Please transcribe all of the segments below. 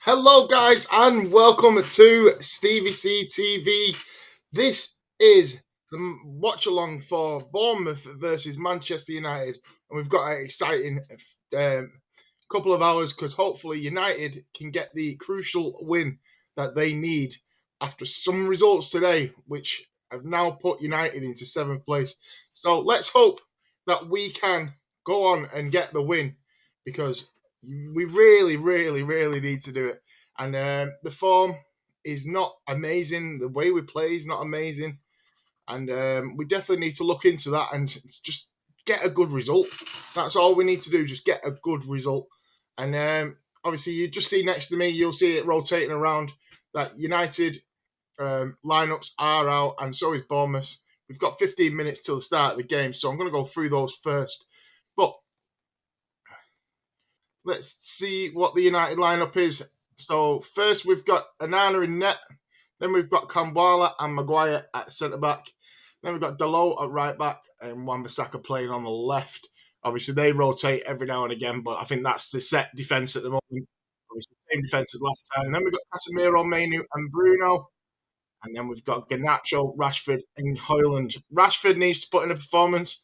Hello, guys, and welcome to Stevie TV. This is the watch-along for Bournemouth versus Manchester United, and we've got an exciting couple of hours because hopefully United can get the crucial win that they need after some results today, which have now put United into seventh place. So let's hope that we can go on and get the win because we really need to do it. And the form is not amazing. The way we play is not amazing. And we definitely need to look into that and just get a good result. That's all we need to do, just get a good result. And obviously, you just see next to me, you'll see it rotating around that United lineups are out, and so is Bournemouth's. We've got 15 minutes till the start of the game, so I'm going to go through those first. But let's see what the United lineup is. So first we've got Anana in net. Then we've got Kambwala and Maguire at centre back. Then we've got Dalot at right back and Wan-Bissaka playing on the left. Obviously they rotate every now and again, but I think that's the set defence at the moment. Obviously same defence as last time. And then we've got Casemiro, Mainu and Bruno. And then we've got Garnacho, Rashford and Højlund. Rashford needs to put in a performance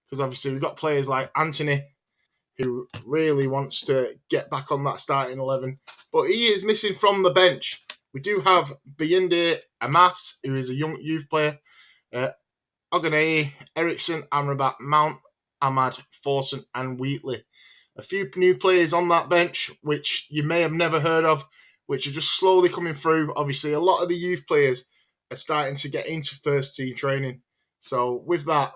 because obviously we've got players like Anthony who really wants to get back on that starting 11. But he is missing from the bench. We do have Bayinde Amas, who is a young youth player, Oguneye, Ericsson, Amrabat, Mount, Ahmad, Forson, and Wheatley. A few new players on that bench, which you may have never heard of, which are just slowly coming through. Obviously, a lot of the youth players are starting to get into first team training. So with that,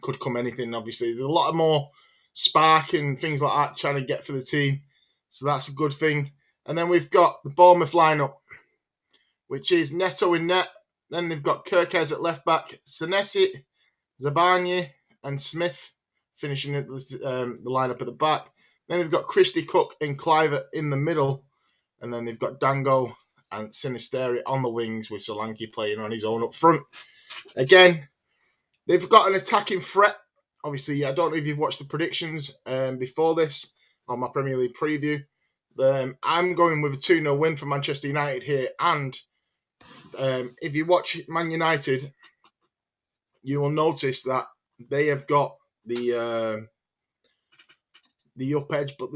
could come anything, obviously. There's a lot of more spark and things like that trying to get for the team. So that's a good thing. And then we've got the Bournemouth lineup, which is Neto in net. Then they've got Kirkez at left back, Senesi, Zabanye, and Smith finishing the lineup at the back. Then they've got Christie, Cook, and Cliver in the middle. And then they've got Dango and Sinisteri on the wings with Solanke playing on his own up front. Again, they've got an attacking threat. Obviously, I don't know if you've watched the predictions before this on my Premier League preview. I'm going with a 2-0 win for Manchester United here. And if you watch Man United, you will notice that they have got the up edge, but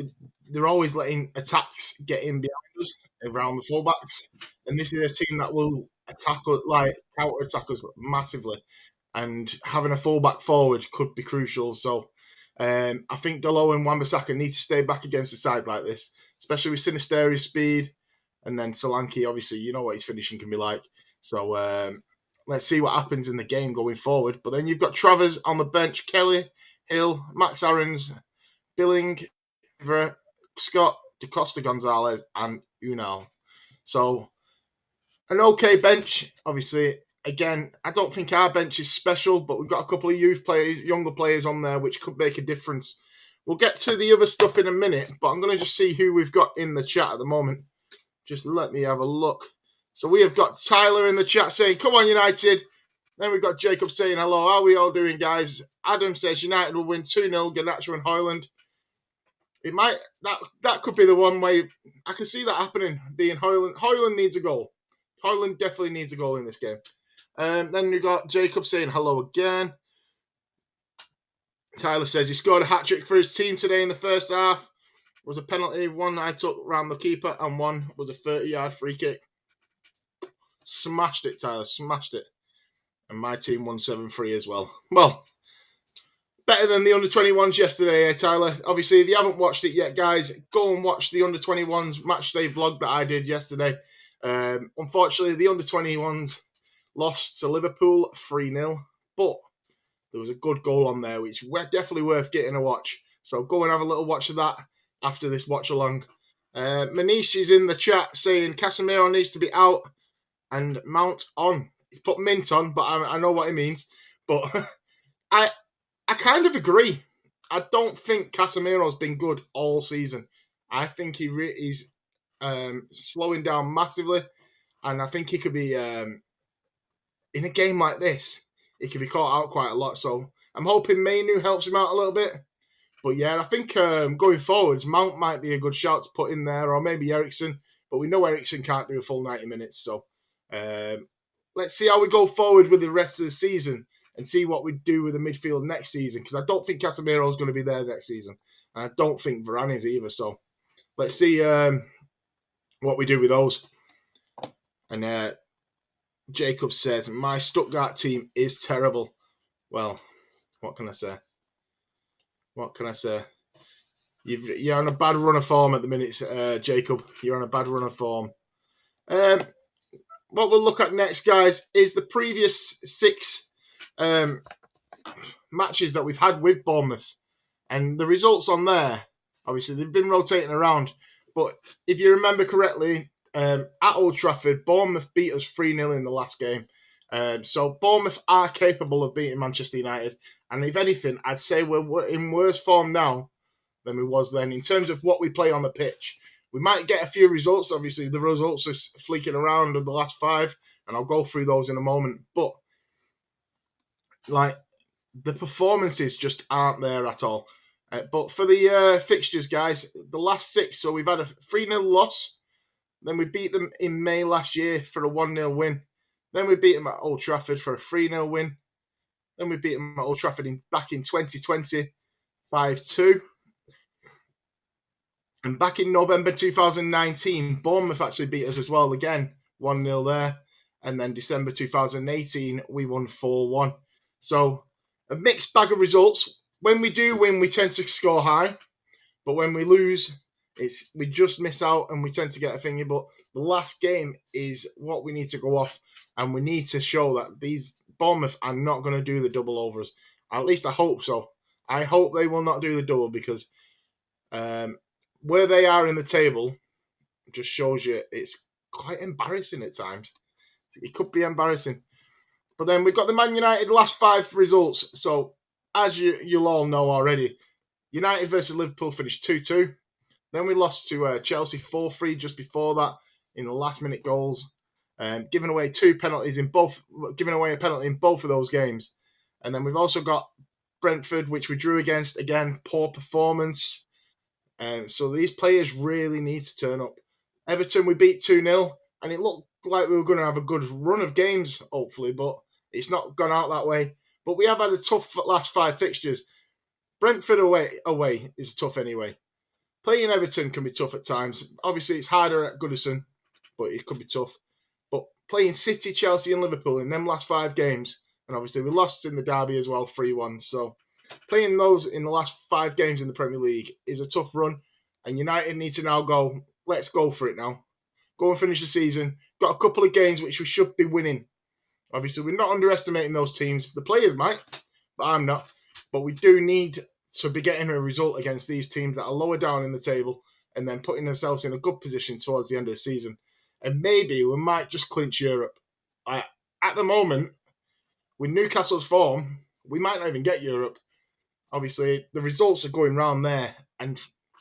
they're always letting attacks get in behind us around the fullbacks. And this is a team that will counter attack us massively. And having a fullback forward could be crucial. So I think Dalot and Wan-Bissaka need to stay back against a side like this, especially with Sinisteri's speed. And then Solanke, obviously, you know what his finishing can be like. So let's see what happens in the game going forward. But then you've got Travers on the bench, Kelly, Hill, Max Aarons, Billing, Scott, DaCosta Gonzalez, and Unal. So an okay bench, obviously. Again, I don't think our bench is special, but we've got a couple of youth players, younger players on there, which could make a difference. We'll get to the other stuff in a minute, but I'm going to just see who we've got in the chat at the moment. Just let me have a look. So we have got Tyler in the chat saying, "Come on, United." Then we've got Jacob saying, "Hello, how are we all doing, guys?" Adam says United will win 2-0, Garnacho and Højlund. It might that could be the one way I can see that happening. Being Højlund. Højlund needs a goal. Højlund definitely needs a goal in this game. Then we've got Jacob saying hello again. Tyler says he scored a hat-trick for his team today in the first half. Was a penalty, one I took around the keeper, and one was a 30-yard free kick. Smashed it, Tyler, smashed it. And my team won 7-3 as well. Well, better than the under-21s yesterday, Tyler. Obviously, if you haven't watched it yet, guys, go and watch the under-21s matchday vlog that I did yesterday. Unfortunately, the under-21s lost to Liverpool 3-0, but there was a good goal on there, which is definitely worth getting a watch. So go and have a little watch of that after this watch along. Manish is in the chat saying Casemiro needs to be out and Mount on. He's put Mint on, but I know what he means. But I kind of agree. I don't think Casemiro's been good all season. I think he's slowing down massively, and I think he could be in a game like this, he could be caught out quite a lot. So I'm hoping Mainu helps him out a little bit. But yeah, I think going forwards, Mount might be a good shout to put in there, or maybe Ericsson. But we know Ericsson can't do a full 90 minutes. So let's see how we go forward with the rest of the season and see what we do with the midfield next season. Because I don't think Casemiro is going to be there next season. And I don't think Varane is either. So let's see what we do with those. And Jacob says, my Stuttgart team is terrible. Well, what can I say? What can I say? You're on a bad run of form at the minute, Jacob. You're on a bad run of form. What we'll look at next, guys, is the previous 6 matches that we've had with Bournemouth. And the results on there, obviously, they've been rotating around. But if you remember correctly, at Old Trafford, Bournemouth beat us 3-0 in the last game. So Bournemouth are capable of beating Manchester United. And if anything, I'd say we're in worse form now than we was then in terms of what we play on the pitch. We might get a few results. Obviously, the results are fleeking around of the last 5, and I'll go through those in a moment. But like the performances just aren't there at all. But for the fixtures, guys, the last 6, so we've had a 3-0 loss. Then we beat them in May last year for a 1-0 win. Then we beat them at Old Trafford for a 3-0 win. Then we beat them at Old Trafford back in 2020, 5-2. And back in November 2019, Bournemouth actually beat us as well again, 1-0 there. And then December 2018, we won 4-1. So a mixed bag of results. When we do win, we tend to score high. But when we lose, we just miss out and we tend to get a thingy. But the last game is what we need to go off. And we need to show that these Bournemouth are not going to do the double over us. At least I hope so. I hope they will not do the double because where they are in the table just shows you it's quite embarrassing at times. It could be embarrassing. But then we've got the Man United last 5 results. So as you'll all know already, United versus Liverpool finished 2-2. Then we lost to Chelsea 4-3 just before that in the last minute goals. Giving away 2 penalties giving away a penalty in both of those games. And then we've also got Brentford, which we drew against. Again, poor performance. So these players really need to turn up. Everton, we beat 2-0, and it looked like we were going to have a good run of games, hopefully, but it's not gone out that way. But we have had a tough last 5 fixtures. Brentford away is tough anyway. Playing Everton can be tough at times. Obviously, it's harder at Goodison, but it could be tough. But playing City, Chelsea, and Liverpool in them last 5 games, and obviously we lost in the derby as well, 3-1. So playing those in the last 5 games in the Premier League is a tough run, and United need to now go, let's go for it now. Go and finish the season. Got a couple of games which we should be winning. Obviously, we're not underestimating those teams. The players might, but I'm not. But we do need to be getting a result against these teams that are lower down in the table and then putting ourselves in a good position towards the end of the season. And maybe we might just clinch Europe. At the moment, with Newcastle's form, we might not even get Europe. Obviously, the results are going round there. And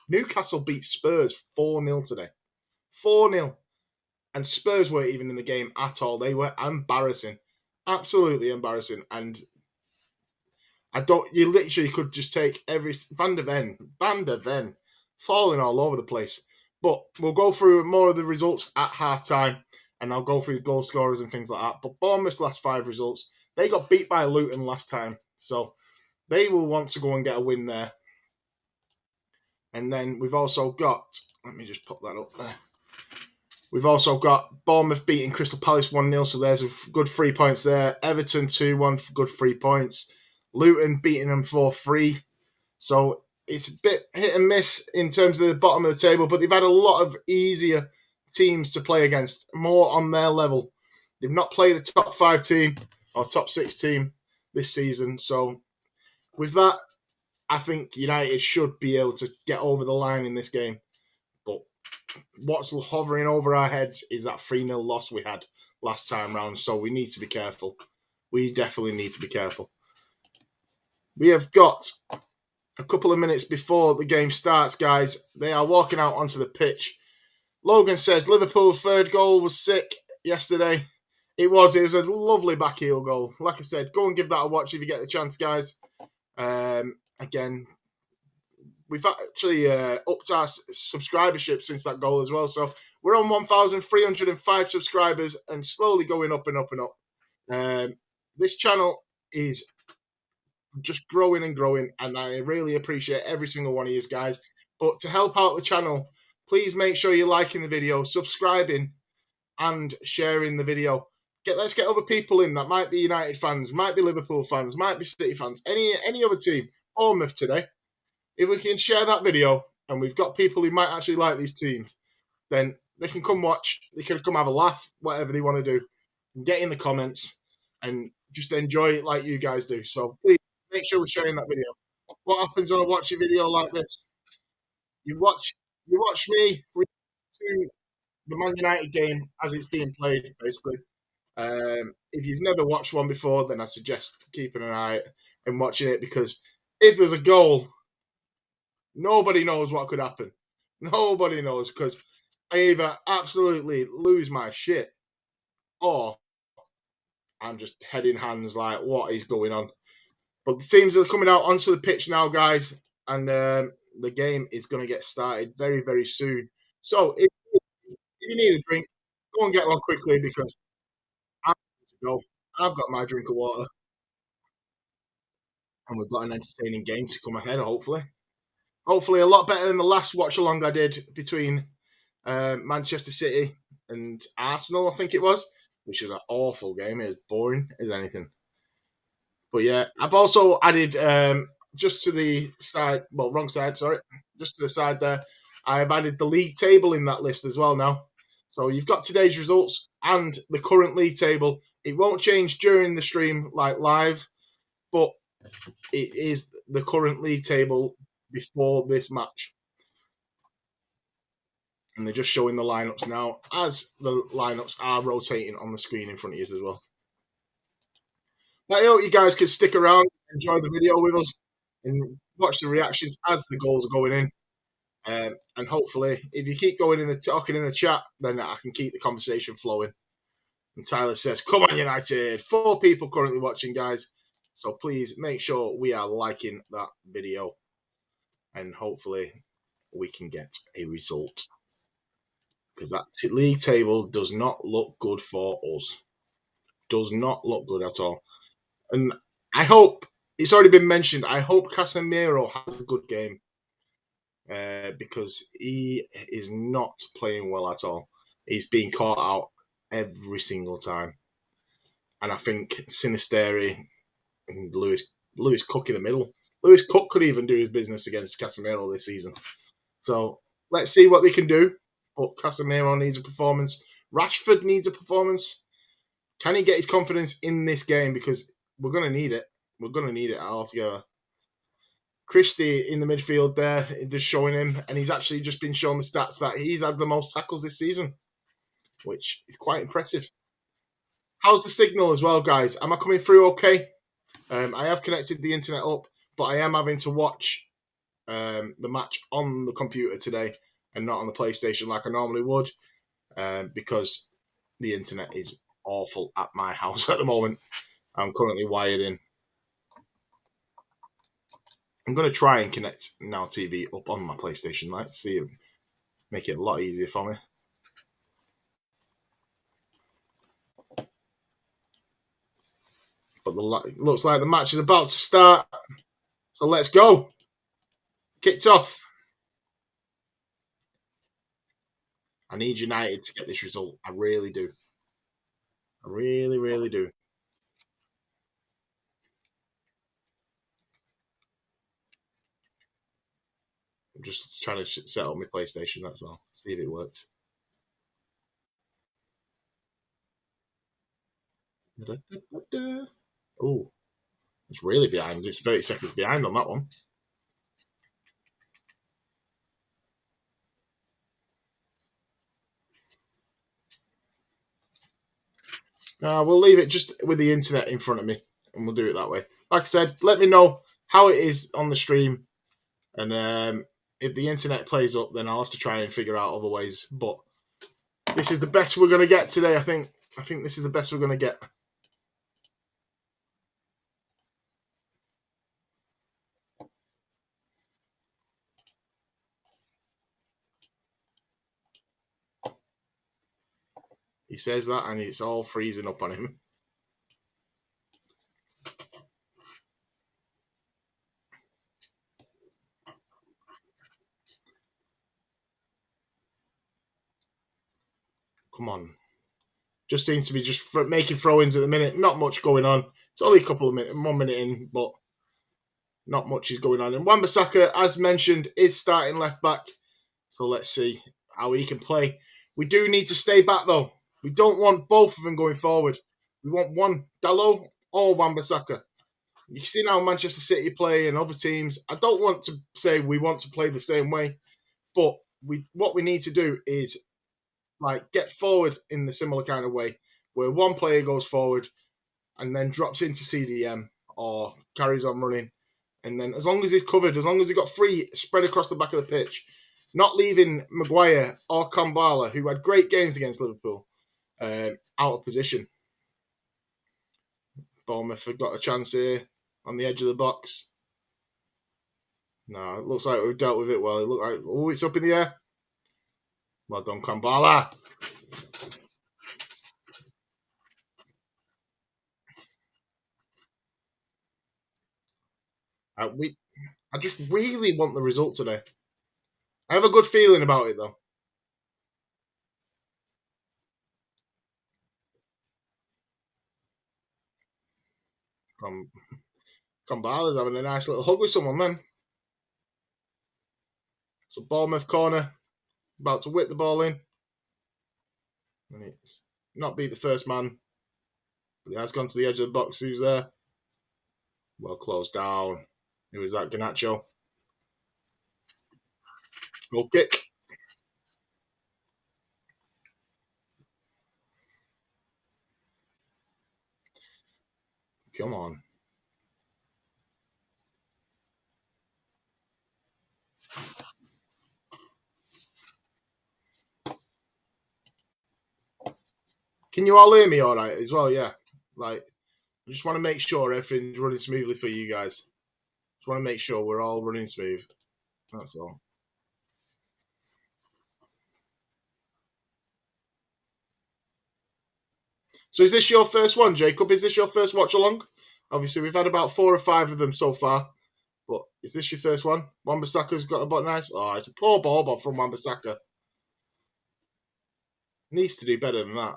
Newcastle beat Spurs 4-0 today. 4-0. And Spurs weren't even in the game at all. They were embarrassing. Absolutely embarrassing. And you literally could just take Van der Ven, falling all over the place. But we'll go through more of the results at half time. And I'll go through the goal scorers and things like that. But Bournemouth's last 5 results, they got beat by Luton last time. So they will want to go and get a win there. And then we've also got, let me just put that up there. We've also got Bournemouth beating Crystal Palace 1-0, so there's a good 3 points there. Everton 2-1 for good 3 points. Luton beating them 4-3. So it's a bit hit and miss in terms of the bottom of the table, but they've had a lot of easier teams to play against, more on their level. They've not played a top 5 team or top 6 team this season. So with that, I think United should be able to get over the line in this game. But what's hovering over our heads is that 3-0 loss we had last time round. So we need to be careful. We definitely need to be careful. We have got a couple of minutes before the game starts, guys. They are walking out onto the pitch. Logan says Liverpool's 3rd goal was sick yesterday. It was a lovely back heel goal. Like I said, go and give that a watch if you get the chance, guys. Again, we've actually upped our subscribership since that goal as well. So we're on 1,305 subscribers and slowly going up and up and up. This channel is just growing and growing, and I really appreciate every single one of you guys. But to help out the channel, please make sure you're liking the video, subscribing, and sharing the video. Let's get other people in that might be United fans, might be Liverpool fans, might be City fans, any other team. Bournemouth today. If we can share that video, and we've got people who might actually like these teams, then they can come watch. They can come have a laugh, whatever they want to do. Get in the comments and just enjoy it like you guys do. So please make sure we're sharing that video. What happens when I watch a video like this? You watch me to the Man United game as it's being played, basically. If you've never watched one before, then I suggest keeping an eye and watching it, because if there's a goal, nobody knows what could happen. Nobody knows, because I either absolutely lose my shit or I'm just head in hands like, what is going on? But the teams are coming out onto the pitch now, guys, and the game is going to get started very, very soon. So if you need a drink, go and get one quickly, because I'm ready to go. I've got my drink of water, and we've got an entertaining game to come ahead, hopefully. Hopefully a lot better than the last watch-along I did between Manchester City and Arsenal, I think it was, which was an awful game. It was boring as anything. But yeah, I've also added just to the side, well, wrong side, sorry, just to the side there, I've added the league table in that list as well now. So you've got today's results and the current league table. It won't change during the stream like live, but it is the current league table before this match. And they're just showing the lineups now, as the lineups are rotating on the screen in front of you as well. But I hope you guys can stick around, enjoy the video with us, and watch the reactions as the goals are going in. And hopefully, if you keep going in the talking in the chat, then I can keep the conversation flowing. And Tyler says, "Come on, United!" 4 people currently watching, guys. So please make sure we are liking that video, and hopefully we can get a result, because that league table does not look good for us. Does not look good at all. And I hope, it's already been mentioned, I hope Casemiro has a good game, because he is not playing well at all. He's being caught out every single time. And I think Sinisteri and Lewis Cook in the middle. Lewis Cook could even do his business against Casemiro this season. So let's see what they can do. But Casemiro needs a performance. Rashford needs a performance. Can he get his confidence in this game? Because we're going to need it. We're going to need it altogether. Christie in the midfield there, just showing him. And he's actually just been shown the stats that he's had the most tackles this season, which is quite impressive. How's the signal as well, guys? Am I coming through okay? I have connected the internet up, but I am having to watch the match on the computer today and not on the PlayStation like I normally would, because the internet is awful at my house at the moment. I'm currently wired in. I'm going to try and connect Now TV up on my PlayStation. Let's see, make it a lot easier for me. But looks like the match is about to start. So let's go. Kicked off. I need United to get this result. I really do. I really, really do. I'm just trying to set up my PlayStation, that's all. See if it works. Oh, it's really behind. It's 30 seconds behind on that one. We'll leave it just with the internet in front of me, and we'll do it that way. Like I said, let me know how it is on the stream, and if the internet plays up, then I'll have to try and figure out other ways. But this is the best we're going to get today, I think. I think this is the best we're going to get. He says that, and it's all freezing up on him. Come on. Just seems to be just making throw-ins at the minute. Not much going on. It's only a couple of minutes, 1 minute in, but not much is going on. And Wan-Bissaka, as mentioned, is starting left back. So let's see how he can play. We do need to stay back, though. We don't want both of them going forward. We want one, Dalot or Wan-Bissaka. You see now Manchester City play and other teams. I don't want to say we want to play the same way, but what we need to do is like get forward in the similar kind of way, where one player goes forward and then drops into CDM or carries on running, and then as long as he's covered, as long as he got free spread across the back of the pitch, not leaving Maguire or Kambala, who had great games against Liverpool, out of position. Bournemouth have got a chance here on the edge of the box. No, it looks like we've dealt with it well. It looks like, oh, it's up in the air. Well done, Kambala. I just really want the result today. I have a good feeling about it, though. Kambala's having a nice little hug with someone, then. So Bournemouth corner, about to whip the ball in. And it's not beat the first man, but he has gone to the edge of the box. Who's there? Well closed down. Who is that? Ganacho. Goal kick. Come on. Can you all hear me all right as well? Yeah. Like, I just want to make sure everything's running smoothly for you guys. Just want to make sure we're all running smooth. That's all. So is this your first one, Jacob? Is this your first watch along? Obviously, we've had about 4 or 5 of them so far. But is this your first one? Wan-Bissaka's got a butt nice. Oh, it's a poor ball from Wan-Bissaka. Needs to do better than that.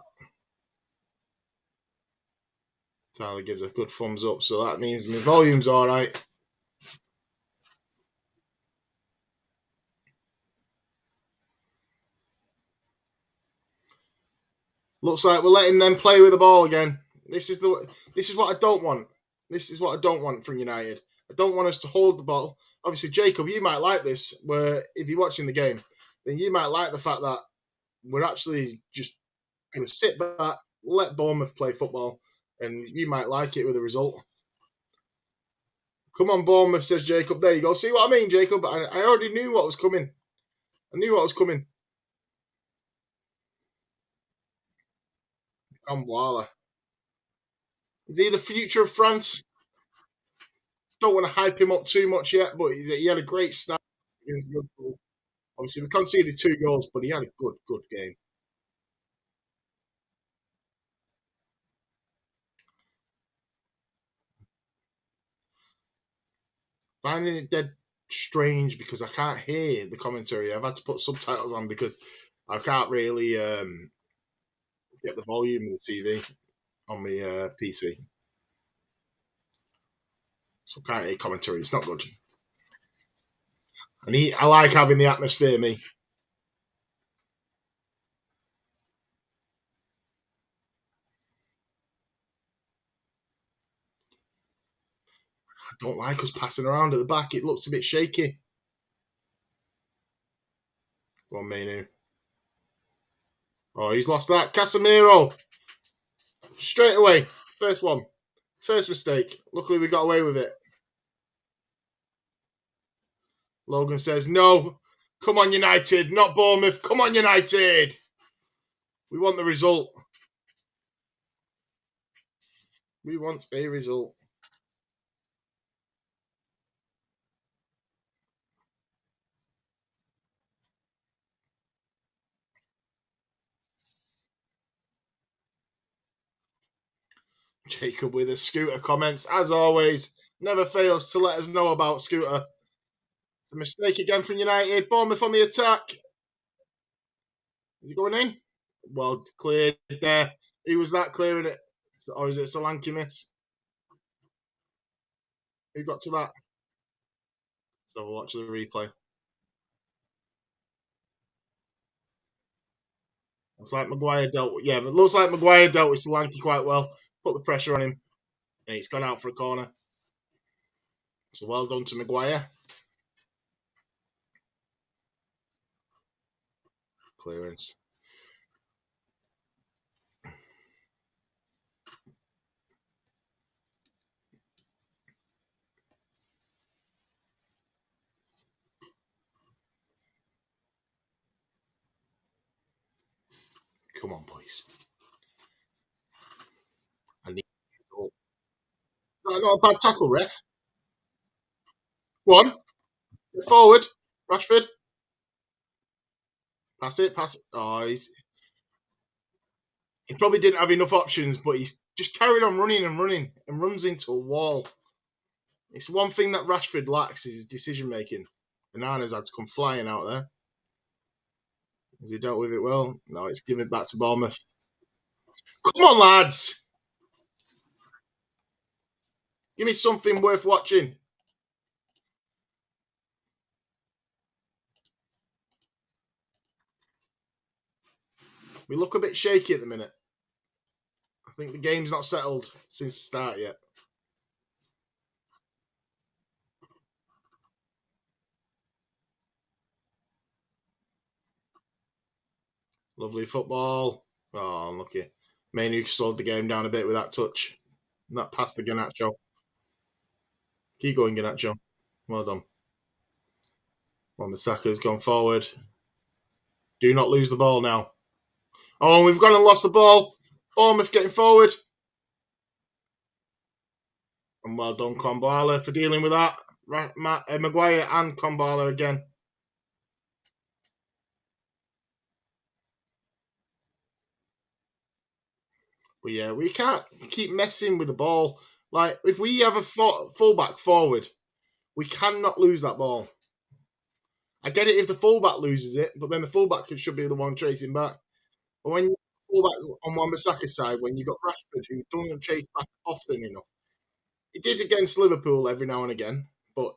Tyler gives a good thumbs up, so that means my volume's all right. Looks like we're letting them play with the ball again. This is what I don't want. This is what I don't want from United. I don't want us to hold the ball. Obviously, Jacob, you might like this. Where if you're watching the game, then you might like the fact that we're actually just going to sit back, let Bournemouth play football, and you might like it with the result. Come on, Bournemouth, says Jacob. There you go. See what I mean, Jacob? I already knew what was coming. I knew what was coming. Kamwala. Is he the future of France? Don't want to hype him up too much yet, but he had a great start against Liverpool. Obviously, we conceded 2 goals, but he had a good game. Finding it dead strange because I can't hear the commentary. I've had to put subtitles on because I can't really get the volume of the TV on my PC. So I can't hear commentary. It's not good. And I like having the atmosphere, me. I don't like us passing around at the back. It looks a bit shaky. Go on, Menu. Oh, he's lost that. Casemiro. Straight away. First one. First mistake. Luckily, we got away with it. Logan says, no. Come on, United. Not Bournemouth. Come on, United. We want the result. We want a result. Jacob with his Scooter comments, as always, never fails to let us know about Scooter. It's a mistake again from United. Bournemouth on the attack. Is it going in? Well cleared there. Who was that clearing it? Or is it a Solanke miss? Who got to that? So we'll watch the replay. It's like Maguire dealt with, yeah, but it looks like Maguire dealt with Solanke quite well. Put the pressure on him, and he's gone out for a corner. So well done to Maguire. Clearance. Come on, boys. I need to go. Not a bad tackle, ref. One. Get forward. Rashford. Pass it. Pass it. Oh, he probably didn't have enough options, but he's just carried on running and runs into a wall. It's one thing that Rashford lacks is his decision making. Bananas had to come flying out there. Has he dealt with it well? No, it's given it back to Bournemouth. Come on, lads. Give me something worth watching. We look a bit shaky at the minute. I think the game's not settled since the start yet. Lovely football. Oh, unlucky. Manu slowed the game down a bit with that touch. That pass to Garnacho. Keep going, Garnacho. Well done. Well, Misaka's gone forward. Do not lose the ball now. Oh, and we've gone and lost the ball. Bournemouth getting forward. And well done, Kombala, for dealing with that. Maguire and Kombala again. But yeah, we can't keep messing with the ball. Like, if we have a fullback forward, we cannot lose that ball. I get it if the fullback loses it, but then the fullback should be the one tracing back. But when you fullback on Wan-Bissaka's side, when you've got Rashford who doesn't chase back often enough, he did against Liverpool every now and again, but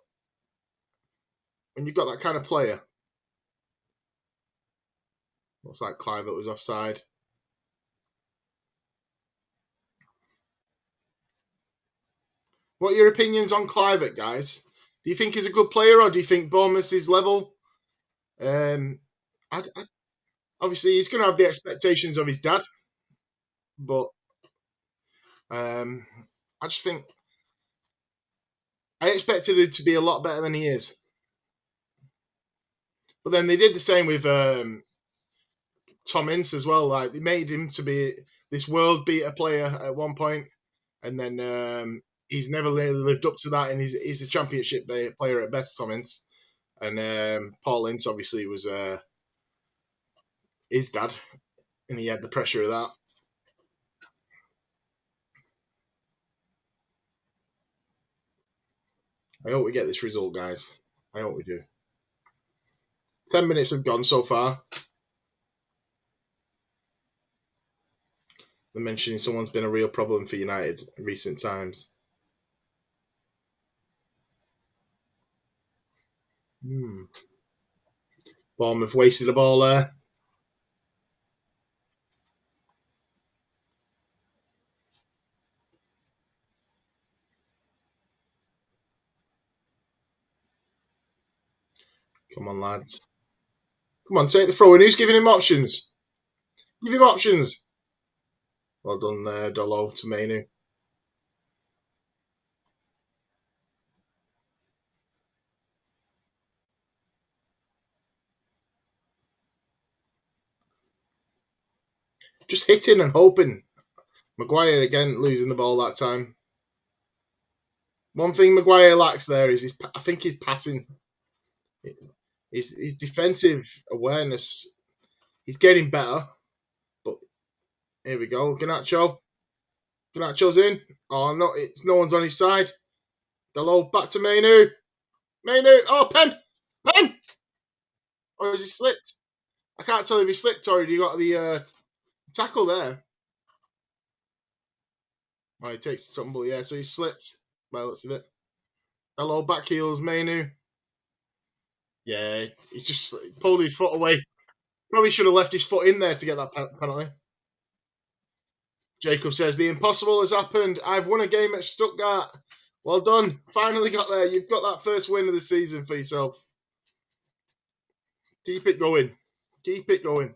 when you've got that kind of player, looks like Clive was offside. What are your opinions on Clive, guys? Do you think he's a good player, or do you think Bournemouth is level? Obviously, he's going to have the expectations of his dad, but I just think I expected it to be a lot better than he is. But then they did the same with Tom Ince as well. Like, they made him to be this world beater player at one point, and then he's never really lived up to that. And he's a championship player at best, Tom Ince. And Paul Ince obviously was his dad, and he had the pressure of that. I hope we get this result, guys. I hope we do. 10 minutes have gone so far. They're mentioning someone's been a real problem for United in recent times. Bournemouth wasted a ball there. Come on, lads. Come on, take the throw in. Who's giving him options? Give him options. Well done there, Dolo to Manu. Just hitting and hoping. Maguire again losing the ball that time. One thing Maguire lacks there is I think his passing. His defensive awareness. He's getting better. But here we go. Garnacho. Ganacho's in. Oh, no, no one's on his side. Delo back to Mainu. Mainu. Oh, Pen. Or has he slipped? I can't tell if he slipped or he got the tackle there. Oh, he takes the tumble. Yeah, so he slipped. By the looks of it. Delo back heels Mainu. Yeah, he's just pulled his foot away. Probably should have left his foot in there to get that penalty. Jacob says, the impossible has happened. I've won a game at Stuttgart. Well done. Finally got there. You've got that first win of the season for yourself. Keep it going. Keep it going.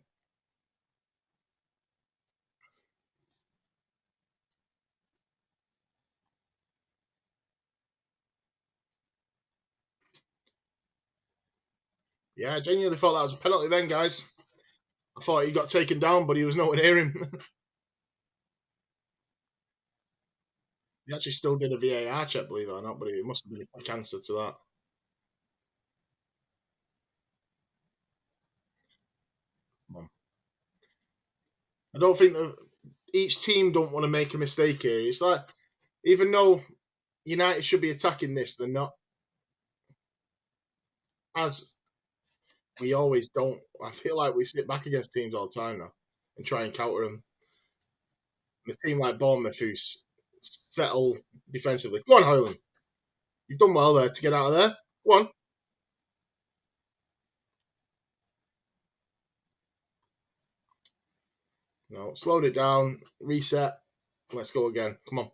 Yeah, I genuinely thought that was a penalty then, guys. I thought he got taken down, but he was nowhere near him. He actually still did a VAR check, believe it or not, but it must have been a quick answer to that. Come on. I don't think that each team don't want to make a mistake here. It's like, even though United should be attacking this, they're not. As we always don't. I feel like we sit back against teams all the time now and try and counter them. And a team like Bournemouth who settle defensively. Go on, Highland. You've done well there to get out of there. Go on. No, slowed it down. Reset. Let's go again. Come on.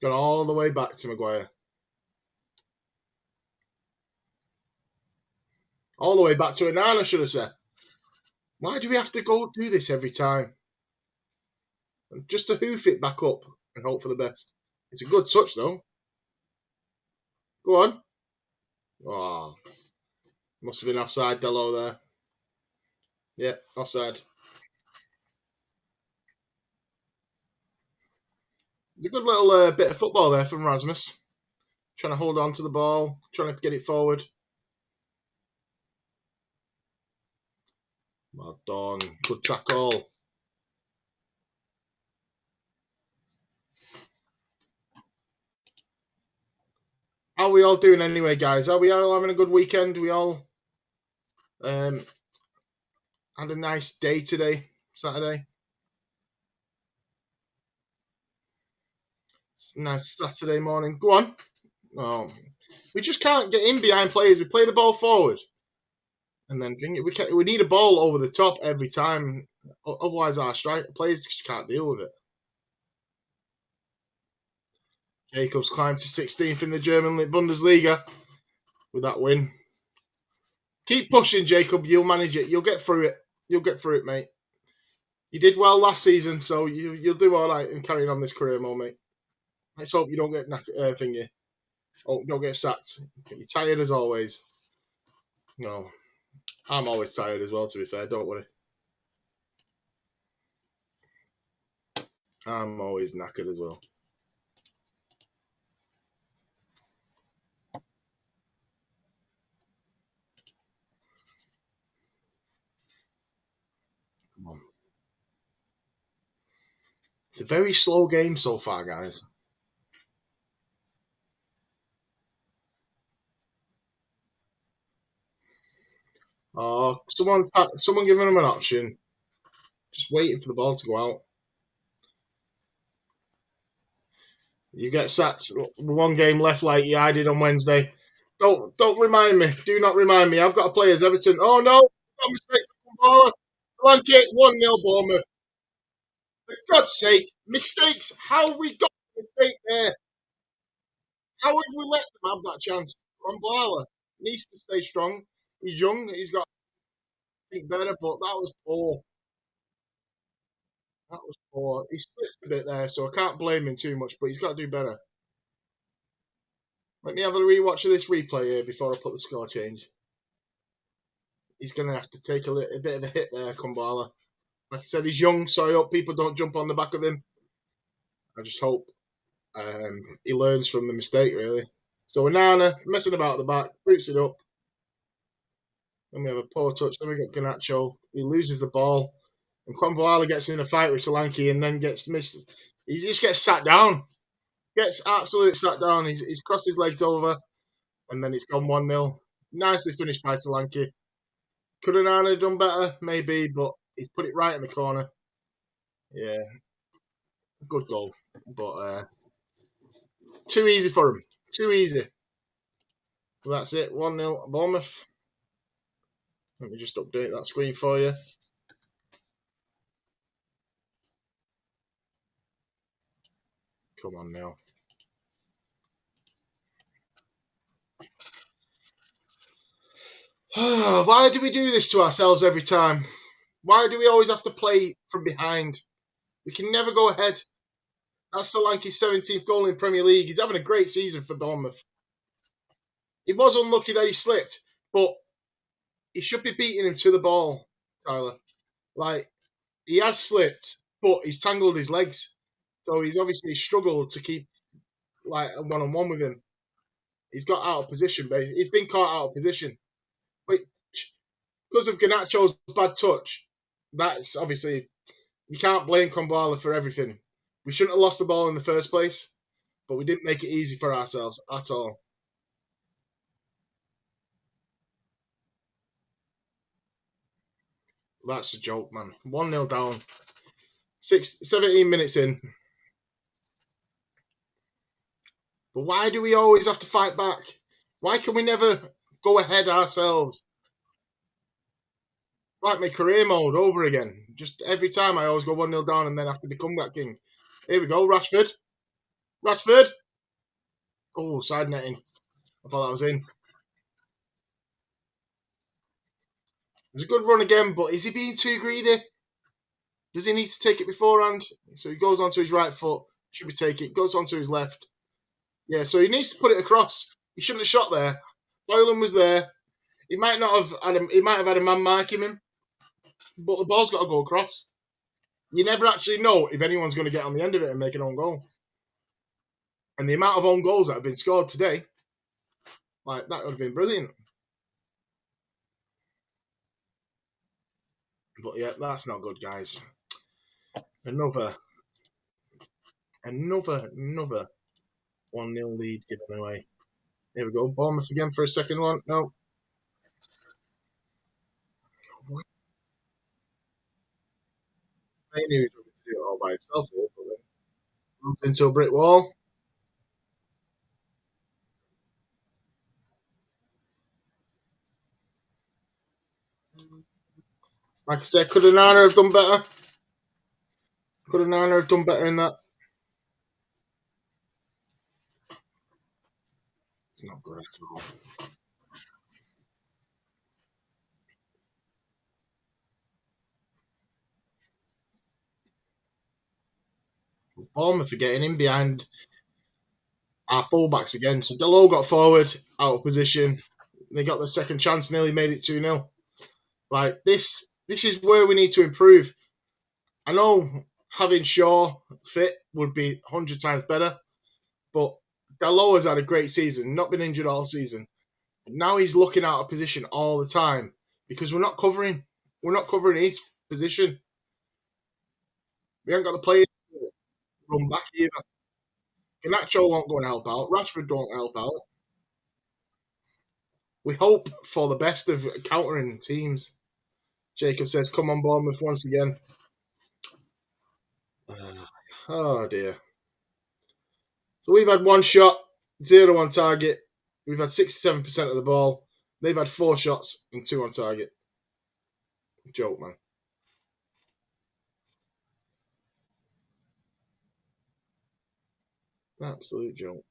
Gone all the way back to Maguire. All the way back to Anana, should have said. Why do we have to go do this every time? Just to hoof it back up and hope for the best. It's a good touch, though. Go on. Oh, must have been offside, Delo there. Yeah, offside. A good little bit of football there from Rasmus. Trying to hold on to the ball, trying to get it forward. Well done. Good tackle. How are we all doing anyway, guys? Are we all having a good weekend? We all had a nice day today, Saturday. It's a nice Saturday morning. Go on. Oh, we just can't get in behind players. We play the ball forward. And then we need a ball over the top every time. Otherwise, our players just can't deal with it. Jacobs climbed to 16th in the German Bundesliga with that win. Keep pushing, Jacob. You'll manage it. You'll get through it. You'll get through it, mate. You did well last season, so you'll do all right in carrying on this career, mate. Let's hope you don't get thingy. Oh, don't get sacked. You're tired as always. No, I'm always tired as well. To be fair, don't worry. I'm always knackered as well. Come on. It's a very slow game so far, guys. Oh, someone giving them an option. Just waiting for the ball to go out. You get sacked. One game left, like I did on Wednesday. Don't remind me. Do not remind me. I've got to play as Everton. Oh no! Got mistakes. Blanket 1-0 Bournemouth. For God's sake, mistakes. How have we got a mistake there? How have we let them have that chance? Rombala needs to stay strong. He's young. He's got to think better, but that was poor. That was poor. He slipped a bit there, so I can't blame him too much, but he's got to do better. Let me have a rewatch of this replay here before I put the score change. He's going to have to take a bit of a hit there, Kumbala. Like I said, he's young, so I hope people don't jump on the back of him. I just hope he learns from the mistake, really. So Onana, messing about at the back, boots it up. Then we have a poor touch. Then we got Garnacho. He loses the ball. And Kumbala gets in a fight with Solanke and then gets missed. He just gets sat down. Gets absolutely sat down. He's crossed his legs over, and then it's gone 1-0. Nicely finished by Solanke. Could Onana done better? Maybe, but he's put it right in the corner. Yeah, good goal. But too easy for him. Too easy. Well, that's it. 1-0 Bournemouth. Let me just update that screen for you. Come on now. Why do we do this to ourselves every time? Why do we always have to play from behind? We can never go ahead. That's Solanke's 17th goal in Premier League. He's having a great season for Bournemouth. It was unlucky that he slipped, but he should be beating him to the ball, Tyler. Like, he has slipped, but he's tangled his legs. So he's obviously struggled to keep like a one-on-one with him. He's got out of position, but he's been caught out of position. But because of Garnacho's bad touch, that's obviously you can't blame Kambwala for everything. We shouldn't have lost the ball in the first place, but we didn't make it easy for ourselves at all. That's a joke, man. 1-0 down. 17 minutes in. But why do we always have to fight back? Why can we never go ahead ourselves? Like my career mode over again. Just every time I always go 1-0 down and then have to become that king. Here we go, Rashford. Rashford. Oh, side netting. I thought that was in. It's a good run again, but is he being too greedy? Does he need to take it beforehand? So he goes onto his right foot. Should be taking it. Goes onto his left. Yeah, so he needs to put it across. He shouldn't have shot there. Boylan was there. He might not have had he might have had a man marking him, but the ball's got to go across. You never actually know if anyone's going to get on the end of it and make an own goal. And the amount of own goals that have been scored today, like that would have been brilliant. But yeah, that's not good, guys. Another 1-0 lead given away. Here we go. Bournemouth again for a second one. No. I knew he was going to do it all by himself, but then runs into a brick wall. Like I said, could Onana have done better? Could Onana have done better in that? It's not good at all. Bournemouth are getting in behind our fullbacks again. So Delo got forward, out of position. They got the second chance, nearly made it 2-0. Like this is where we need to improve. I know having Shaw fit would be 100 times better, but Delo has had a great season, not been injured all season. Now he's looking out of position all the time because we're not covering. We're not covering his position. We haven't got the players to run back either. Garnacho won't go and help out. Rashford don't help out. We hope for the best of countering teams. Jacob says, "Come on, Bournemouth once again." Oh dear. So we've had one shot, 0 on target. We've had 67% of the ball. They've had 4 shots and 2 on target. Joke, man. Absolute joke.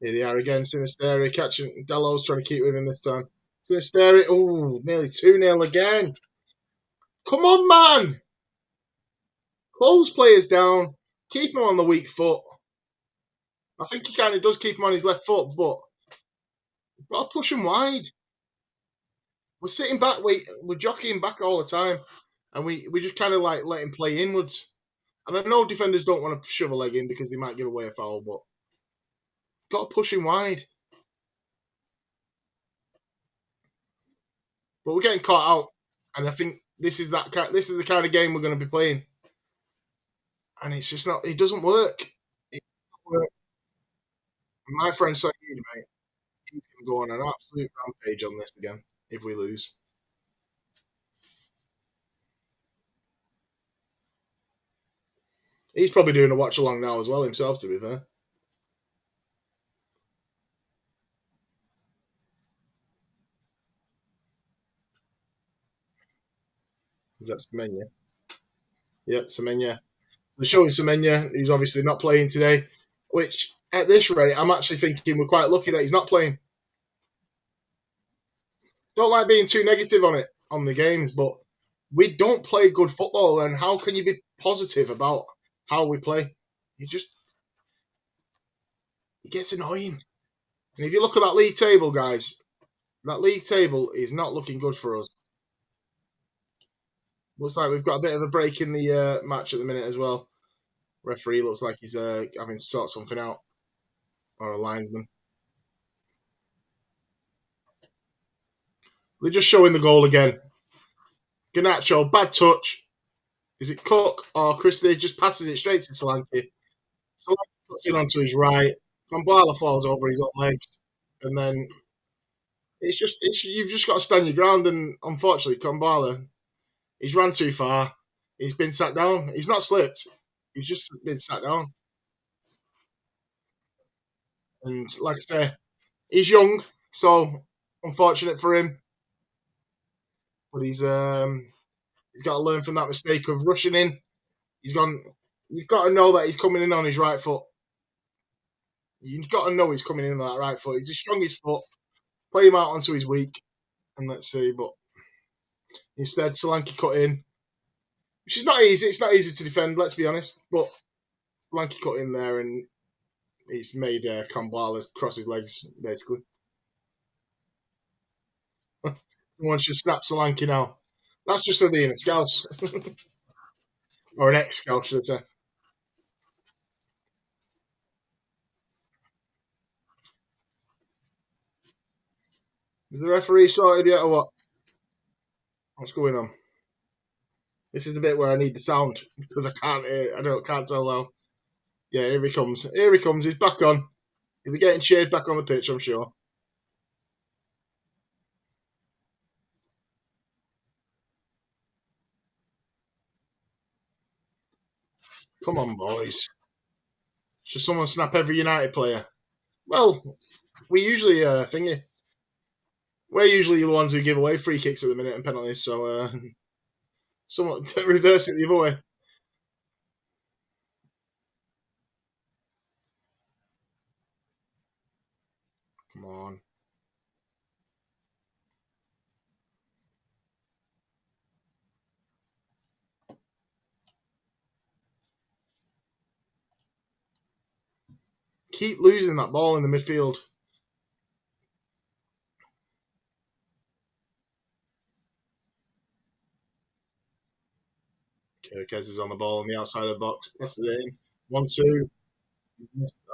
Here they are again, Sinisteri catching. Dallo's trying to keep with him this time. Sinisteri, oh, nearly 2-0 again. Come on, man! Close players down. Keep him on the weak foot. I think he kind of does keep him on his left foot, but we've got to push him wide. We're sitting back, we're jockeying back all the time, and we just kind of like let him play inwards. And I know defenders don't want to shove a leg in because they might give away a foul, but got to push him wide. But we're getting caught out, and I think this is the kind of game we're going to be playing. and it's just not. It doesn't work. It doesn't work. My friend Saeed, mate, he's going to go on an absolute rampage on this again if we lose. He's probably doing a watch along now as well himself. To be fair, is that Semenya? Yeah, Semenya. They're showing Semenya, who's obviously not playing today. Which at this rate, I'm actually thinking we're quite lucky that he's not playing. Don't like being too negative on it on the games, but we don't play good football. And how can you be positive about how we play? You just it gets annoying. And if you look at that league table, guys, that league table is not looking good for us. Looks like we've got a bit of a break in the match at the minute as well. Referee looks like he's having to sort something out, or a linesman. They're just showing the goal again. Garnacho, bad touch. Is it Cook or Christie? Just passes it straight to Solanke. Solanke puts it onto his right. Kambala falls over his own legs, and then it's you've just got to stand your ground. And unfortunately, Kambala, he's ran too far. He's been sat down. He's not slipped. He's just been sat down. And like I say, he's young, so unfortunate for him. But he's got to learn from that mistake of rushing in. He's gone. You've got to know that he's coming in on his right foot. You've got to know he's coming in on that right foot. He's his strongest foot. Play him out onto his weak, and let's see. But instead, Solanke cut in, which is not easy. It's not easy to defend. Let's be honest. But Solanke cut in there, and he's made Kambala cross his legs basically. Someone should snap Solanke now. That's just for being a scouse or an ex-scouse, should I say? Is the referee sorted yet, or what? What's going on? This is the bit where I need the sound because I can't hear. Can't tell now. Yeah, here he comes. Here he comes. He's back on. He'll be getting cheered back on the pitch, I'm sure. Come on, boys. Should someone snap every United player? Well, we usually thingy. We're usually the ones who give away free kicks at the minute and penalties, so someone reverse it the other way. Come on. Keep losing that ball in the midfield. Kirkez is on the ball on the outside of the box. Passes it in. 1-2.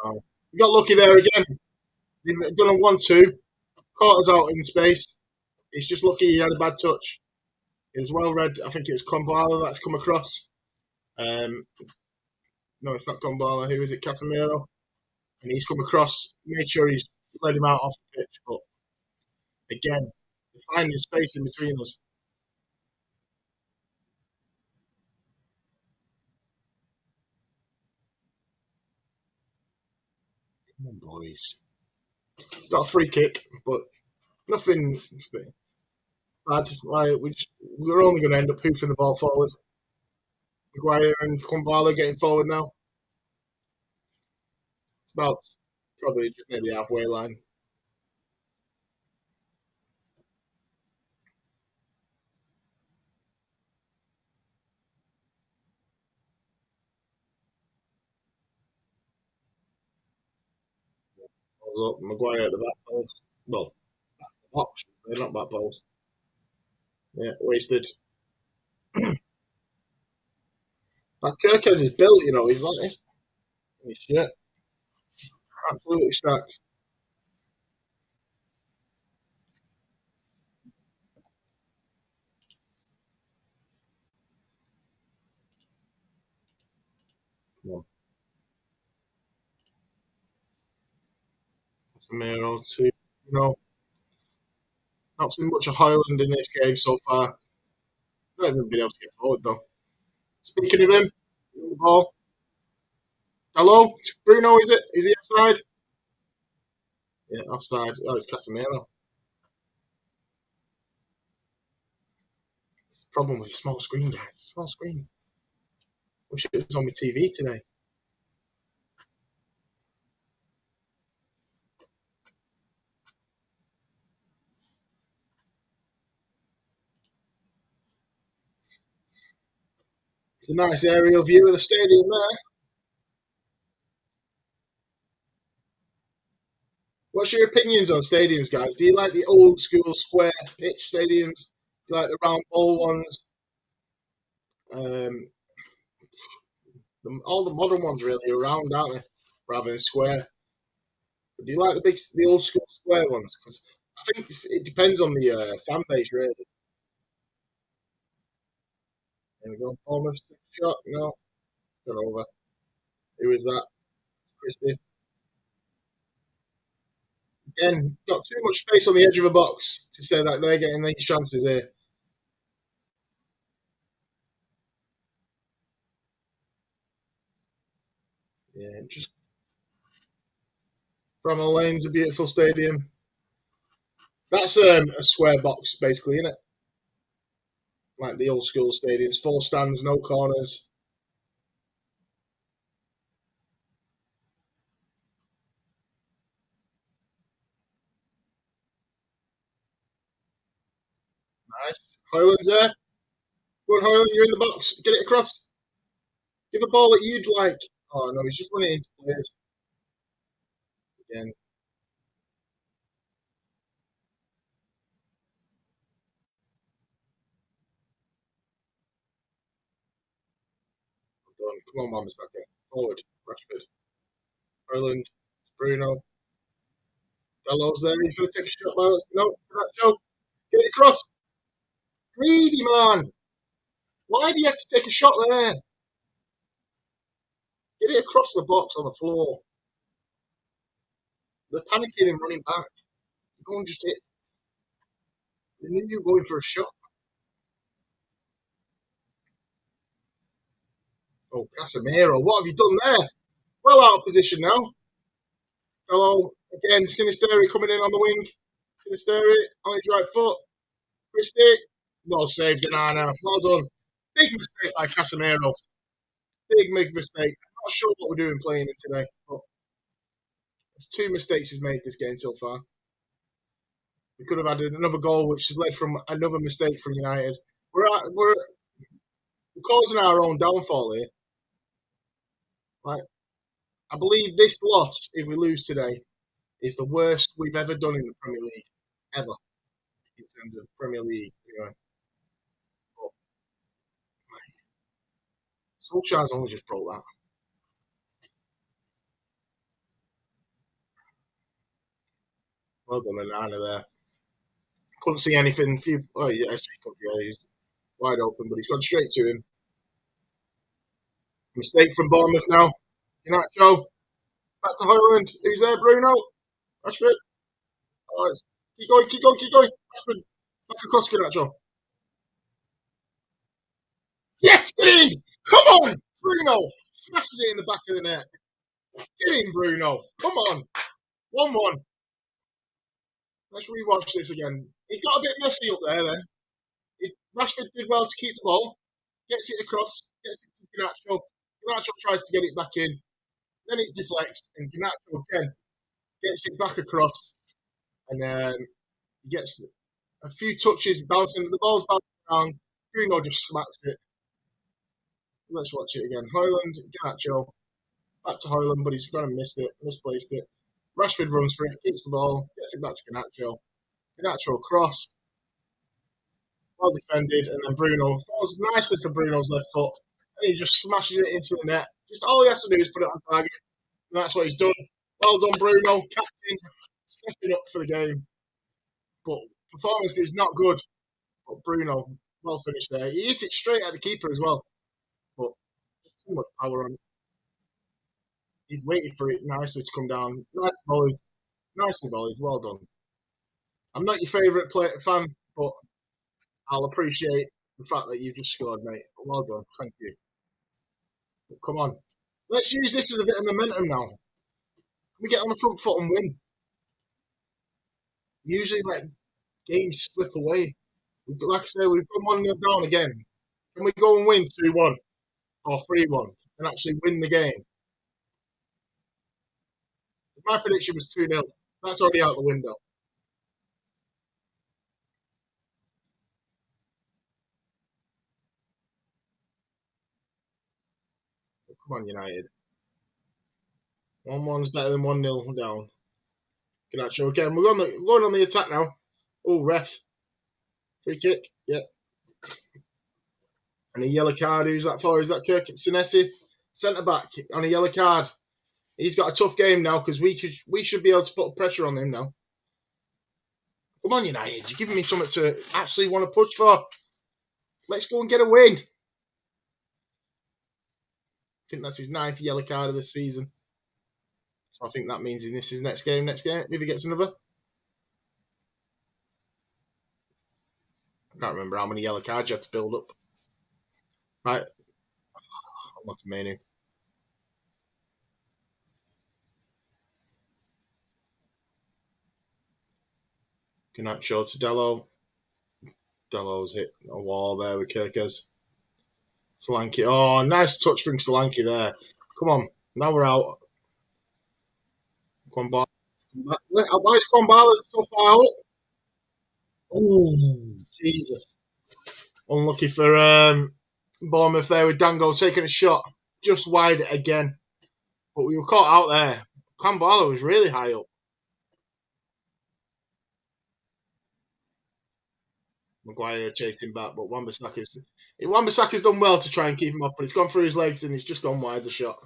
Oh. We got lucky there again. They've done a 1-2. Caught us out in space. He's just lucky he had a bad touch. It was well read. I think it's Kombala that's come across. Um, no, it's not Kombala. Who is it? Casemiro. And he's come across, made sure he's led him out off the pitch. But again, finding space in between us. Come on, boys. Got a free kick, but nothing bad. Like, we're only going to end up hoofing the ball forward. Maguire and Kumbala getting forward now. It's about probably just near the halfway line. Balls up, Maguire at the back post. Well, box, they're not back post. Yeah, wasted. That Kirkez is built, he's like this. He's shit. Absolutely stacked. Casemiro to, not seen much of Hoyland in this game so far. Not even been able to get forward though. Speaking of him, the ball. Hello, Bruno, is it? Is he offside? Yeah, offside. Oh, it's Casemiro. It's the problem with small screen, guys. Small screen. Wish it was on my TV today. It's a nice aerial view of the stadium there. What's your opinions on stadiums, guys? Do you like the old school square pitch stadiums? Do you like the round ball ones? Um, all the modern ones really are round, aren't they? Rather than square. But do you like the old school square ones? Because I think it depends on the fan base, really. There we go. Bournemouth shot. No, it's gone over. Who is that? Christie. Again, got too much space on the edge of a box to say that they're getting these chances here. Yeah, just Bramall Lane's a beautiful stadium. That's a square box, basically, isn't it? Like the old school stadiums, four stands, no corners. Nice. Hoyland's there. Go on, Hoyland, you're in the box. Get it across. Give a ball that you'd like. Oh no, he's just running into players again. Done. Come on, Mama Saka. Forward. Rashford. Hoyland. Bruno. Dalot's there. He's going to take a shot. No, Nacho. Get it across. Greedy man. Why do you have to take a shot there? Get it across the box on the floor. They're panicking and running back. Go and just hit. They knew you were going for a shot. Oh, Casemiro, what have you done there? Well out of position now. Hello, again, Sinisteri coming in on the wing. Sinisteri on his right foot. Christie, well saved, Danana. Well done. Big mistake by Casemiro. Big mistake. I'm not sure what we're doing playing him today, but it's two mistakes he's made this game so far. We could have had another goal, which has led from another mistake from United. We're causing our own downfall here. Like, I believe this loss, if we lose today, is the worst we've ever done in the Premier League, ever, in terms of Premier League. But Solskjaer's only just broke that. Well done, Anana there. Couldn't see anything. Oh, yeah, actually, yeah, he's wide open, but he's gone straight to him. Mistake from Bournemouth now. Inacho, back to Hoyland. Who's there, Bruno? Rashford. Oh, keep going. Rashford, back across Inacho. Yes, get in! Come on, Bruno! Smashes it in the back of the net. Get in, Bruno. Come on. 1-1. Let's rewatch this again. It got a bit messy up there then. Rashford did well to keep the ball. Gets it across. Gets it to Ganacho. Ganacho tries to get it back in. Then it deflects. And Ganacho again gets it back across. And he gets a few touches bouncing. The ball's bouncing around. Bruno just smacks it. Let's watch it again. Hoyland, Ganacho. Back to Hoyland, but he's kind of misplaced it. Rashford runs for it, keeps the ball, gets it back to Ganacho. Ganacho cross, well defended, and then Bruno falls nicely for Bruno's left foot, and he just smashes it into the net. Just all he has to do is put it on target, and that's what he's done. Well done, Bruno, captain, stepping up for the game. But performance is not good. But Bruno, well finished there. He hit it straight at the keeper as well, but too much power on it. He's waited for it nicely to come down. Nice volley. Nicely volleyed. Well done. I'm not your favourite fan, but I'll appreciate the fact that you've just scored, mate. Well done. Thank you. But come on. Let's use this as a bit of momentum now. Can we get on the front foot and win? Usually let games slip away. Like I say, we've gone 1-0 down again. Can we go and win 2-1 or 3-1 and actually win the game? My prediction was 2-0. That's already out the window. Come on, United. 1-1's better than 1-0 down. Ganacho again. We're going on the attack now. Oh, ref. Free kick. Yeah. And a yellow card. Who's that for? Is that Kirk Senesi? Centre back on a yellow card. He's got a tough game now because we should be able to put pressure on him now. Come on, United. You're giving me something to actually want to push for. Let's go and get a win. I think that's his 9th yellow card of the season. So I think that means in this is next game, if he gets another. I can't remember how many yellow cards you had to build up. Right. Unlucky Manu. Ganacho to Dello. Dello's hit a wall there with Kirkes. Solanke. Oh, nice touch from Solanke there. Come on. Now we're out. Why is Kwambala so far up? Oh, Jesus. Unlucky for Bournemouth there with Dango taking a shot just wide again. But we were caught out there. Kwambala was really high up. Maguire chasing back, but Wan-Bissaka's done well to try and keep him off, but it's gone through his legs and he's just gone wide the shot.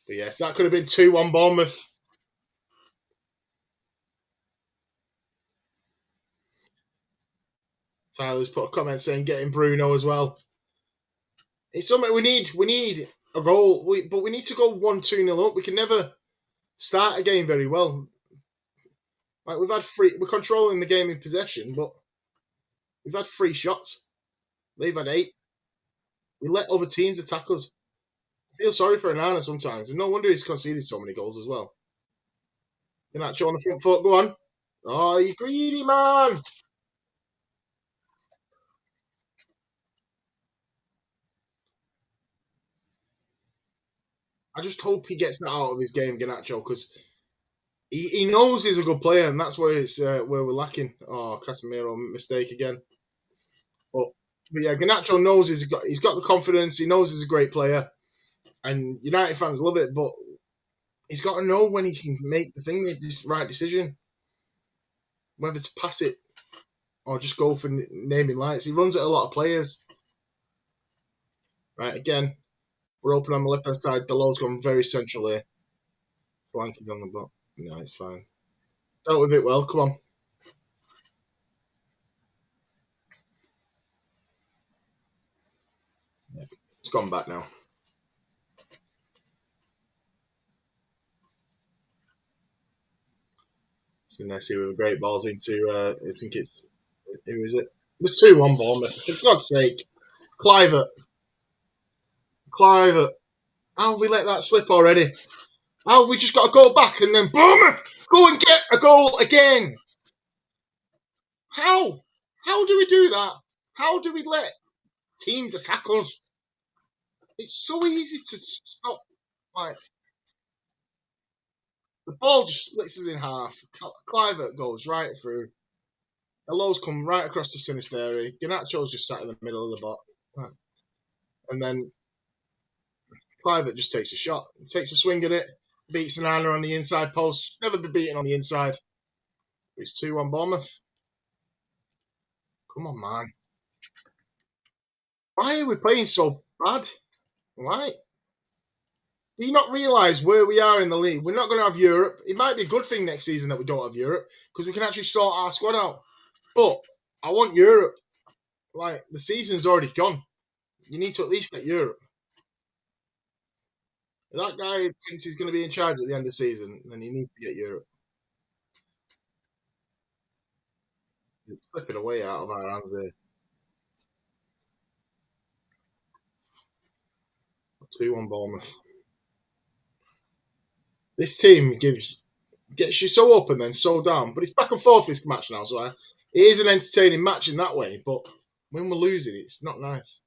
But yes, that could have been 2-1 Bournemouth. Tyler's put a comment saying getting Bruno as well. It's something we need. We need a goal, but we need to go 1-2-0 up. We can never start a game very well. Like we're controlling the game in possession, but we've had 3 shots. They've had 8. We let other teams attack us. I feel sorry for Anana sometimes, and no wonder he's conceded so many goals as well. Ganacho on the front foot. Go on. Oh, you greedy man! I just hope he gets that out of his game, Ganacho, because he knows he's a good player, and that's where where we're lacking. Oh, Casemiro mistake again. But yeah, Ganacho knows he's got the confidence. He knows he's a great player, and United fans love it. But he's got to know when he can make the right decision, whether to pass it or just go for naming lights. He runs at a lot of players. Right, again, we're open on the left hand side. Delow's gone very central here. Flanking on the block. No, it's fine. Dealt with it well. Come on. Yeah, it's gone back now. Senesi with a great balls into, I think it's, who is it? It was 2-1 Bournemouth. For God's sake. Clivert. How have we let that slip already? How have we just got to go back and then Bournemouth go and get a goal again? How? How do we do that? How do we let teams attack us? It's so easy to stop. Like the ball just splits us in half. Clivert goes right through. Hello's come right across the Sinisteri. Ganacho's just sat in the middle of the box. And then Clivert just takes a shot. He takes a swing at it. Beats Anana on the inside post. Never been beaten on the inside. It's 2-1 Bournemouth. Come on, man. Why are we playing so bad? Why? Do you not realise where we are in the league? We're not going to have Europe. It might be a good thing next season that we don't have Europe because we can actually sort our squad out. But I want Europe. Like, the season's already gone. You need to at least get Europe. If that guy thinks he's going to be in charge at the end of the season, then he needs to get Europe. It's slipping away out of our hands there. 2-1 Bournemouth. This team gets you so up and then so down, but it's back and forth this match now, so it is an entertaining match in that way. But when we're losing, it's not nice.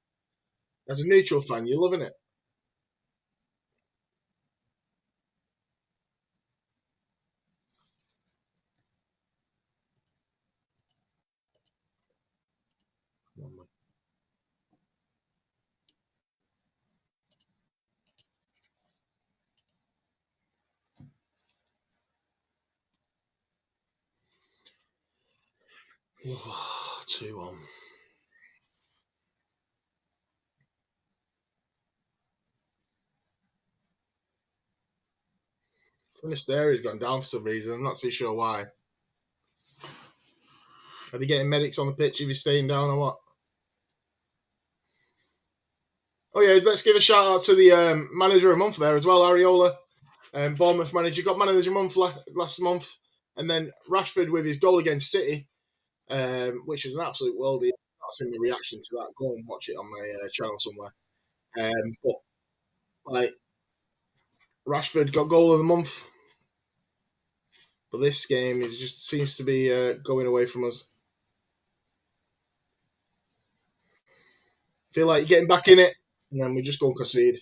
As a neutral fan, you're loving it. Oh, 2-1. Finisterre's gone down for some reason. I'm not too sure why. Are they getting medics on the pitch if he's staying down or what? Oh yeah, let's give a shout out to the manager of the month there as well, Ariola. Bournemouth manager got manager of the month last month, and then Rashford with his goal against City, which was an absolute worldie. I've not seen the reaction to that. Go and watch it on my channel somewhere. But like Rashford got goal of the month, but this game is just seems to be going away from us. Feel like you're getting back in it, and then we just go and concede.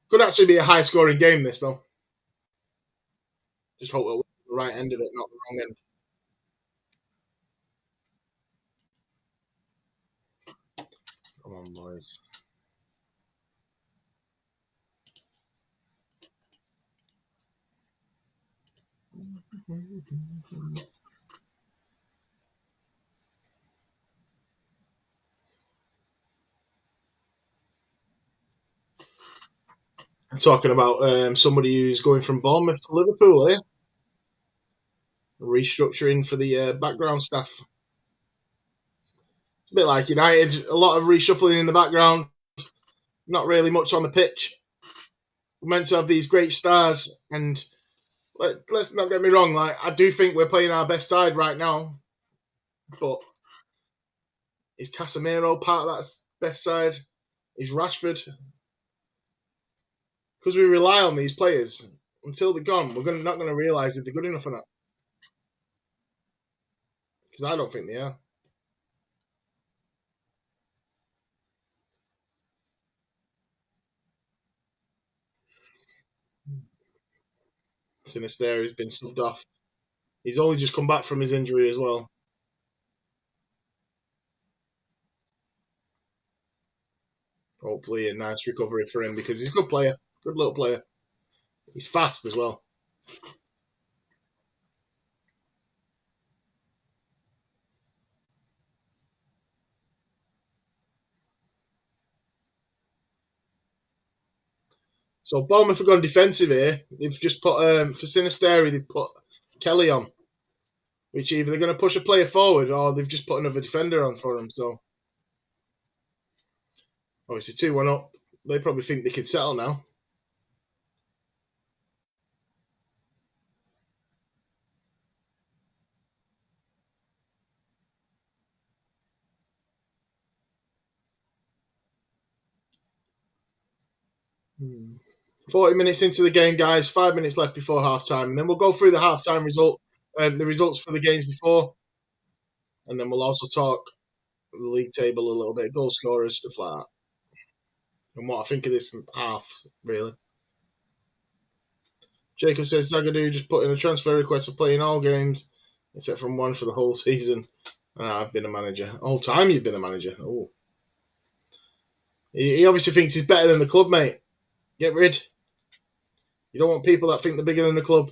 Could actually be a high scoring game, this though. Just hope we're the right end of it, not the wrong end. Come on, boys. Talking about somebody who's going from Bournemouth to Liverpool here, restructuring for the background staff. It's a bit like United, a lot of reshuffling in the background, not really much on the pitch. We're meant to have these great stars, and let's not get me wrong, like I do think we're playing our best side right now, but is Casemiro part of that best side? Is Rashford? Because we rely on these players until they're gone, not going to realise if they're good enough or not. Because I don't think they are. Sinister has been subbed off. He's only just come back from his injury as well. Hopefully, a nice recovery for him because he's a good player, good little player. He's fast as well. So Bournemouth have gone defensive here. They've just put for Sinisteri, they've put Kelly on, which either they're going to push a player forward or they've just put another defender on for him. So obviously 2-1 up. They probably think they can settle now. 40 minutes into the game, guys. 5 minutes left before half time, and then we'll go through the half time the results for the games before, and then we'll also talk the league table a little bit, goal scorers, stuff like that, and what I think of this half, really. Jacob says Zagadou just put in a transfer request for playing all games except from one for the whole season. I've been a manager. Whole time you've been a manager. Oh, he obviously thinks he's better than the club, mate. Get rid. You don't want people that think they're bigger than the club.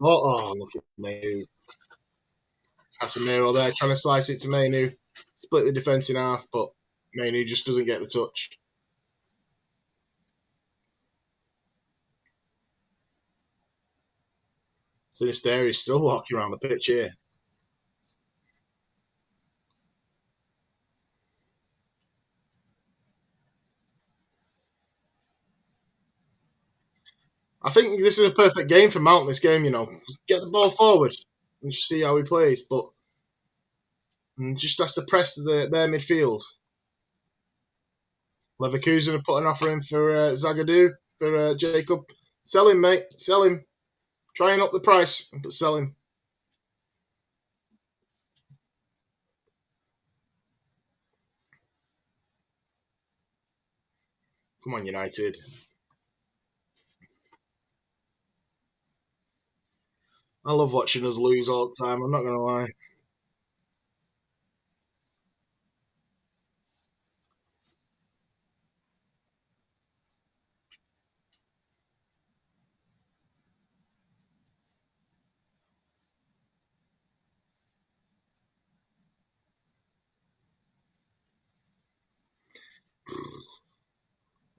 Look at Mainu. Casemiro there trying to slice it to Mainu. Split the defence in half, but Mainu just doesn't get the touch. Sinister is still walking around the pitch here. I think this is a perfect game for Mount. This game, get the ball forward and just see how he plays, but just has to press their midfield. Leverkusen have put an offer in for Zagadou for Jacob. Sell him, mate. Sell him. Try and up the price, but sell him. Come on, United. I love watching us lose all the time. I'm not going to lie.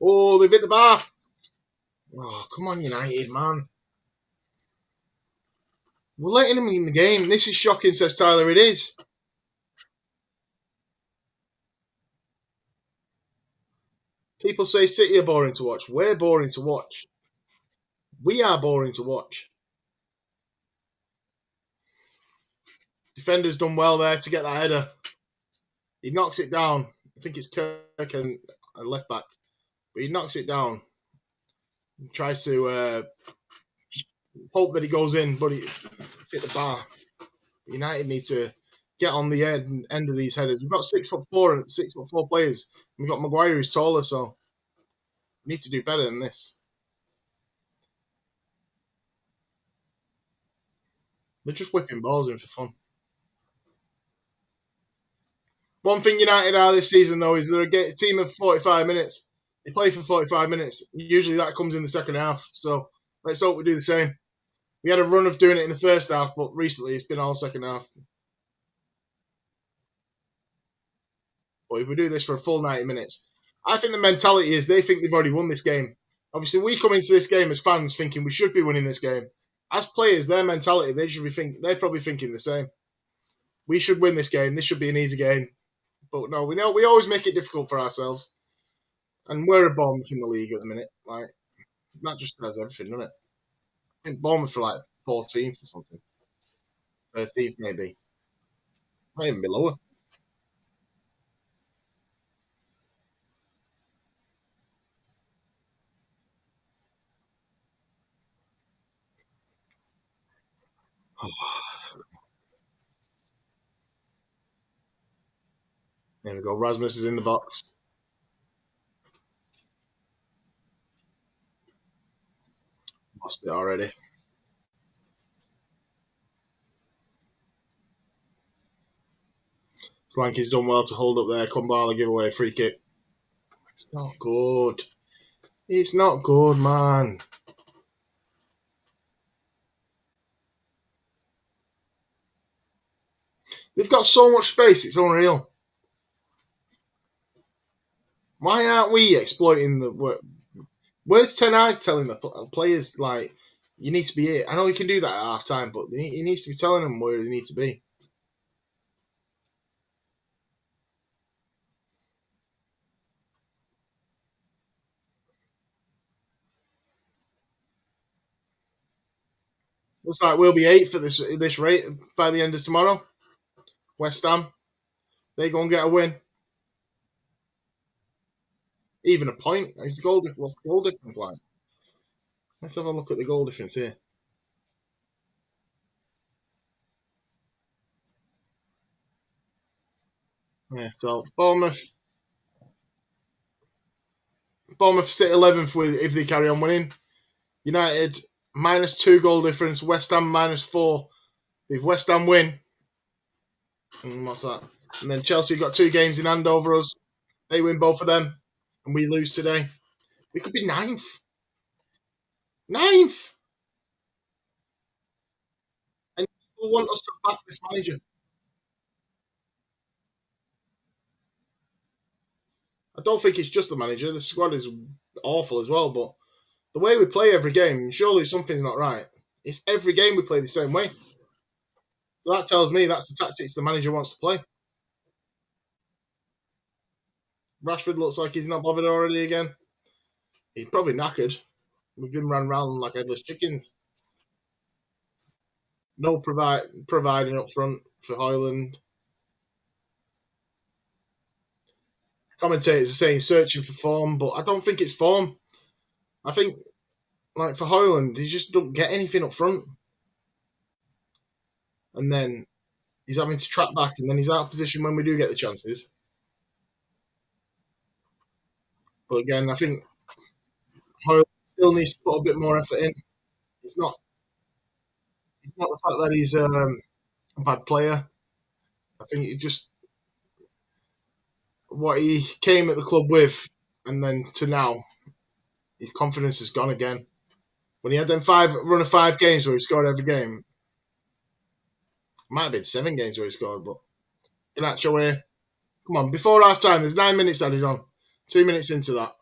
Oh, they've hit the bar. Oh, come on, United, man. We're letting them in the game. This is shocking, says Tyler. It is. People say City are boring to watch. We're boring to watch. We are boring to watch. Defender's done well there to get that header. He knocks it down. I think it's Kirk and left back. But he knocks it down. He tries to hope that he goes in, but it's hit the bar. United need to get on the end of these headers. We've got 6'4" and 6'4" players. We've got Maguire who's taller, so we need to do better than this. They're just whipping balls in for fun. One thing United are this season, though, is they're a team of 45 minutes. They play for 45 minutes. Usually that comes in the second half. So let's hope we do the same. We had a run of doing it in the first half, but recently it's been all second half. But if we do this for a full 90 minutes, I think the mentality is they think they've already won this game. Obviously, we come into this game as fans thinking we should be winning this game. As players, their mentality, they're probably thinking the same. We should win this game. This should be an easy game. But no, we always make it difficult for ourselves. And we're a Bournemouth in the league at the minute. Like that just says everything, doesn't it? I think Bournemouth for like 14th or something. 13th maybe. Might even be lower. There we go. Rasmus is in the box. Lost it already. Slanky's done well to hold up there. Kumbala give away a free kick. It's not good. It's not good, man. They've got so much space, it's unreal. Why aren't we exploiting the work? Where's Ten Hag telling the players, like, you need to be here? I know he can do that at half time, but he needs to be telling them where they need to be. Looks like we'll be eighth at this rate by the end of tomorrow. West Ham, they go and get a win. Even a point. What's the goal difference like? Let's have a look at the goal difference here. Yeah, so Bournemouth sit 11th with if they carry on winning. United -2 goal difference. West Ham -4. If West Ham win, and what's that? And then Chelsea got 2 games in hand over us. They win both of them, and we lose today. We could be ninth. Ninth! And people want us to back this manager. I don't think it's just the manager. The squad is awful as well, but the way we play every game, surely something's not right. It's every game we play the same way. So that tells me that's the tactics the manager wants to play. Rashford looks like he's not bothered already again. He's probably knackered. We've been run round like headless chickens. No providing up front for Hoyland. Commentators are saying searching for form, but I don't think it's form. I think like for Hoyland, he just don't get anything up front, and then he's having to track back, and then he's out of position when we do get the chances. But again, I think Hoyland still needs to put a bit more effort in. It's not. It's not the fact that he's a bad player. I think it just what he came at the club with, and then to now, his confidence has gone again. When he had them run of 5 games where he scored every game, might have been 7 games where he scored, but in actual way, come on, before half time, there's 9 minutes added on. 2 minutes into that.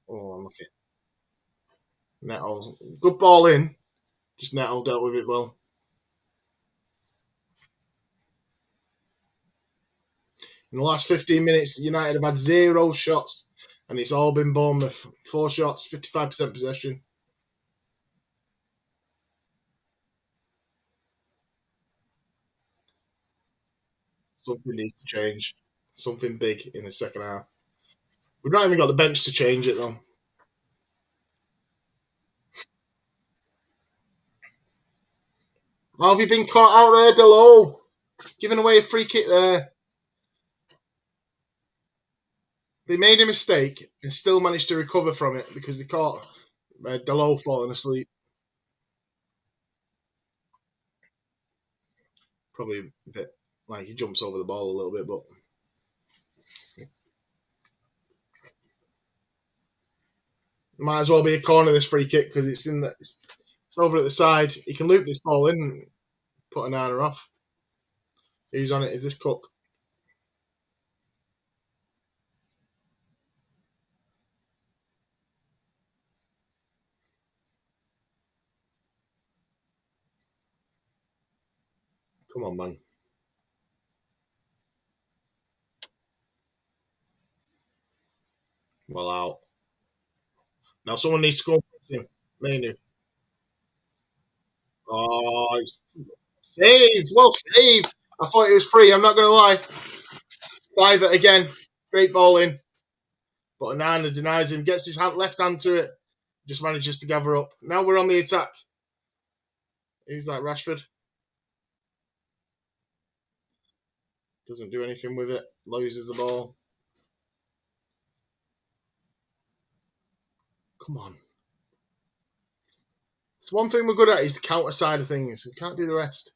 Oh, unlucky. Neto. Good ball in. Just Neto dealt with it well. In the last 15 minutes, United have had 0 shots, and it's all been Bournemouth. 4 shots, 55% possession. Something needs to change. Something big in the second half. We've not even got the bench to change it, though. How have you been caught out there, Delo? Giving away a free kick there. They made a mistake and still managed to recover from it because they caught Delo falling asleep. Probably a bit like he jumps over the ball a little bit, but might as well be a corner this free kick because it's in the it's over at the side. He can loop this ball in and put an Nana off. Who's on it? Is this Cook? Come on, man. Well out. Now someone needs to go and him. Manu. Oh, save! Well saved. I thought it was free. I'm not going to lie. Five it again. Great ball in. But Anana denies him, gets his left hand to it, just manages to gather up. Now we're on the attack. Who's that? Rashford? Doesn't do anything with it. Loses the ball. Come on. It's one thing we're good at is the counter side of things. We can't do the rest.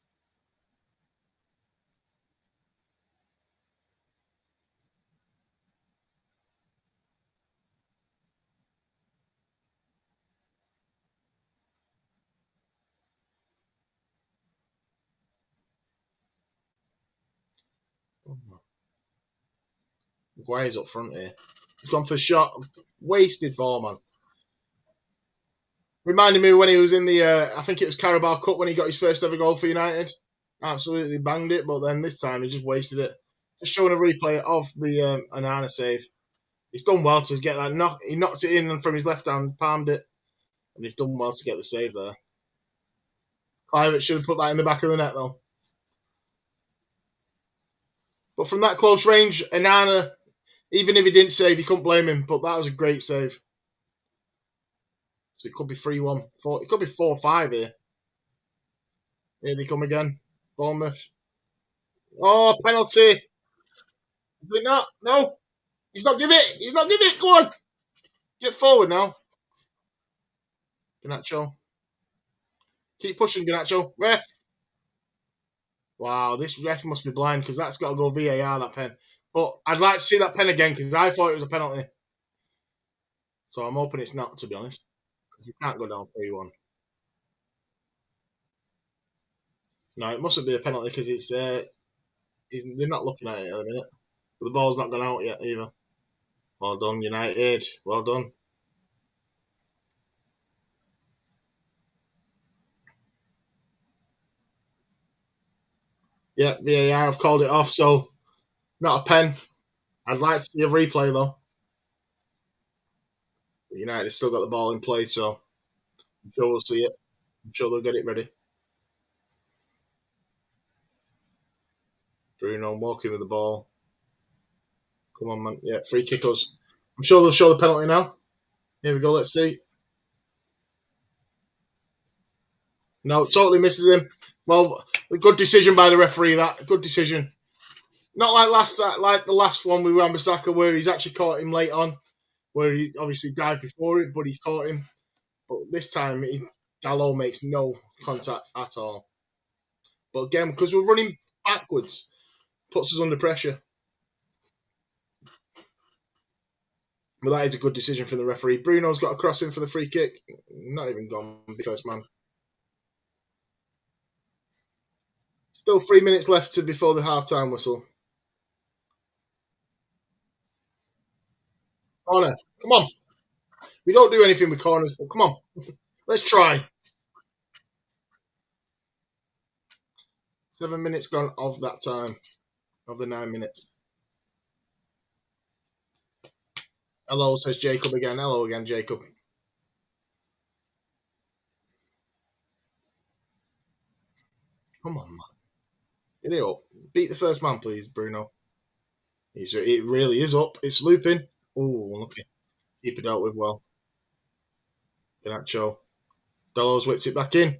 Maguire's up front here. He's gone for a shot. Wasted ball, man. Reminded me when he was in the, I think it was Carabao Cup when he got his first ever goal for United. Absolutely banged it, but then this time he just wasted it. Just showing a replay of the Anana save. He's done well to get that knock. He knocked it in from his left hand, palmed it, and he's done well to get the save there. Clivett should have put that in the back of the net though. But from that close range, Anana, even if he didn't save, you couldn't blame him. But that was a great save. So it could be 3-1. It could be 4-5 here. Here they come again. Bournemouth. Oh, penalty. Is it not? No. He's not give it. He's not give it. Go on. Get forward now. Ganacho. Keep pushing, Ganacho. Ref. Wow, this ref must be blind because that's got to go VAR, that pen. But I'd like to see that pen again because I thought it was a penalty. So I'm hoping it's not, to be honest. You can't go down 3-1. No, it mustn't be a penalty because they're not looking at it at the minute. But the ball's not gone out yet either. Well done, United. Well done. Yeah, VAR have called it off, so not a pen. I'd like to see a replay though. United have still got the ball in play, so I'm sure we'll see it. I'm sure they'll get it ready. Bruno walking with the ball. Come on, man. Yeah, free kick us. I'm sure they'll show the penalty now. Here we go. Let's see. No, totally misses him. Well, a good decision by the referee. That good decision. Not like the last one with Wan-Bissaka where he's actually caught him late on, where he obviously dived before it, but he caught him. But this time, Dalot makes no contact at all. But again, because we're running backwards, puts us under pressure. But that is a good decision from the referee. Bruno's got a crossing for the free kick. Not even gone, first man. Still 3 minutes left before the half-time whistle. Corner. Come on. We don't do anything with corners, but come on. Let's try. 7 minutes gone of that time, of the 9 minutes. Hello, says Jacob again. Hello again, Jacob. Come on, man. Get it up. Beat the first man, please, Bruno. It really is up. It's looping. Oh, lucky. Keep it out with well. Ganacho. Dalot's whips it back in.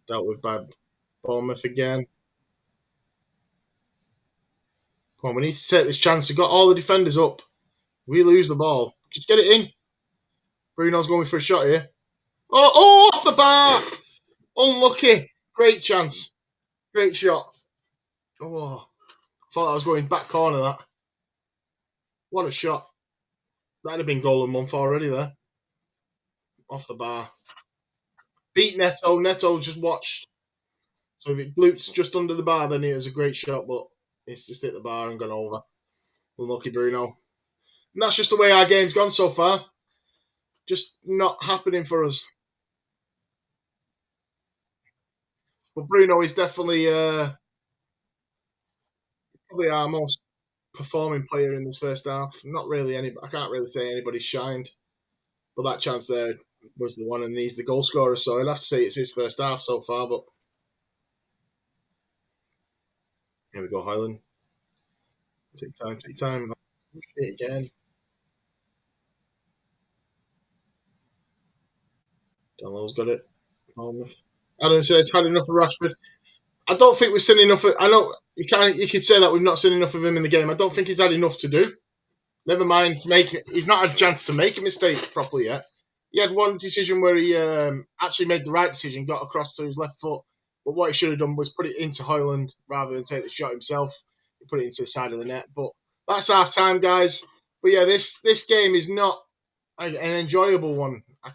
Dealt with by Bournemouth again. Come on, we need to take this chance. We've got all the defenders up. We lose the ball. Just get it in. Bruno's going for a shot here. Oh, off the bar! Unlucky. Great chance. Great shot. Oh, thought that was going back corner, that. What a shot. That'd have been goal of the month already there. Off the bar. Beat Neto. Neto just watched. So if it bloops just under the bar, then it was a great shot, but it's just hit the bar and gone over. Unlucky Bruno. And that's just the way our game's gone so far. Just not happening for us. But Bruno is definitely probably our most performing player in this first half. Not really any. I can't really say anybody shined, but that chance there was the one, and he's the goal scorer. So I'd have to say it's his first half so far. But here we go, Highland. Take time, take time. Again. Dalot's got it. Bournemouth. Adam says had enough of Rashford. I don't think we've seen enough. I know you could say that we've not seen enough of him in the game. I don't think he's had enough to do. Never mind, he's not had a chance to make a mistake properly yet. He had one decision where he actually made the right decision, got across to his left foot. But what he should have done was put it into Hoyland rather than take the shot himself. He put it into the side of the net. But that's half time, guys. But yeah, this game is not an enjoyable one. I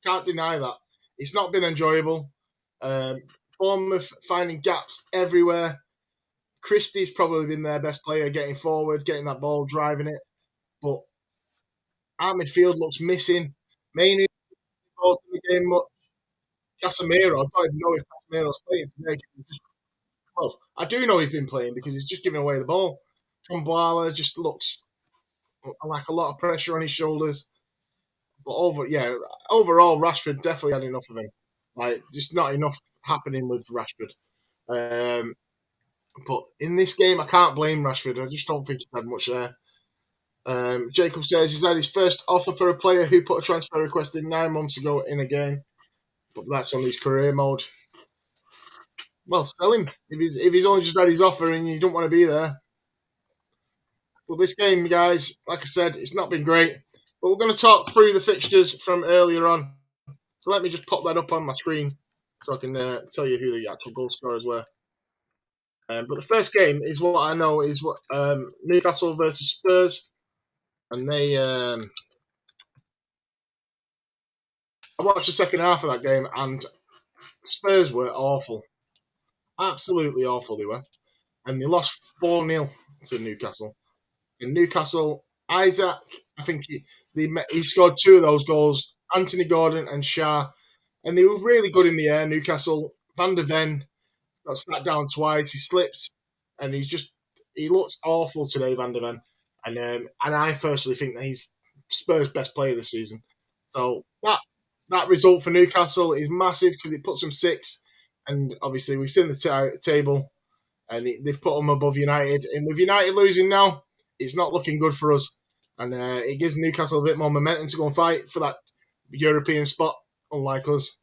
can't deny that. It's not been enjoyable. Bournemouth finding gaps everywhere. Christie's probably been their best player, getting forward, getting that ball, driving it. But our midfield looks missing. Mainly involved in the game much. Casemiro, I don't even know if Casemiro's playing today. Well, I do know he's been playing because he's just giving away the ball. Tromboala just looks like a lot of pressure on his shoulders. But overall, Rashford definitely had enough of him. Like, just not enough happening with Rashford. But in this game, I can't blame Rashford. I just don't think he's had much there. Jacob says he's had his first offer for a player who put a transfer request in 9 months ago in a game. But that's on his career mode. Well, sell him. If he's only just had his offer and you don't want to be there. Well, this game, guys, like I said, it's not been great. But we're going to talk through the fixtures from earlier on. So let me just pop that up on my screen so I can tell you who the actual goal scorers were. But the first game is what I know is what Newcastle versus Spurs. And they... I watched the second half of that game and Spurs were awful. Absolutely awful they were. And they lost 4-0 to Newcastle. In Newcastle, Isaac, I think he scored 2 of those goals. Anthony Gordon and Shah. And they were really good in the air, Newcastle. Van der Ven got sat down twice. He slips. And he looks awful today, Van der Ven. And I personally think that he's Spurs' best player this season. So that result for Newcastle is massive because it puts them sixth, and obviously we've seen the table, and they've put them above United. And with United losing now, it's not looking good for us, and it gives Newcastle a bit more momentum to go and fight for that European spot, unlike us.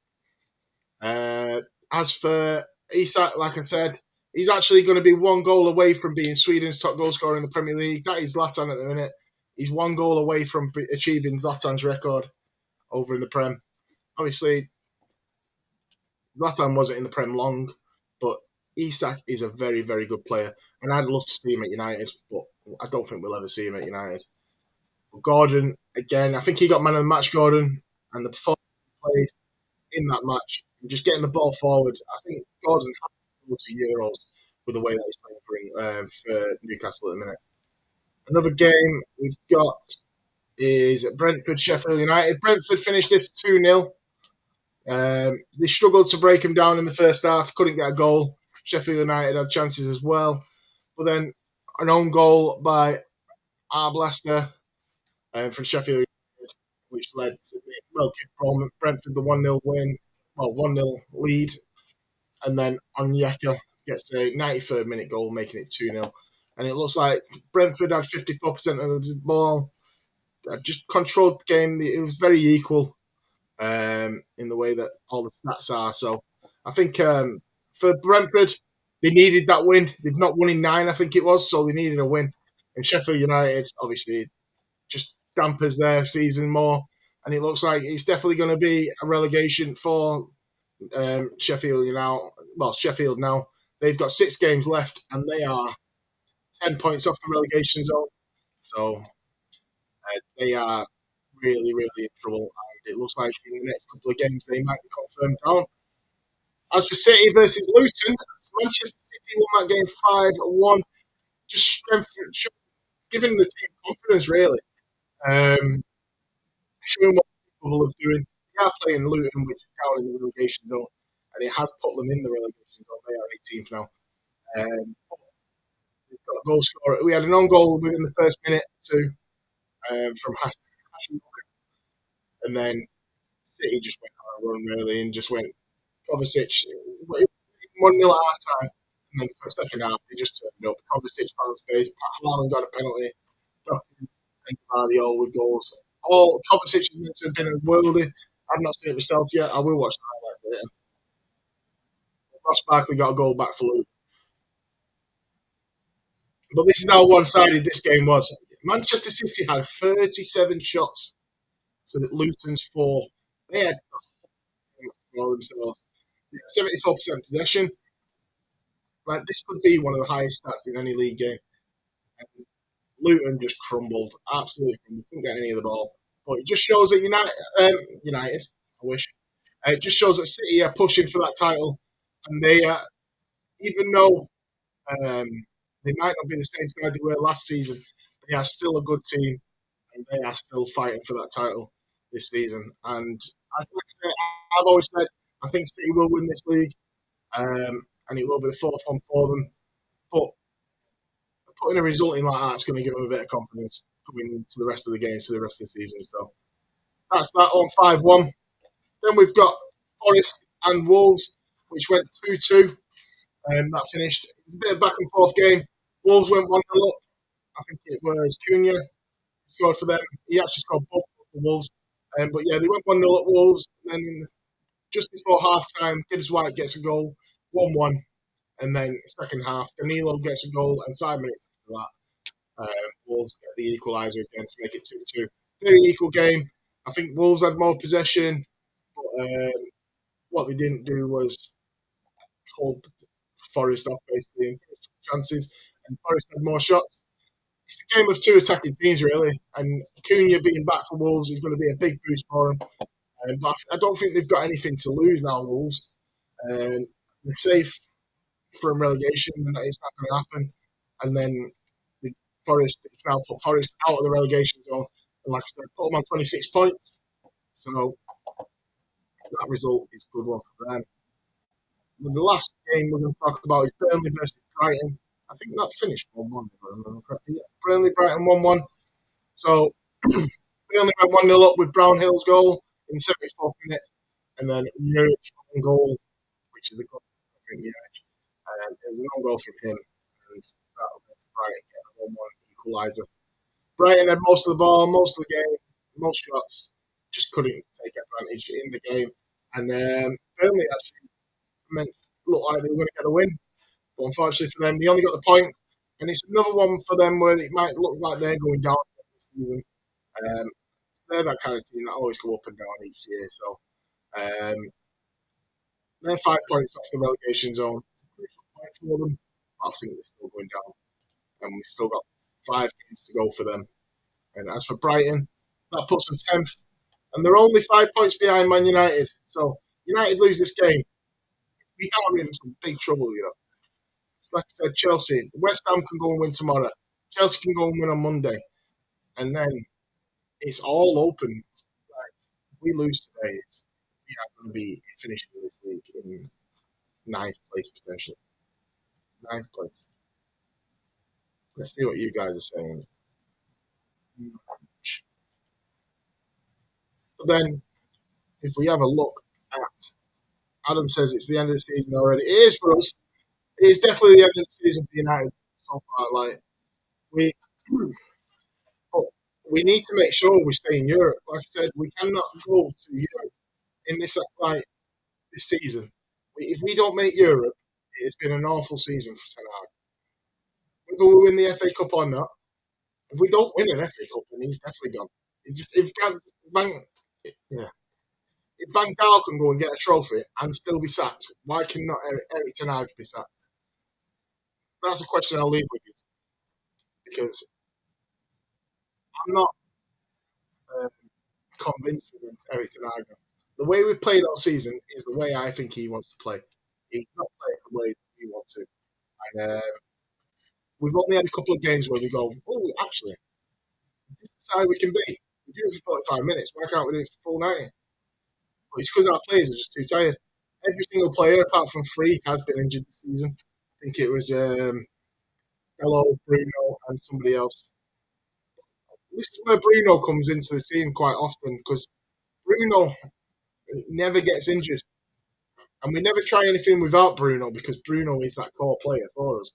As for Isak, like I said, he's actually going to be one goal away from being Sweden's top goal scorer in the Premier League. That is Zlatan at the minute. He's one goal away from achieving Zlatan's record over in the Prem. Obviously, Zlatan wasn't in the Prem long, but Isak is a very, very good player, and I'd love to see him at United, but I don't think we'll ever see him at United. But Gordon, again, I think he got man of the match, Gordon, and the performance he played in that match, just getting the ball forward. I think Gordon has to go to Euros with the way that he's playing for Newcastle at the minute. Another game we've got is Brentford Sheffield United. Brentford finished this 2-0. They struggled to break him down in the first half, couldn't get a goal. Sheffield United had chances as well. But then an own goal by Arblaster from Sheffield United, which led to give Brentford the 1-0 win, 1-0 lead. And then Onyeka gets a 93rd minute goal, making it 2-0. And it looks like Brentford had 54% of the ball, just controlled the game. It was very equal in the way that all the stats are. So I think for Brentford, they needed that win. They've not won in 9, I think it was, so they needed a win. And Sheffield United, obviously, just dampers their season more. And it looks like it's definitely going to be a relegation for Sheffield now. Well, Sheffield now. They've got 6 games left, and they are 10 points off the relegation zone. So they are really, really in trouble. And it looks like in the next couple of games they might be confirmed down. As for City versus Luton, Manchester City won that game 5-1. Just giving the team confidence, really. Showing what they're capable of doing. They are playing Luton, which is down in the relegation zone, and it has put them in the relegation zone. They are 18th now. Um, we've got a goal scorer. We had an own goal within the first minute too from Hashim, and then City just went on a run really and just went Kovacic 1-0 at half time, and then for the second half they just turned up. Kovacic found space. Haaland got a penalty. And Guardiola with goals. All Kovacic is meant to have been a worldie. I've not seen it myself yet. I will watch the highlights later. Ross Barkley got a goal back for Luton. But this is how one-sided this game was. Manchester City had 37 shots to Luton's 4. They had for themselves. 74% possession. Like this could be one of the highest stats in any league game. And Luton just crumbled, absolutely crumbled. Couldn't get any of the ball. But it just shows that United, I wish, it just shows that City are pushing for that title, and they even though they might not be the same side they were last season, they are still a good team, and they are still fighting for that title this season. And I've always said I think City will win this league, and it will be the fourth one for them. But putting a result in like that's going to give them a bit of confidence coming into the rest of the games for the rest of the season. So that's that on 5-1. Then we've got Forest and Wolves, which went 2-2. That finished a bit of back and forth game. Wolves went 1-0 up. I think it was Cunha scored for them. He actually scored both for Wolves. But yeah, they went 1-0 up Wolves. And then just before half time, Gibbs White gets a goal, 1-1. And then second half, Danilo gets a goal, and 5 minutes after that, Wolves get the equaliser again to make it 2-2. Very equal game. I think Wolves had more possession, but what they didn't do was hold Forest off basically in chances, and Forest had more shots. It's a game of 2 attacking teams, really, and Cunha being back for Wolves is going to be a big boost for them. But I don't think they've got anything to lose now, Wolves. They're safe from relegation, and it's not going to happen. And then the Forest now put Forest out of the relegation zone, and like I said, put them on 26 points. So that result is a good one for them. And the last game we're going to talk about is Burnley versus Brighton. I think that finished 1-1, if I remember correctly. Yeah, Burnley Brighton 1-1. So We only went 1-0 up with Brownhill's goal in the 74th minute, and then Nuric's goal, which is the goal, I think, yeah. It was an own goal from him, and that led to Brighton getting a 1-1 equaliser. Brighton had most of the ball, most of the game, most shots, just couldn't take advantage in the game. And Burnley actually meant looked like they were going to get a win, but unfortunately for them, they only got the point. And it's another one for them where it might look like they're going down this season. Um, they're that kind of team that always go up and down each year. So they're 5 points off the relegation zone. It's a crucial point for them. I think they're still going down, and we've still got 5 games to go for them. And as for Brighton, that puts them 10th, and they're only 5 points behind Man United. So United lose this game, we are in some big trouble, you know. Like I said, Chelsea, West Ham can go and win tomorrow. Chelsea can go and win on Monday, and then it's all open. Like if we lose today, we are going to be finishing this league in ninth place potentially. Ninth place. Let's see what you guys are saying. But then, if we have a look at Adam says it's the end of the season already. It is for us. It is definitely the end of the season for United so far. Like we, but we need to make sure we stay in Europe. Like I said, we cannot go to Europe in this like this season. If we don't make Europe, it's been an awful season for Ten Hag. Whether we win the FA Cup or not, if we don't win an FA Cup, then he's definitely gone. If Van, yeah, if Van Gaal can go and get a trophy and still be sacked, why cannot Eric Ten Hag be sacked? That's a question I'll leave with you because I'm not uh, convinced with Eric Ten Hag. The way we've played all season is the way I think he wants to play. He's not playing the way we want to. And we've only had a couple of games where we go, oh, actually, is this the side we can be? We do it for 45 minutes. Why can't we do it for full 90? But it's because our players are just too tired. Every single player, apart from three, has been injured this season. I think it was Hello, Bruno, and somebody else. This is where Bruno comes into the team quite often because Bruno never gets injured. And we never try anything without Bruno because Bruno is that core player for us.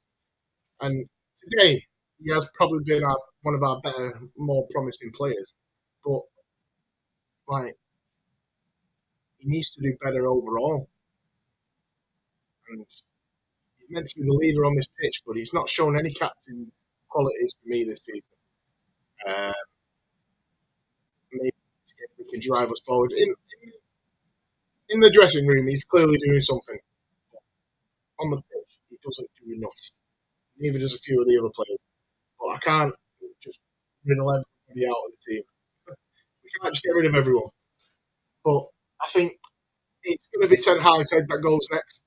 And today, he has probably been one of our better, more promising players. But, like, he needs to do better overall. And he's meant to be the leader on this pitch, but he's not shown any captain qualities for me this season. Uh, Maybe we can drive us forward. In the dressing room, he's clearly doing something. On the pitch, he doesn't do enough. Neither does a few of the other players. But I can't just riddle everybody out of the team. We can't just get rid of everyone. But I think it's going to be Ten Hag's head that goes next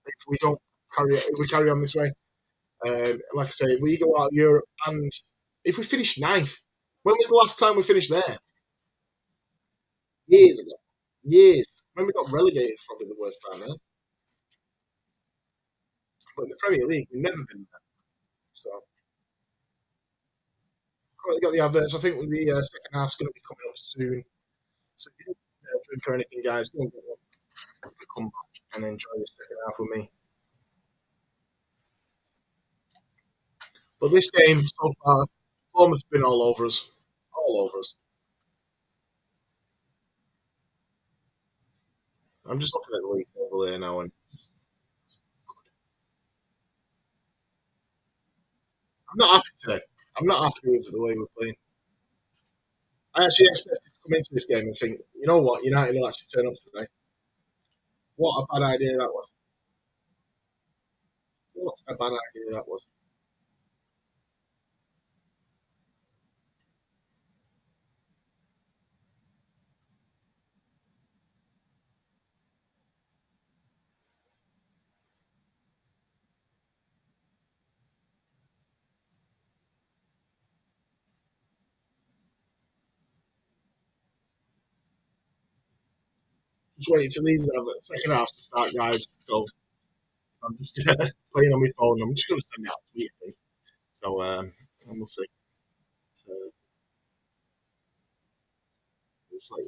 if we don't if we carry on this way. Like I say, if we go out of Europe and if we finish ninth, when was the last time we finished there? Years ago. Years. When we got relegated, probably the worst time, eh? But in the Premier League, we've never been there. So, currently got the adverts. I think the second half's going to be coming up soon. So, if you don't drink or anything, guys, go and get one. Come back and enjoy the second half with me. But this game so far, Bournemouth's been all over us. All over us. I'm just looking at the league table there now, and I'm not happy today. I'm not happy with the way we're playing. I actually expected to come into this game and think, you know what, United will actually turn up today. What a bad idea that was. What a bad idea that was. Just waiting for these second half to start, guys. So I'm just playing on my phone. I'm just going to send it out to you. So and we'll see. So, just like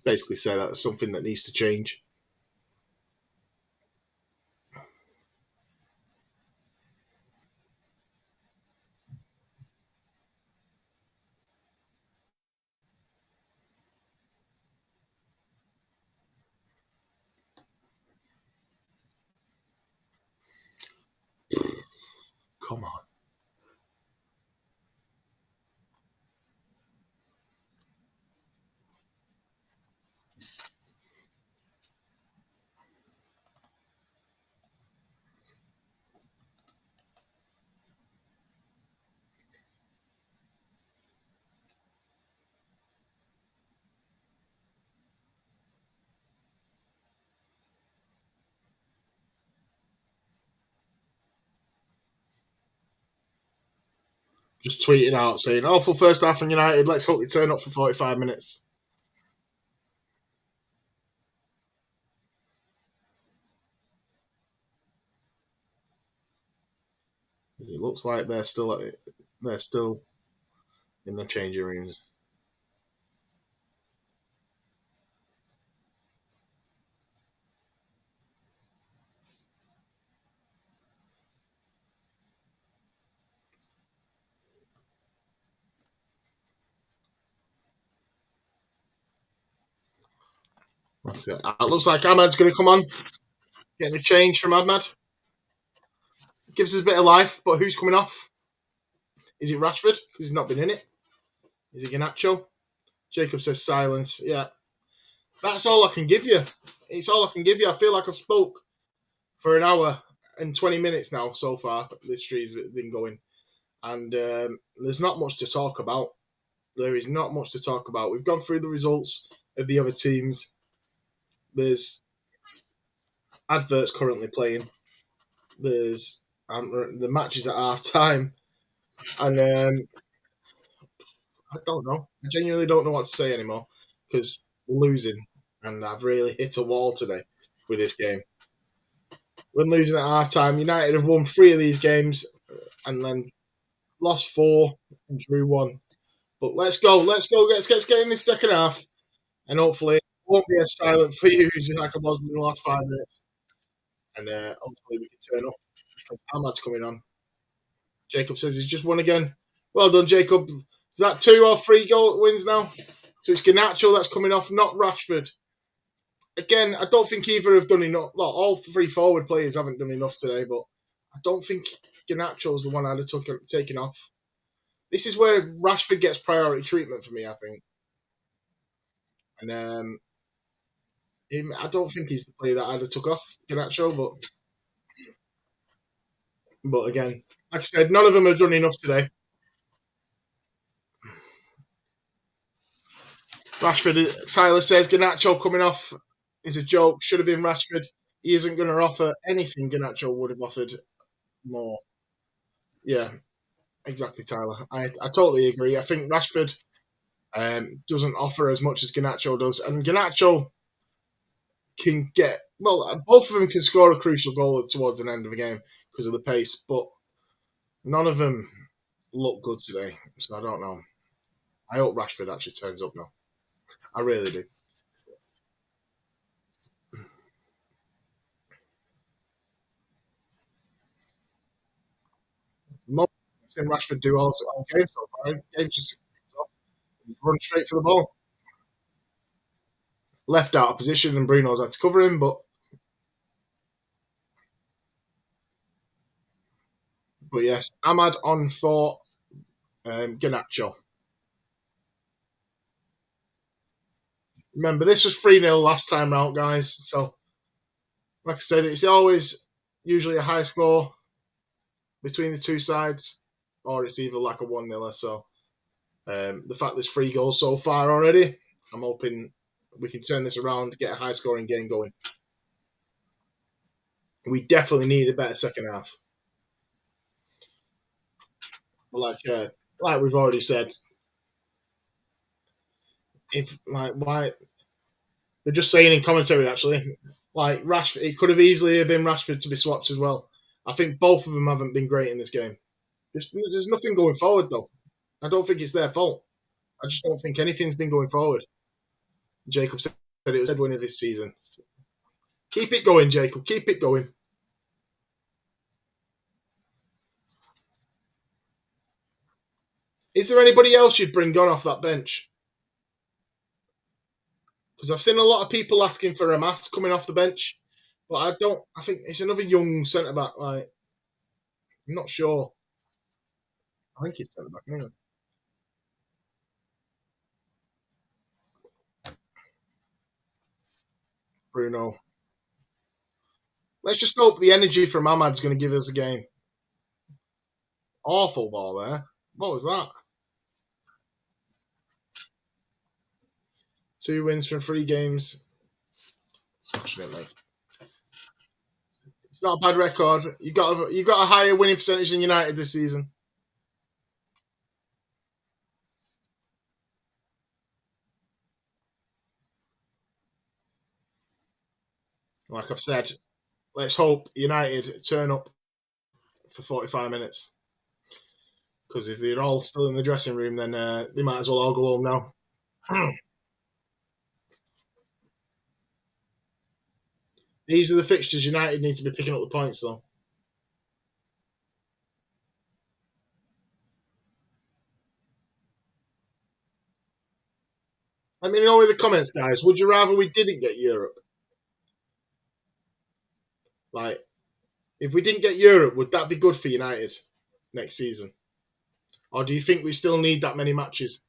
basically say that's something that needs to change. Come on. Just tweeting out saying, "Oh, for first half from United, let's hope they turn up for 45 minutes." It looks like they're still in the changing rooms. It looks like Ahmad's going to come on, getting a change from Ahmad. Gives us a bit of life, but who's coming off? Is it Rashford? Because he's not been in it. Is it Ganacho? Jacob says silence. Yeah, that's all I can give you. It's all I can give you. I feel like I've spoke for an hour and 20 minutes now so far. This stream's been going, and there's not much to talk about. There is not much to talk about. We've gone through the results of the other teams. There's adverts currently playing. There's the matches at half time, and I don't know. I genuinely don't know what to say anymore because we're losing, and I've really hit a wall today with this game. When losing at half time, United have won 3 of these games and then lost 4 and drew 1. But let's go, let's get in this second half, and hopefully it won't be as silent for you like I was in the last 5 minutes. And hopefully we can turn up because Ahmad's coming on. Jacob says he's just won again. Well done, Jacob. Is that 2 or 3 goal wins now? So it's Garnacho that's coming off, not Rashford. Again, I don't think either have done enough. Well, all 3 forward players haven't done enough today, but I don't think Garnacho's the one I'd have taken off. This is where Rashford gets priority treatment for me, I think. And I don't think he's the player that I'd have took off Garnacho, but again, like I said, none of them have done enough today. Rashford, Tyler says Garnacho coming off is a joke. Should have been Rashford. He isn't going to offer anything Garnacho would have offered more. Yeah, exactly, Tyler. I totally agree. I think Rashford doesn't offer as much as Garnacho does, and Garnacho can get both of them can score a crucial goal towards the end of the game because of the pace, but none of them look good today. So I don't know. I hope Rashford actually turns up now. I really do. Most I've seen Rashford do all game so far. Game's just he's run straight for the ball. Left out of position and Bruno's had to cover him, but yes, Ahmad on for Garnacho. Remember, this was 3-0 last time round, guys. So, like I said, it's always usually a high score between the two sides, or it's either like a 1-0. So, the fact there's 3 goals so far already, I'm hoping we can turn this around, get a high scoring game going. We definitely need a better second half. But like we've already said, if like why they're just saying in commentary actually, like Rashford, it could have easily been Rashford to be swapped as well. I think both of them haven't been great in this game. There's nothing going forward though. I don't think it's their fault. I just don't think anything's been going forward. Jacob said it was dead winner this season. Keep it going, Jacob. Keep it going. Is there anybody else you'd bring on off that bench? Because I've seen a lot of people asking for a mass coming off the bench, but I don't. I think it's another young centre back. Like, I'm not sure. I think he's centre back anyway. Bruno. Let's just hope the energy from Ahmad's going to give us a game. Awful ball there. What was that? 2 wins from 3 games. Smashing it, mate. It's not a bad record. You got a higher winning percentage than United this season. Like I've said, let's hope United turn up for 45 minutes. Because if they're all still in the dressing room, then they might as well all go home now. These are the fixtures United need to be picking up the points, though. Let me know in the comments, guys. Would you rather we didn't get Europe? Like, if we didn't get Europe, would that be good for United next season? Or do you think we still need that many matches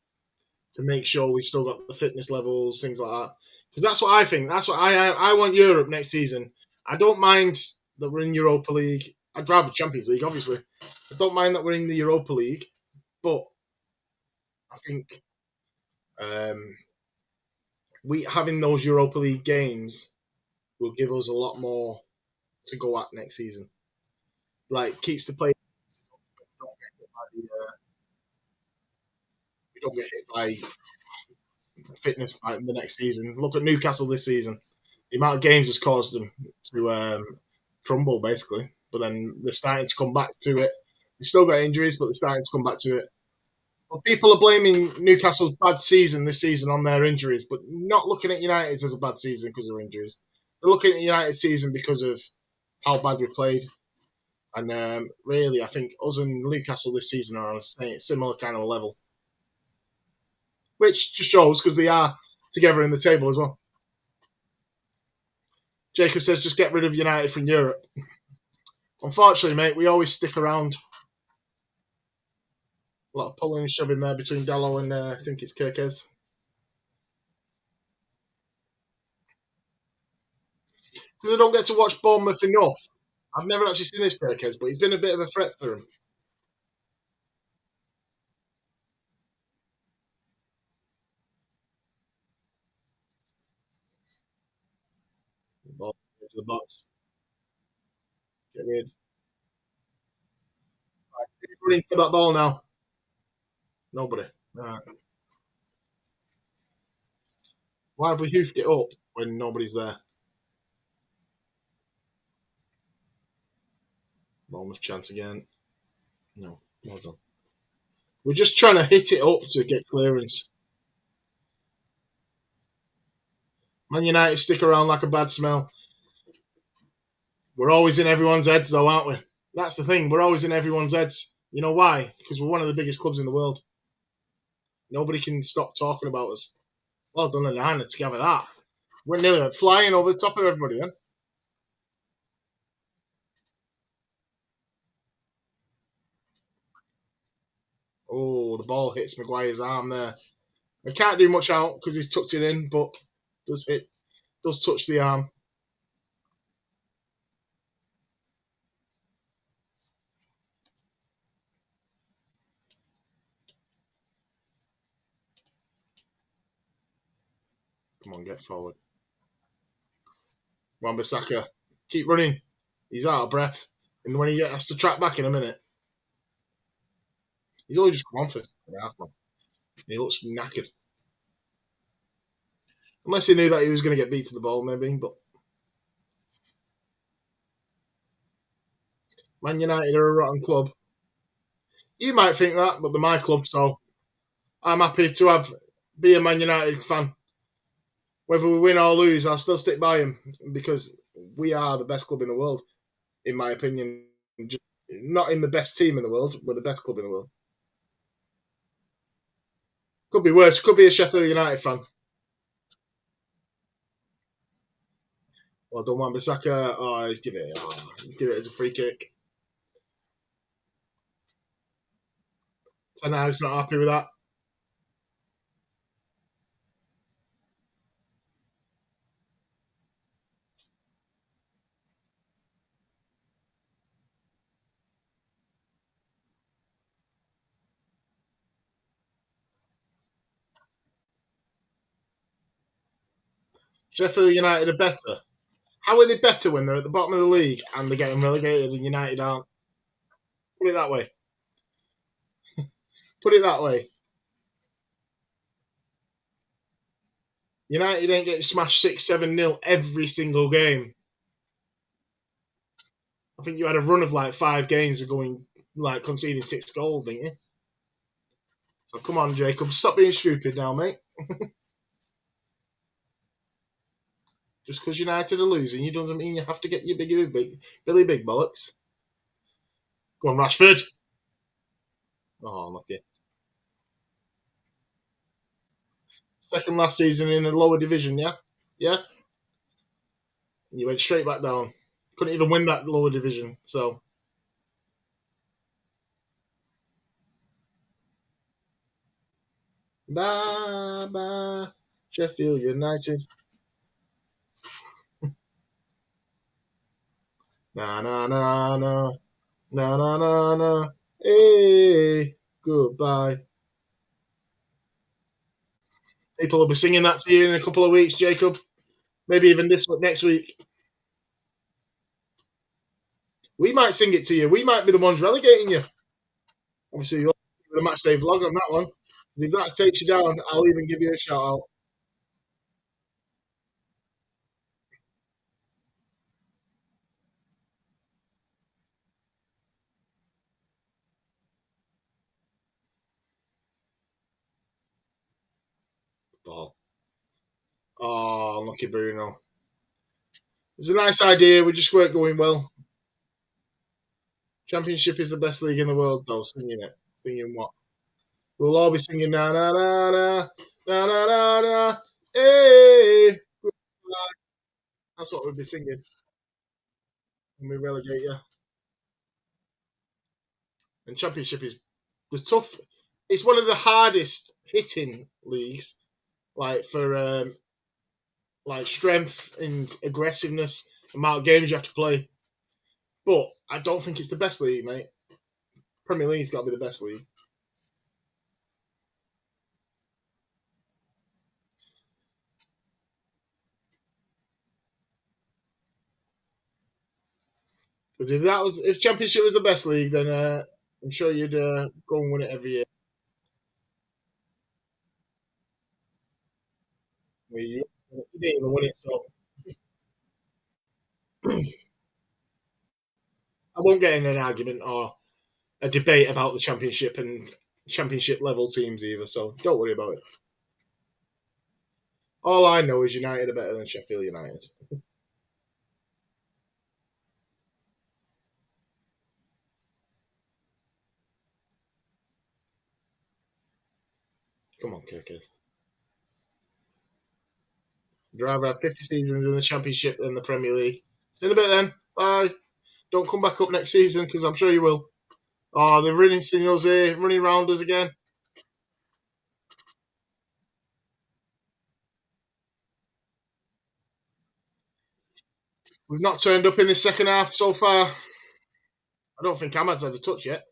to make sure we've still got the fitness levels, things like that? Because that's what I think. That's what I want Europe next season. I don't mind that we're in Europa League. I'd rather Champions League, obviously. I don't mind that we're in the Europa League, but I think um, we having those Europa League games will give us a lot more to go at next season. Like keeps the players we don't get hit by fitness in the next season. Look at Newcastle this season. The amount of games has caused them to crumble, basically. But then they're starting to come back to it. They've still got injuries, but they're starting to come back to it. But people are blaming Newcastle's bad season this season on their injuries, but not looking at United's as a bad season because of injuries. They're looking at United's season because of how bad we played. And really, I think us and Newcastle this season are on a similar kind of level, which just shows because they are together in the table as well. Jacob says just get rid of United from Europe. Unfortunately, mate, we always stick around. A lot of pulling and shoving there between Dallo and I think it's Kirkez. Because I don't get to watch Bournemouth enough. I've never actually seen this Kirkez, but he's been a bit of a threat for him. Ball into the box. Get rid. Right, who's running for that ball now? Nobody. Right. Why have we hoofed it up when nobody's there? Bournemouth chance again. No, well done. We're just trying to hit it up to get clearance. Man United stick around like a bad smell. We're always in everyone's heads, though, aren't we? That's the thing. We're always in everyone's heads. You know why? Because we're one of the biggest clubs in the world. Nobody can stop talking about us. Well done, Anana, to gather that. We're nearly flying over the top of everybody, then. Oh, the ball hits Maguire's arm there. I can't do much out because he's tucked it in, but does touch the arm. Come on, get forward. Wan-Bissaka, keep running. He's out of breath. And when he has to track back in a minute, he's only just come on for half, man. He looks knackered. Unless he knew that he was going to get beat to the ball, maybe. But Man United are a rotten club. You might think that, but they're my club, so I'm happy to be a Man United fan. Whether we win or lose, I'll still stick by him because we are the best club in the world, in my opinion. Just not in the best team in the world, we're the best club in the world. Could be worse. Could be a Sheffield United fan. Well done, Wan-Bissaka. Oh, he's give it. Oh, he's give it as a free kick. Ten Hag's not happy with that. Sheffield United are better. How are they better when they're at the bottom of the league and they're getting relegated and United aren't? Put it that way. Put it that way. United ain't getting smashed 6-7-0 every single game. I think you had a run of like 5 games of going like conceding 6 goals, didn't you? So come on, Jacob, stop being stupid now, mate. Just because United are losing, you doesn't mean you have to get your big Billy Big Bollocks. Go on, Rashford. Oh, lucky. Second last season in a lower division, yeah? Yeah? And you went straight back down. Couldn't even win that lower division, so. Bye bye, Sheffield United. Na na na na. Na na na na. Hey, goodbye. People will be singing that to you in a couple of weeks, Jacob. Maybe even this next week. We might sing it to you. We might be the ones relegating you. Obviously, you'll see the match day vlog on that one. If that takes you down, I'll even give you a shout out. Ball. Oh, lucky Bruno. It's a nice idea. We just weren't going well. Championship is the best league in the world, though. Singing it. Singing what? We'll all be singing na na na na na na na na. Hey, that's what we'll be singing when we relegate you. And Championship is the tough. It's one of the hardest hitting leagues, like for like strength and aggressiveness, amount of games you have to play. But I don't think it's the best league, mate. Premier League's got to be the best league. Because if Championship was the best league, then I'm sure you'd go and win it every year. You didn't even win it, so I won't get in an argument or a debate about the Championship and Championship level teams either. So don't worry about it. All I know is United are better than Sheffield United. Come on, Kirkers. I'd rather have 50 seasons in the Championship than the Premier League. See you in a bit then. Bye. Don't come back up next season because I'm sure you will. Oh, they're running signals here, running round us again. We've not turned up in the second half so far. I don't think Ahmad's had a touch yet.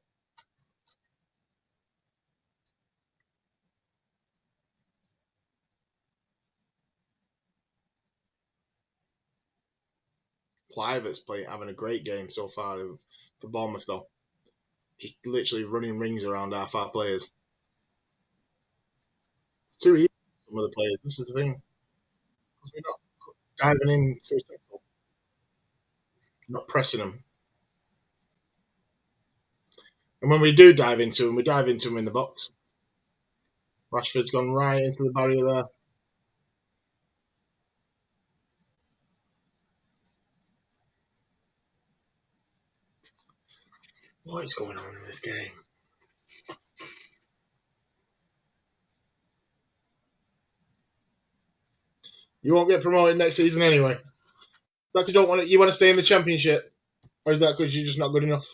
Clivert's having a great game so far for Bournemouth, though. Just literally running rings around half our players. It's too easy for some of the players. This is the thing. We're not diving into a tackle, not pressing them. And when we do dive into them, we dive into them in the box. Rashford's gone right into the barrier there. What is going on in this game? You won't get promoted next season anyway. That you don't want to, you want to stay in the Championship, or is that because you're just not good enough?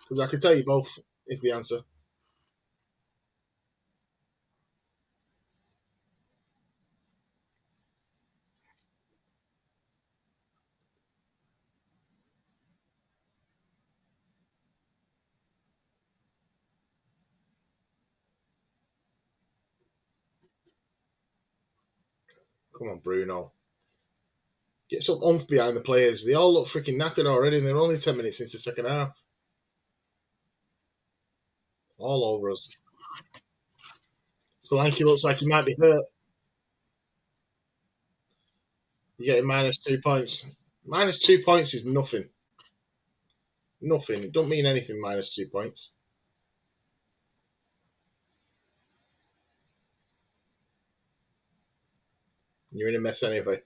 Because I could tell you both if the answer. Come on, Bruno. Get some oomph behind the players. They all look freaking knackered already, and they're only 10 minutes into the second half. All over us. Solanke looks like he might be hurt. You're getting -2 points. -2 points is nothing. Nothing. It don't mean anything, -2 points. You're in a mess anyway.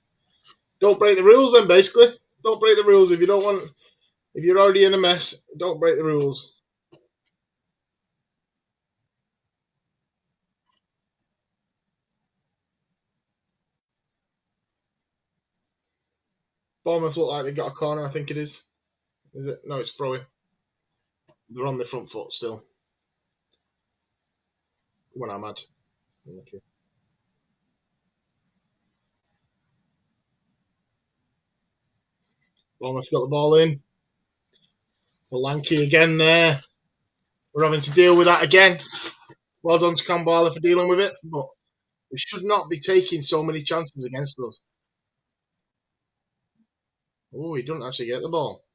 Don't break the rules then, basically. Don't break the rules if you don't want. If you're already in a mess, don't break the rules. Bournemouth look like they got a corner, I think it is. Is it? No, it's throwing. They're on the front foot still. When I'm mad. Okay. Bournemouth got the ball in. Solanke again there. We're having to deal with that again. Well done to Kambala for dealing with it, but we should not be taking so many chances against us. Oh, he doesn't actually get the ball.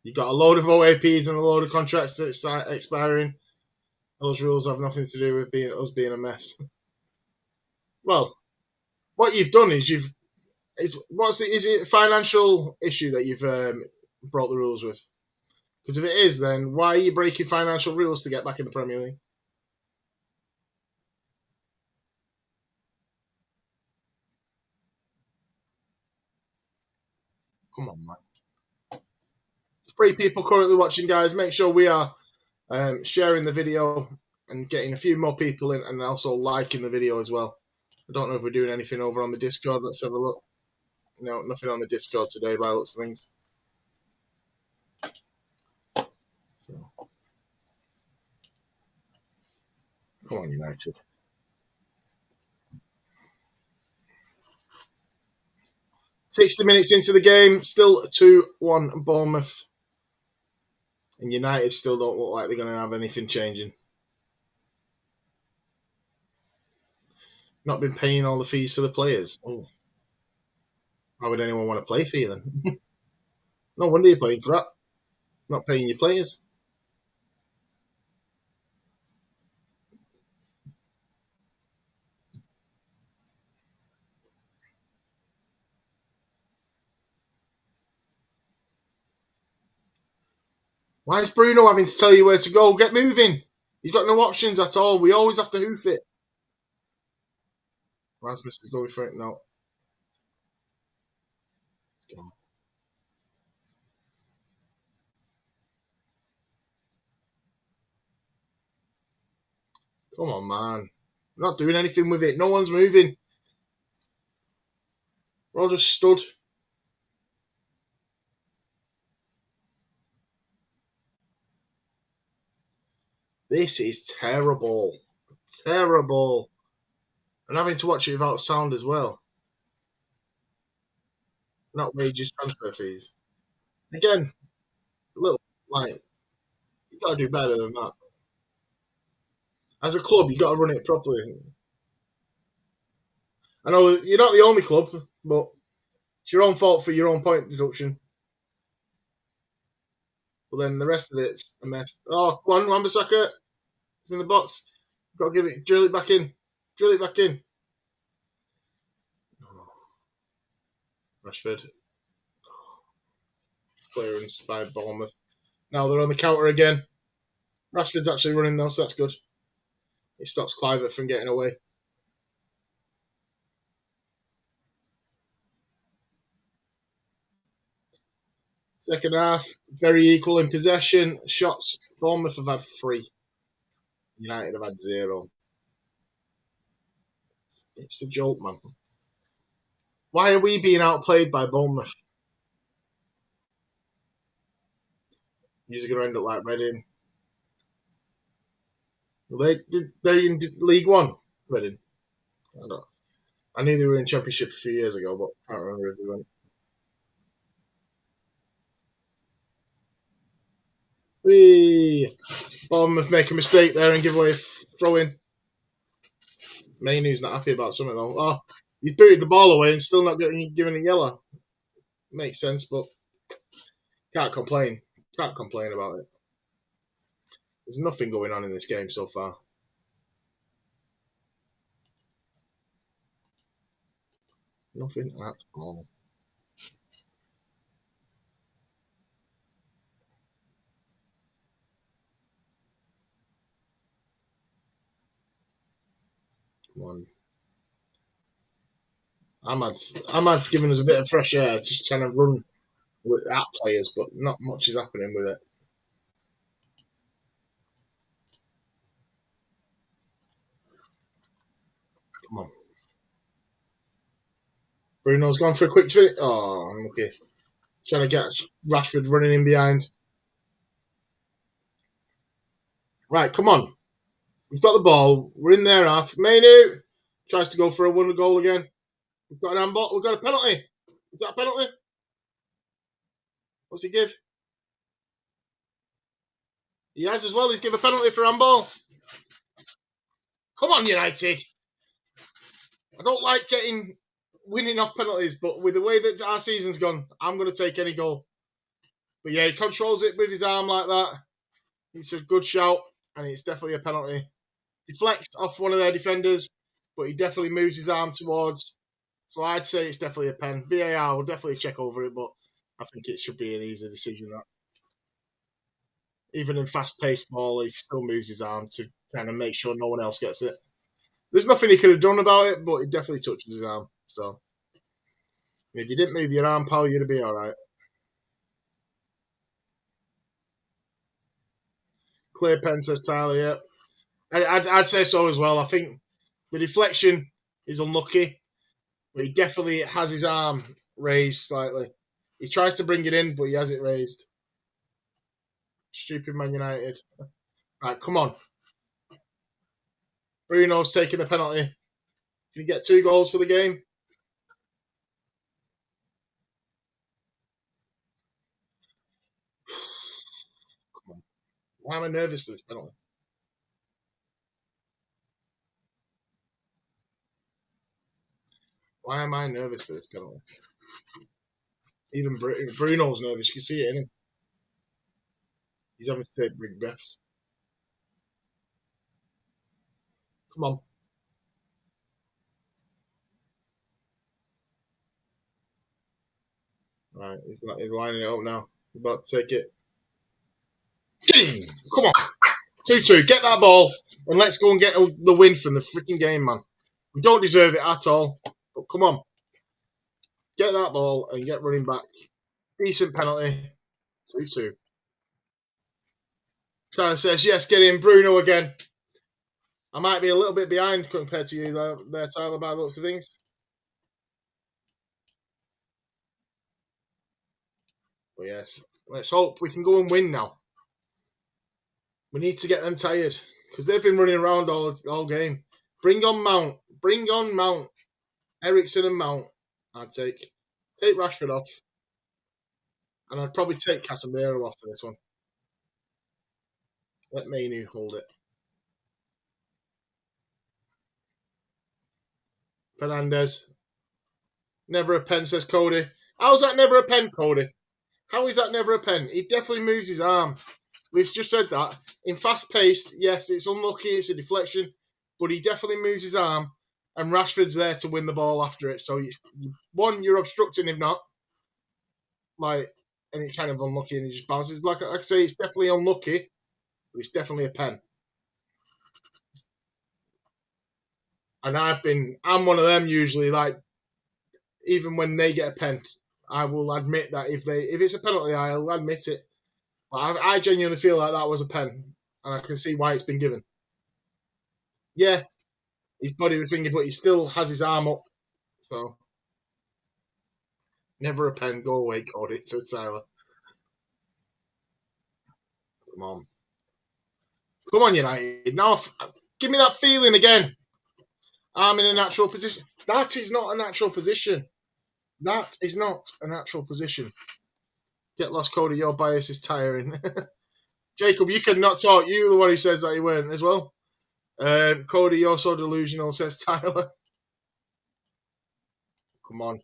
You've got a load of OAPs and a load of contracts that's expiring. Those rules have nothing to do with us being a mess. Well, what you've done is is it a financial issue that you've brought the rules with? Because if it is, then why are you breaking financial rules to get back in the Premier League? Come on, man. 3 people currently watching, guys. Make sure we are sharing the video and getting a few more people in, and also liking the video as well. I don't know if we're doing anything over on the Discord. Let's have a look. No, nothing on the Discord today by lots of things. So, come on, United. 60 minutes into the game, still 2-1 Bournemouth. And United still don't look like they're going to have anything changing. Not been paying all the fees for the players. Oh, why would anyone want to play for you then? No wonder you're playing crap. Not paying your players. Why is Bruno having to tell you where to go? Get moving. He's got no options at all. We always have to hoof it. Rasmus is going for it now. Come on, man. We're not doing anything with it. No one's moving. We're all just stood. This is terrible. Terrible. And having to watch it without sound as well. Not wages, transfer fees. Again, a little, like, you got to do better than that. As a club, you got to run it properly. I know you're not the only club, but it's your own fault for your own point deduction. But then the rest of it's a mess. Oh, come on, Wan-Bissaka. It's in the box. Got to drill it back in. Drill it back in. Rashford. Clearance by Bournemouth. Now they're on the counter again. Rashford's actually running though, so that's good. It stops Clivert from getting away. Second half, very equal in possession. Shots, Bournemouth have had 3. United have had 0. It's a joke, man. Why are we being outplayed by Bournemouth? You're going to end up like Reading. They in League One, Reading. I don't know. I knew they were in Championship a few years ago, but I can't remember if they went. Whee! Bournemouth make a mistake there and give away a throw in. Mainu's not happy about something though. Oh, he's buried the ball away and still not given a yellow. Makes sense, but can't complain. Can't complain about it. There's nothing going on in this game so far. Nothing at all. Come on. Ahmad's giving us a bit of fresh air, just trying to run at players, but not much is happening with it. Come on. Bruno's gone for a quick trick. Oh, unlucky. Trying to get Rashford running in behind. Right, come on. We've got the ball. We're in there half. Mainu tries to go for a one goal again. We've got an handball. We've got a penalty. Is that a penalty? What's he give? He has as well. He's given a penalty for handball. Come on, United. I don't like winning off penalties, but with the way that our season's gone, I'm going to take any goal. But yeah, he controls it with his arm like that. It's a good shout, and it's definitely a penalty. Deflects off one of their defenders, but he definitely moves his arm towards. So I'd say it's definitely a pen. VAR will definitely check over it, but I think it should be an easy decision. That even in fast-paced ball, he still moves his arm to kind of make sure no one else gets it. There's nothing he could have done about it, but he definitely touches his arm. So if you didn't move your arm, pal, you'd be all right. Clear pen, says Tyler. Yeah, I'd say so as well. I think the deflection is unlucky, but he definitely has his arm raised slightly. He tries to bring it in, but he has it raised. Stupid Man United. Right, come on. Bruno's taking the penalty. Can you get 2 goals for the game? Come on. Why am I nervous for this penalty? Why am I nervous for this penalty? Even Bruno's nervous. You can see it in him. He's having to take big breaths. Come on. Right, he's lining it up now. He's about to take it. Come on. 2-2. Get that ball and let's go and get the win from the freaking game, man. We don't deserve it at all. But come on. Get that ball and get running back. Decent penalty. 2-2. Tyler says, yes, get in. Bruno again. I might be a little bit behind compared to you there, Tyler, by the looks of things. But yes, let's hope we can go and win now. We need to get them tired because they've been running around all game. Bring on Mount. Bring on Mount. Ericsson and Mount. I'd take Rashford off. And I'd probably take Casemiro off for this one. Let Mainu hold it. Fernandez. Never a pen, says Cody. How's that never a pen, Cody? How is that never a pen? He definitely moves his arm. We've just said that. In fast pace, yes, it's unlucky, it's a deflection, but he definitely moves his arm, and Rashford's there to win the ball after it. So, you're obstructing him not. And it's kind of unlucky, and he just bounces. Like I say, it's definitely unlucky, but it's definitely a pen. And I'm one of them usually, like, even when they get a pen, I will admit that if it's a penalty, I'll admit it. But I genuinely feel like that was a pen, and I can see why it's been given. Yeah, his body was thinking, but he still has his arm up. So never a pen. Go away, Cody. It says Tyler. Come on, come on, United. Now, give me that feeling again. I'm in a natural position. That is not a natural position. That is not a natural position. Get lost, Cody. Your bias is tiring. Jacob, you cannot talk. You're the one who says that you weren't as well. Cody, you're so delusional, says Tyler. Come on.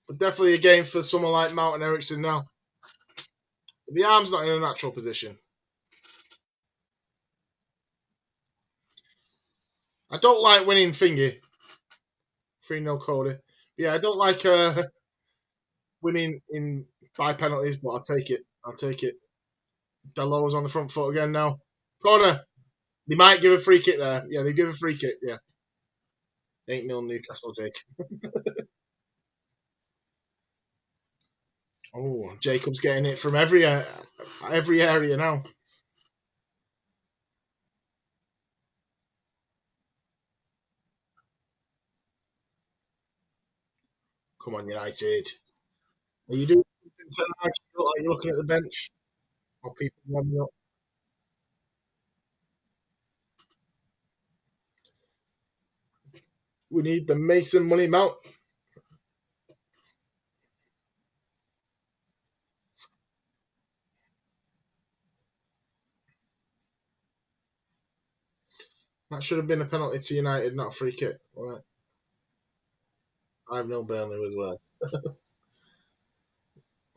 But definitely a game for someone like Mountain Ericsson now. The arm's not in a natural position. I don't like winning thingy. 3-0 Cody. Yeah, I don't like winning in by penalties, but I'll take it. I'll take it. Dalot's on the front foot again now. Corner. They might give a free kick there. Yeah, they give a free kick. Yeah. 8-0 Newcastle, Jake. Oh, Jacob's getting it from every area now. Come on, United. Are you doing something tonight? You look like you're looking at the bench. Or people warming up. We need the Mason money Mount. That should have been a penalty to United, not a free kick. Right. I have no Burnley with words.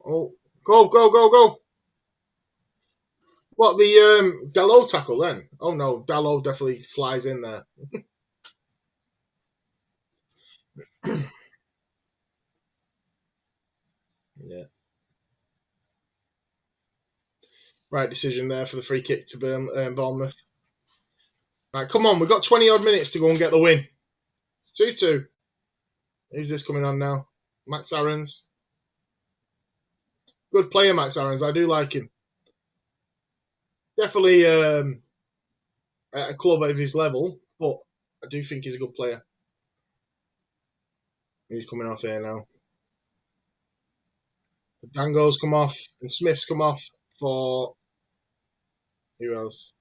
Oh, go, go, go, go. What, the Dalot tackle then? Oh no, Dalot definitely flies in there. Yeah. Right decision there for the free kick to Bournemouth. Right, come on, we've got 20 odd minutes to go and get the win. 2-2. Who's this coming on now? Max Aarons. Good player, Max Aarons. I do like him. Definitely at a club of his level, but I do think he's a good player. He's coming off here now. Dango's come off and Smith's come off for who else?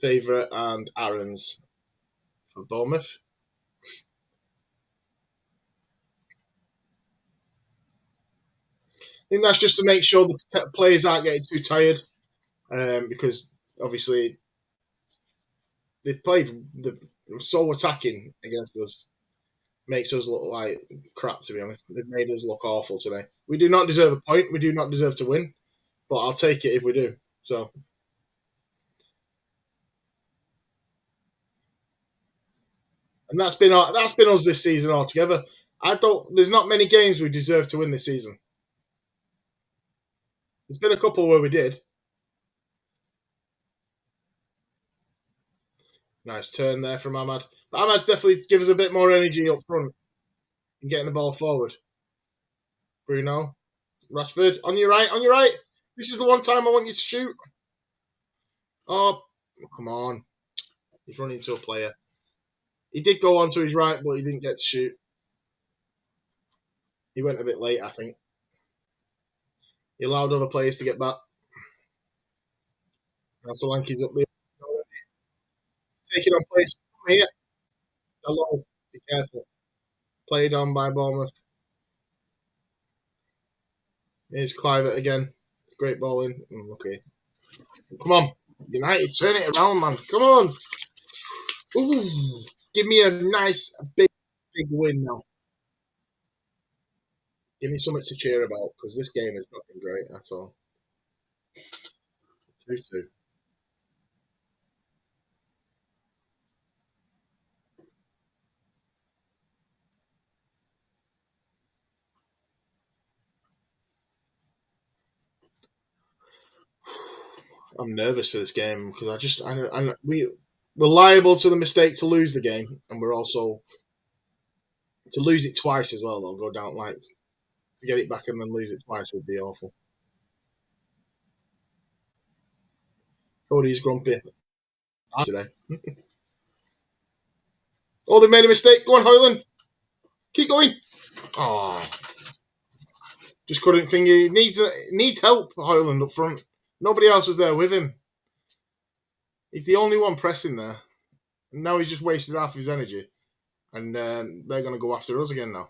Favourite and Aarons for Bournemouth. I think that's just to make sure the players aren't getting too tired, because obviously they were so attacking against us. Makes us look like crap, to be honest. They've made us look awful today. We do not deserve a point. We do not deserve to win, but I'll take it if we do. So, and that's been us this season altogether. I don't. There's not many games we deserve to win this season. There's been a couple where we did. Nice turn there from Ahmad. But Ahmad's definitely give us a bit more energy up front and getting the ball forward. Bruno, Rashford, on your right, on your right. This is the one time I want you to shoot. Oh, come on. He's running into a player. He did go on to his right, but he didn't get to shoot. He went a bit late, I think. He allowed other players to get back. Now Solanke's up there. Taking on place from here. Hello. Be careful. Played on by Bournemouth. Here's Clivert again. Great ball in. Okay. Come on. United, turn it around, man. Come on. Ooh. Give me a nice, big win now. Give me something to cheer about because this game has not been great at all. 2-2. I'm nervous for this game because we're liable to the mistake to lose the game, and we're also To lose it twice as well, though, go down like to get it back and then lose it twice would be awful. Cody's grumpy today. Oh, they made a mistake. Go on, Hoyland. Keep going. Oh, just couldn't think. He needs help, Hoyland, up front. Nobody else was there with him. He's the only one pressing there. And now he's just wasted half his energy. And they're going to go after us again now.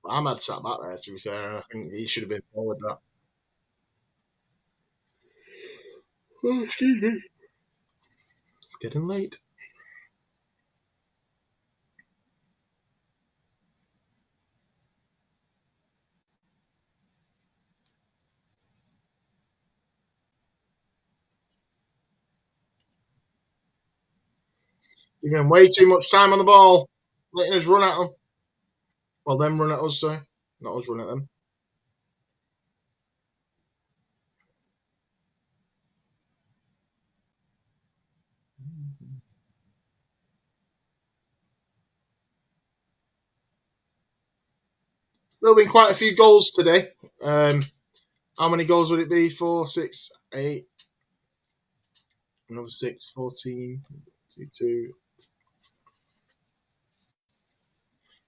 Ahmad sat back there, to be fair, and I think he should have been forward that. Oh, excuse me. It's getting late. You're giving way too much time on the ball. Letting us run at them. Well, them run at us, sorry. Not us run at them. There'll be quite a few goals today. How many goals would it be? 4, 6, 8. Another 6, 14, 2.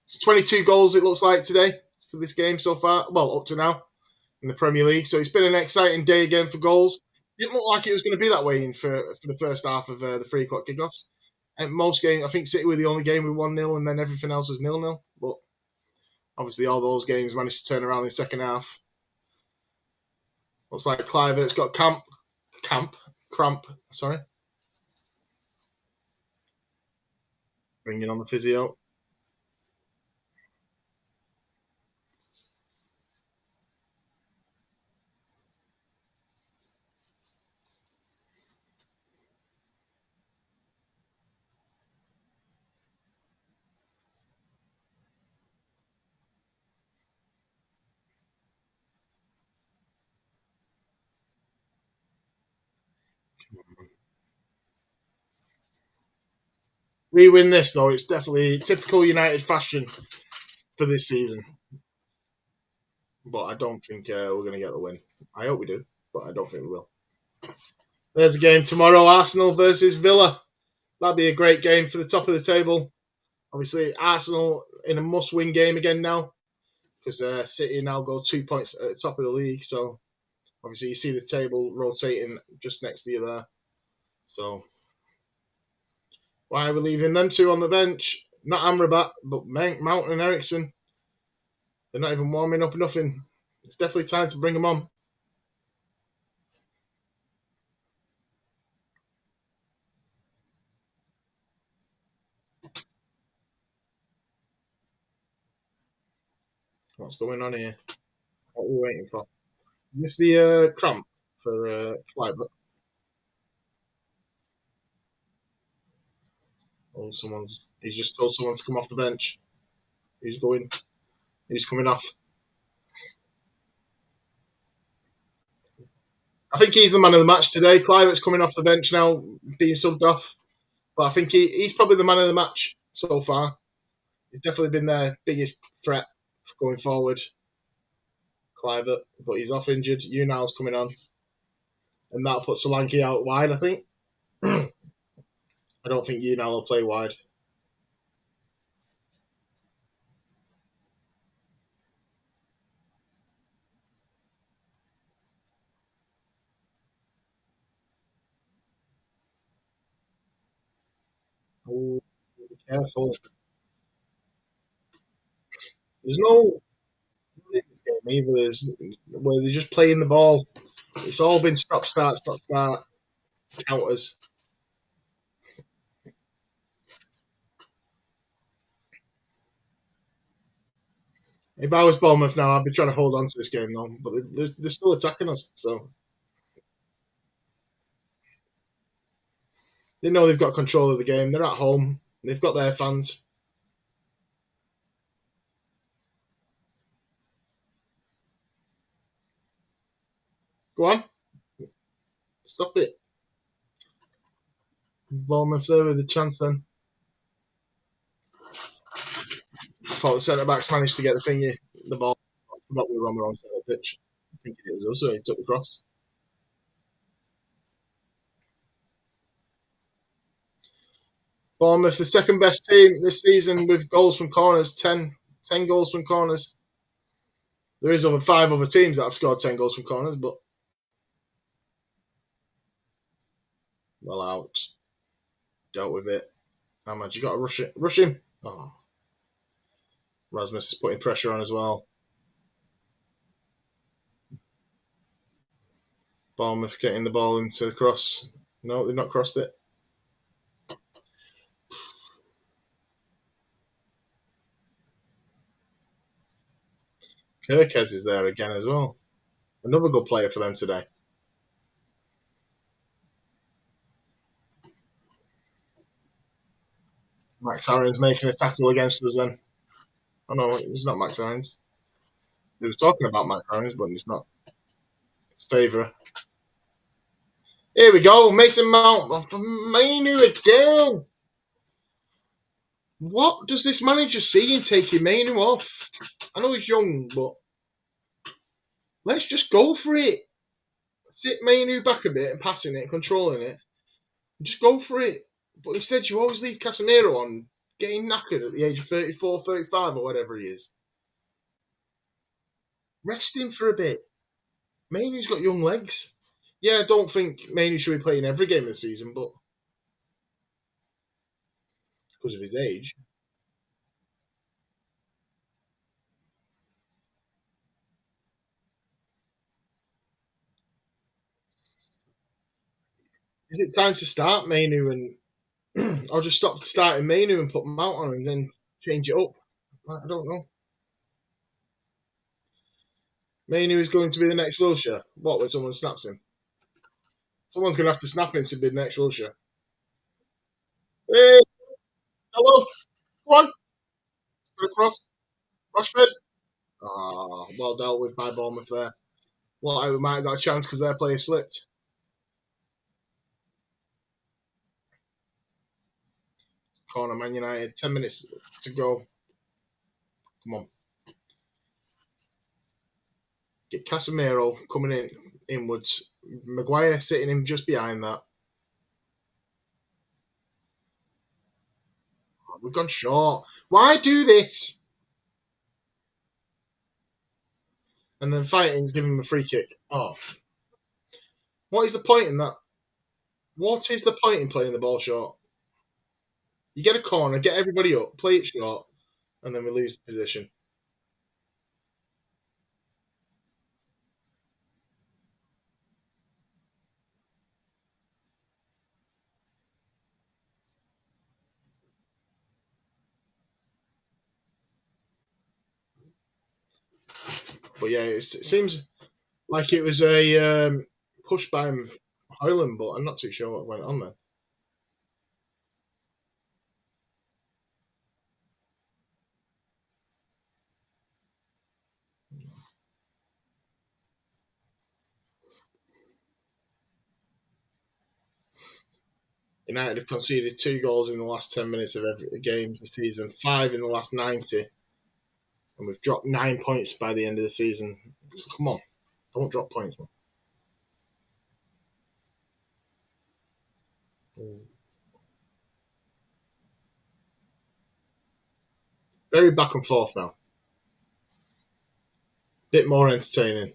It's 22 goals, it looks like, today for this game so far. Well, up to now in the Premier League. So it's been an exciting day again for goals. It didn't look like it was going to be that way for the first half of the 3 o'clock kickoffs. And most games, I think City were the only game with 1-0, and then everything else was 0-0. But obviously, all those games managed to turn around in the second half. Looks like Clivert's got cramp. Sorry, bringing on the physio. We win this though. It's definitely typical United fashion for this season. But I don't think we're going to get the win. I hope we do, but I don't think we will. There's a game tomorrow: Arsenal versus Villa. That'd be a great game for the top of the table. Obviously, Arsenal in a must-win game again now because City now go 2 points at the top of the league. So obviously, you see the table rotating just next to you there. So why are we leaving them two on the bench? Not Amrabat, but Mount and Ericsson. They're not even warming up or nothing. It's definitely time to bring them on. What's going on here? What are we waiting for? Is this the cramp for Clyde? Oh, he's just told someone to come off the bench. Who's going? Who's coming off? I think he's the man of the match today. Clivert's coming off the bench now, being subbed off. But I think he's probably the man of the match so far. He's definitely been their biggest threat going forward, Clivert. But he's off injured. Unal's coming on. And that'll put Solanke out wide, I think. I don't think Unal will play wide. Oh, be careful. There's no in this game either. Where they're just playing the ball. It's all been stop, start, counters. If I was Bournemouth now, I'd be trying to hold on to this game though. But they're still attacking us, so they know they've got control of the game. They're at home. They've got their fans. Go on, stop it. Bournemouth there with a chance then. thought the centre backs managed to get the ball. I forgot we were on the wrong side of the pitch. I think it was us, so he took the cross. Bournemouth, the second best team this season with goals from corners, 10 goals from corners. There is over 5 other teams that have scored 10 goals from corners, but well out. Dealt with it. Ahmad, you got to rush it. Rush him. Oh, Rasmus is putting pressure on as well. Bournemouth getting the ball into the cross. No, they've not crossed it. Kirkez is there again as well. Another good player for them today. Max Aaron's making a tackle against us then. Oh no, it's not Max Aaron's. He was talking about Max Aaron's, but it's not. It's Favour. Here we go. Mason Mount for Mainu again. What does this manager see in taking Mainu off? I know he's young, but let's just go for it. Sit Mainu back a bit and passing it, controlling it. Just go for it. But instead, you always leave Casemiro on, getting knackered at the age of 34, 35, or whatever he is. Rest him for a bit. Mainu's got young legs. Yeah, I don't think Mainu should be playing every game this season, but because of his age. Is it time to start Mainu and I'll just stop starting Mainu and put Mount on and then change it up? I don't know. Mainu is going to be the next Wilshere. What, when someone snaps him? Someone's going to have to snap him to be the next Wilshere. Hey, hello, come on, go across. Rashford. Ah, well dealt with by Bournemouth there. Well, I might have got a chance because their player slipped. Corner, Man United. 10 minutes to go. Come on. Get Casemiro coming in inwards. Maguire sitting him just behind that. Oh, we've gone short. Why do this? And then Fighting's giving him a free kick. Oh. What is the point in that? What is the point in playing the ball short? You get a corner, get everybody up, play it short, and then we lose the position. But yeah, it seems like it was a push by Highland, but I'm not too sure what went on there. United have conceded 2 goals in the last 10 minutes of every game this season, 5 in the last 90, and we've dropped 9 points by the end of the season. So come on, don't drop points, man. Very back and forth now. Bit more entertaining.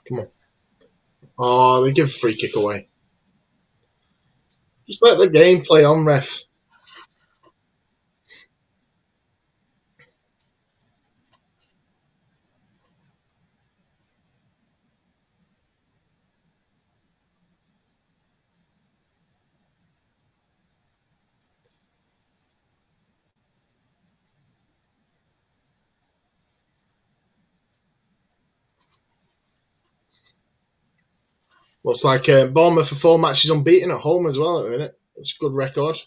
Come on. Oh, they give a free kick away. Just let the game play on, ref. Looks like Bournemouth for 4 matches unbeaten at home as well at the minute. It's a good record.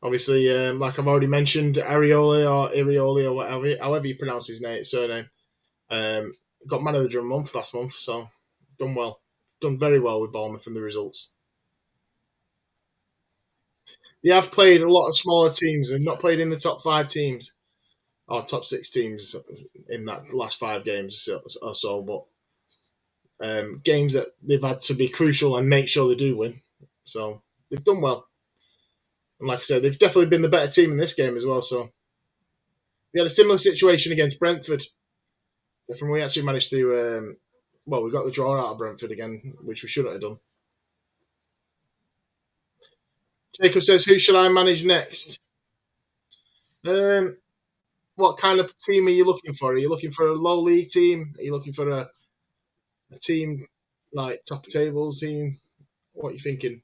Obviously, like I've already mentioned, Arioli or whatever, however you pronounce his surname, um, got man of the drum month last month, so done well, done very well with Bournemouth and the results. They have played a lot of smaller teams and not played in the top five teams or top six teams in that last 5 games or so, but games that they've had to be crucial and make sure they do win. So they've done well. And like I said, they've definitely been the better team in this game as well. So we had a similar situation against Brentford. So from we actually managed to, we got the draw out of Brentford again, which we shouldn't have done. Jacob says, "Who should I manage next?" Um, what kind of team are you looking for? Are you looking for a low league team? Are you looking for a team like top table team? What are you thinking?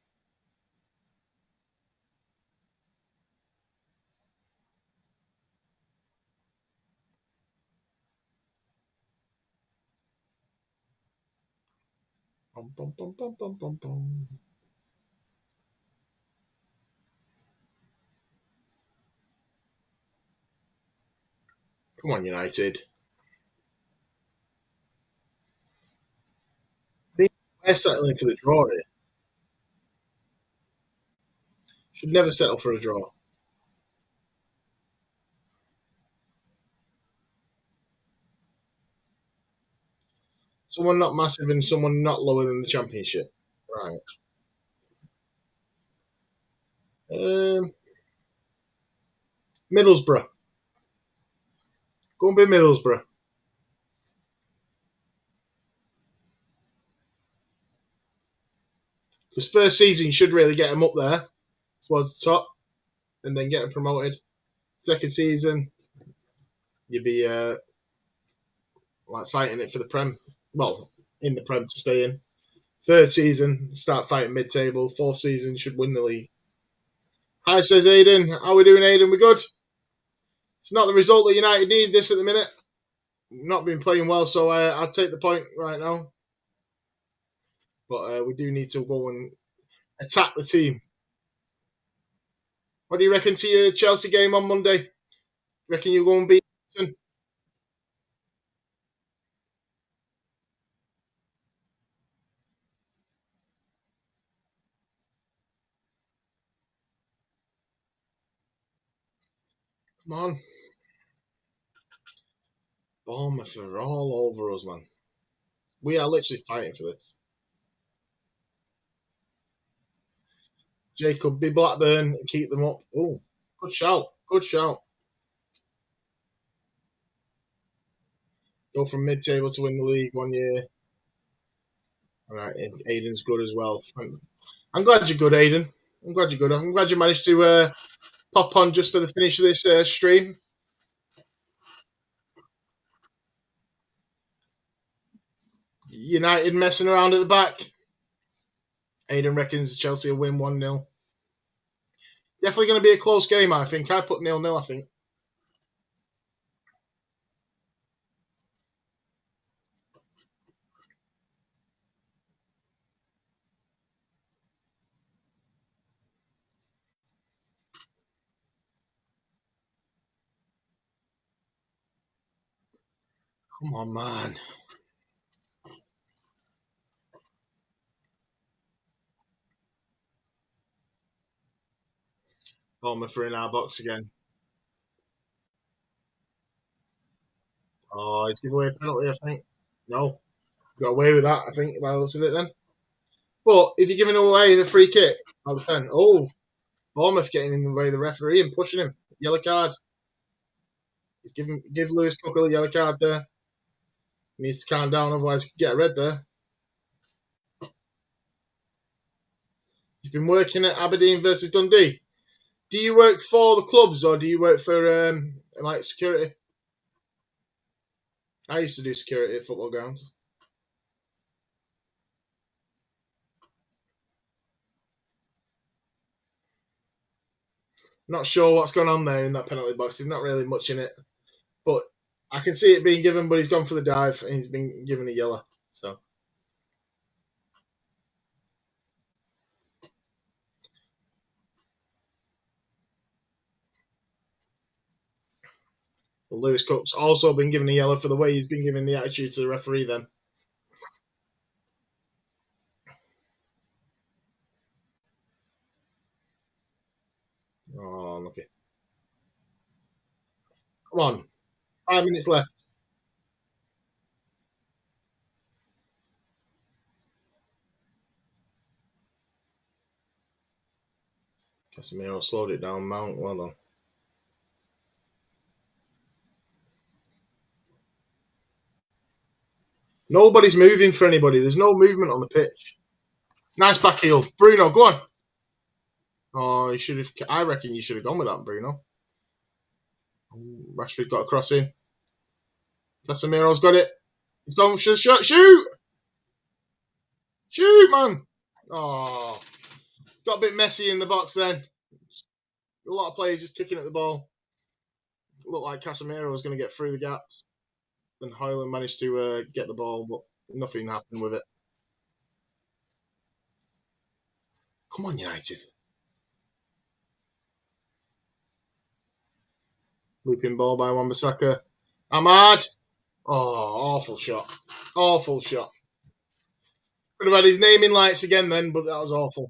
Bum, bum, bum, bum, bum, bum, bum. Come on, United. See, we're settling for the draw here. Should never settle for a draw. Someone not massive and someone not lower than the championship. Right. Um, Middlesbrough. Go and be Middlesbrough. Because first season should really get them up there towards the top and then get them promoted. Second season, you'd be like fighting it for the Prem. Well, in the Prem to stay in. Third season, start fighting mid table. Fourth season, should win the league. Hi, says Aiden. How we doing, Aiden? We good? It's not the result that United need this at the minute. Not been playing well, so I'll take the point right now. But we do need to go and attack the team. What do you reckon to your Chelsea game on Monday? Reckon you go and beat Everton? Come on. Bournemouth are all over us, man. We are literally fighting for this. Jacob, be Blackburn and keep them up. Oh, good shout. Good shout. Go from mid table to win the league 1 year. All right, Aiden's good as well. I'm glad you're good, Aiden. I'm glad you're good. I'm glad you managed to pop on just for the finish of this stream. United messing around at the back. Aiden reckons Chelsea will win 1-0. Definitely going to be a close game, I think. I put 0-0, I think. Come on, man. Bournemouth are in our box again. Oh, he's given away a penalty, I think. No, got away with that, I think, by the looks of it then. But if you're giving away the free kick, I'll defend. Oh, Bournemouth getting in the way of the referee and pushing him. Yellow card. Give Lewis Cook a yellow card there. He needs to calm down, otherwise he could get a red there. He's been working at Aberdeen versus Dundee. Do you work for the clubs or do you work for like security? I used to do security at football grounds. Not sure what's going on there in that penalty box. There's not really much in it, but I can see it being given. But he's gone for the dive and he's been given a yellow. So Well, Lewis Cook's also been given a yellow for the way he's been giving the attitude to the referee then. Oh, lucky. Come on. 5 minutes left. Casemiro slowed it down. Mount, well done. Nobody's moving for anybody. There's no movement on the pitch. Nice back heel. Bruno, go on. Oh, you should have. I reckon you should have gone with that, Bruno. Rashford got a cross in. Casemiro's got it. He's gone for the shot. Shoot! Shoot, man! Oh, got a bit messy in the box then. A lot of players just kicking at the ball. Looked like Casemiro was going to get through the gaps. Then Højlund managed to get the ball, but nothing happened with it. Come on, United. Looping ball by Wan-Bissaka. Ahmad! Oh, awful shot. Awful shot. Could have had his naming lights again then, but that was awful.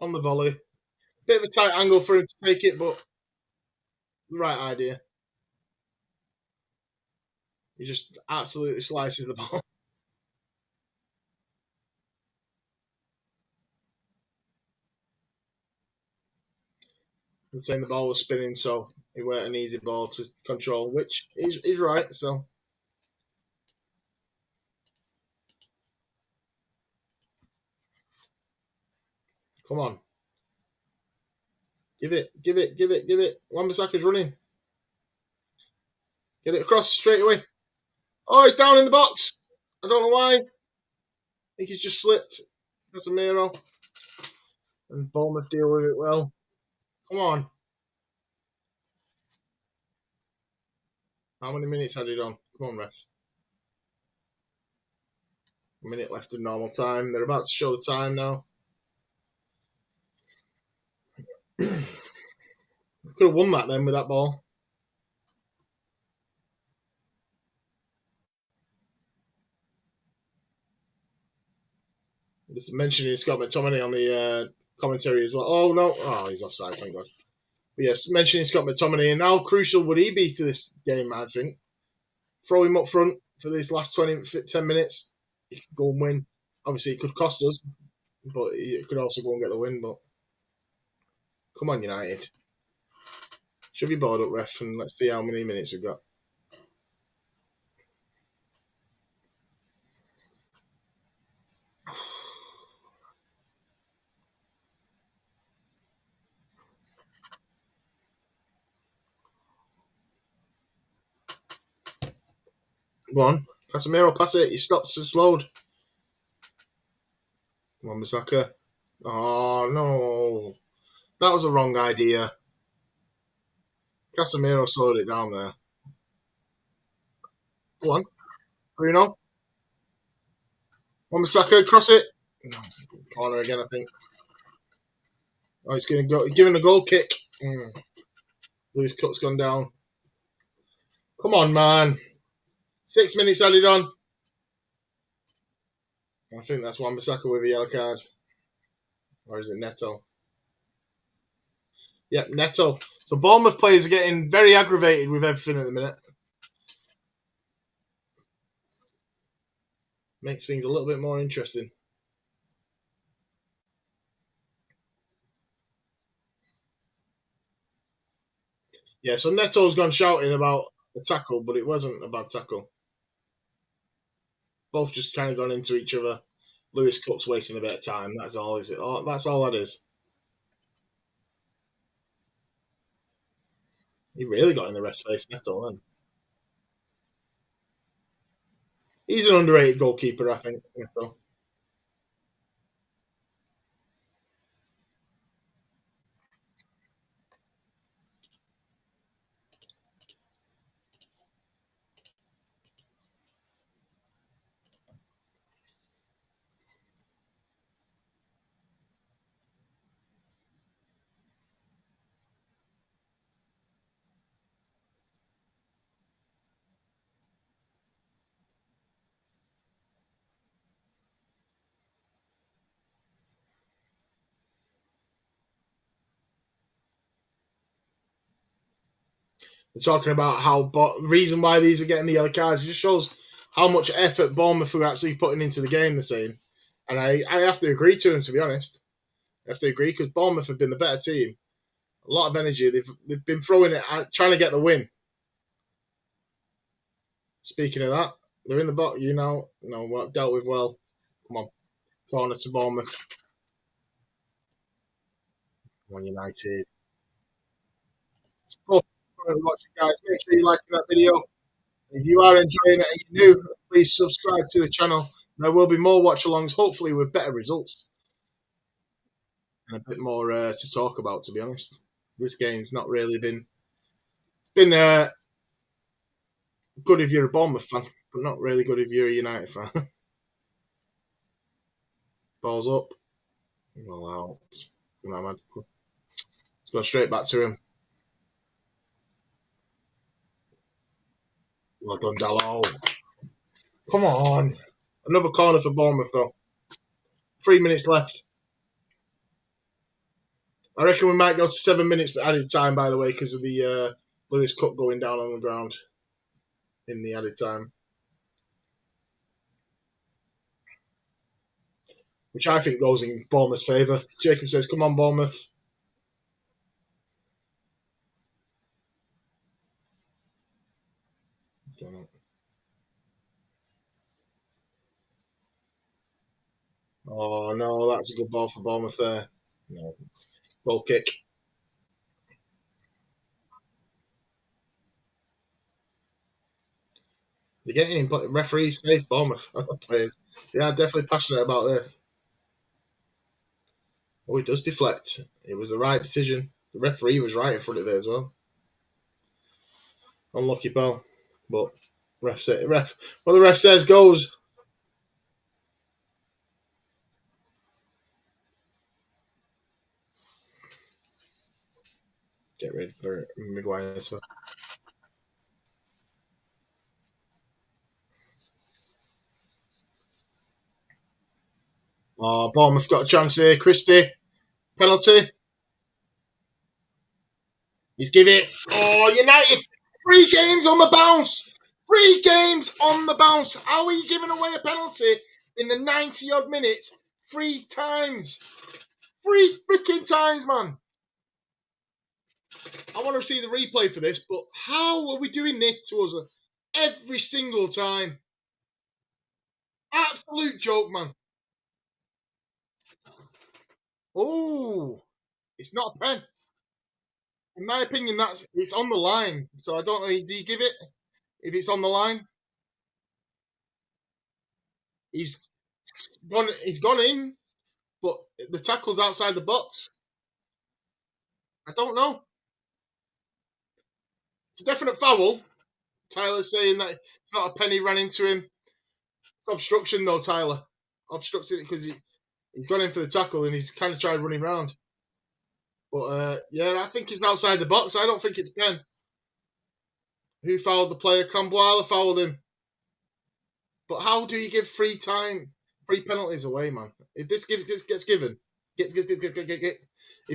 On the volley. Bit of a tight angle for him to take it, but the right idea. He just absolutely slices the ball. And saying the ball was spinning, so it weren't an easy ball to control, which he's right, so. Come on. Give it, give it, give it, give it. Wan-Bissaka's running. Get it across straight away. Oh, it's down in the box. I don't know why. I think he's just slipped. Casemiro. And Bournemouth deal with it well. Come on. How many minutes had it on? Come on, ref. A minute left of normal time. They're about to show the time now. Could have won that then with that ball. Just mentioning Scott McTominay on the commentary as well. Oh no! Oh, he's offside. Thank God. But yes, mentioning Scott McTominay, and how crucial would he be to this game? I think throw him up front for these last 10 minutes. He could go and win. Obviously, it could cost us, but he could also go and get the win. But come on, United. Should be bored up, ref, and let's see how many minutes we've got. Go on. Casemiro, pass it. He stops and slowed. Wan-Bissaka. Oh, no. That was a wrong idea. Casemiro slowed it down there. Go on. Bruno. Wan-Bissaka, cross it. Corner again, I think. Oh, he's going to go. Giving a goal kick. Lewis Cook's gone down. Come on, man. 6 minutes added on. I think that's Wan-Bissaka with a yellow card. Or is it Neto? Yep, Neto. So Bournemouth players are getting very aggravated with everything at the minute. Makes things a little bit more interesting. Yeah, so Neto's gone shouting about the tackle, but it wasn't a bad tackle. Both just kind of gone into each other. Lewis Cook's wasting a bit of time. That's all, is it? Oh, that's all that is. He really got in the ref's face, Neto, then. He's an underrated goalkeeper, I think, Neto. They're talking about how reason why these are getting the yellow cards. It just shows how much effort Bournemouth are actually putting into the game. They're saying, and I have to agree to them, to be honest. I have to agree because Bournemouth have been the better team. A lot of energy. They've been throwing it, trying to get the win. Speaking of that, they're in the box. Dealt with well. Come on, corner to Bournemouth. Come on, United. So, watching, guys. Make sure you like that video. If you are enjoying it and you're new, please subscribe to the channel. There will be more watch-alongs, hopefully with better results and a bit more to talk about. To be honest, this game's not really been. It's been good if you're a Bournemouth fan, but not really good if you're a United fan. Balls up. Well out. Come on, man. Let's go straight back to him. Well done, Dallo. Come on. Another corner for Bournemouth, though. 3 minutes left. I reckon we might go to 7 minutes added time, by the way, because of the Lewis Cup going down on the ground in the added time. Which I think goes in Bournemouth's favour. Jacob says, come on, Bournemouth. Oh, no, that's a good ball for Bournemouth there. No. Goal kick. They're getting in referees' face, Bournemouth players. They are definitely passionate about this. Oh, it does deflect. It was the right decision. The referee was right in front of it as well. Unlucky ball. But what the ref says goes. Get rid of Maguire. So. Oh, Bournemouth got a chance here. Christie. Penalty. He's give it. Oh, United. 3 games on the bounce. 3 games on the bounce. How are you giving away a penalty in the 90 odd minutes 3 times? 3 freaking times, man. I want to see the replay for this, but how are we doing this to us every single time? Absolute joke, man. Oh, it's not a pen. In my opinion, it's on the line. So I don't know. Do you give it if it's on the line? He's gone. He's gone in, but the tackle's outside the box. I don't know. It's a definite foul. Tyler's saying that it's not a pen. He ran into him. It's obstruction though, Tyler. Obstructed it because he's gone in for the tackle and he's kind of tried running around. But yeah, I think it's outside the box. I don't think it's pen. Who fouled the player? Cambuala fouled him. But how do you give free penalties away, man? If this gets given, if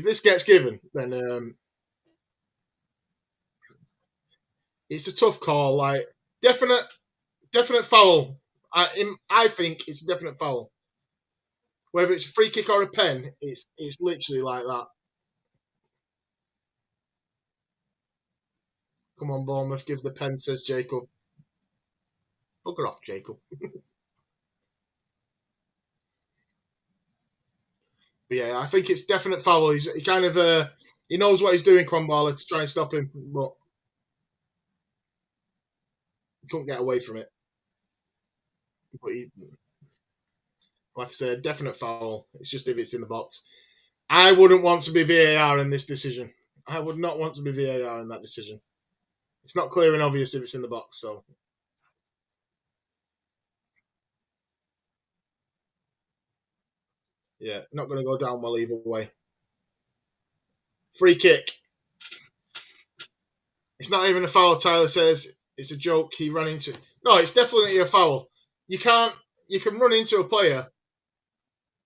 this gets given, then it's a tough call. Like definite foul. I think it's a definite foul. Whether it's a free kick or a pen, it's literally like that. Come on, Bournemouth, give the pen, says Jacob. Bugger off, Jacob. But yeah, I think it's definite foul. He kind of he knows what he's doing, Cromwell, to try and stop him, but he couldn't get away from it. But like I said, definite foul. It's just if it's in the box. I wouldn't want to be VAR in this decision. I would not want to be VAR in that decision. It's not clear and obvious if it's in the box, so. Yeah, not going to go down well either way. Free kick. It's not even a foul, Tyler says. It's a joke. He ran into. No, it's definitely a foul. You can run into a player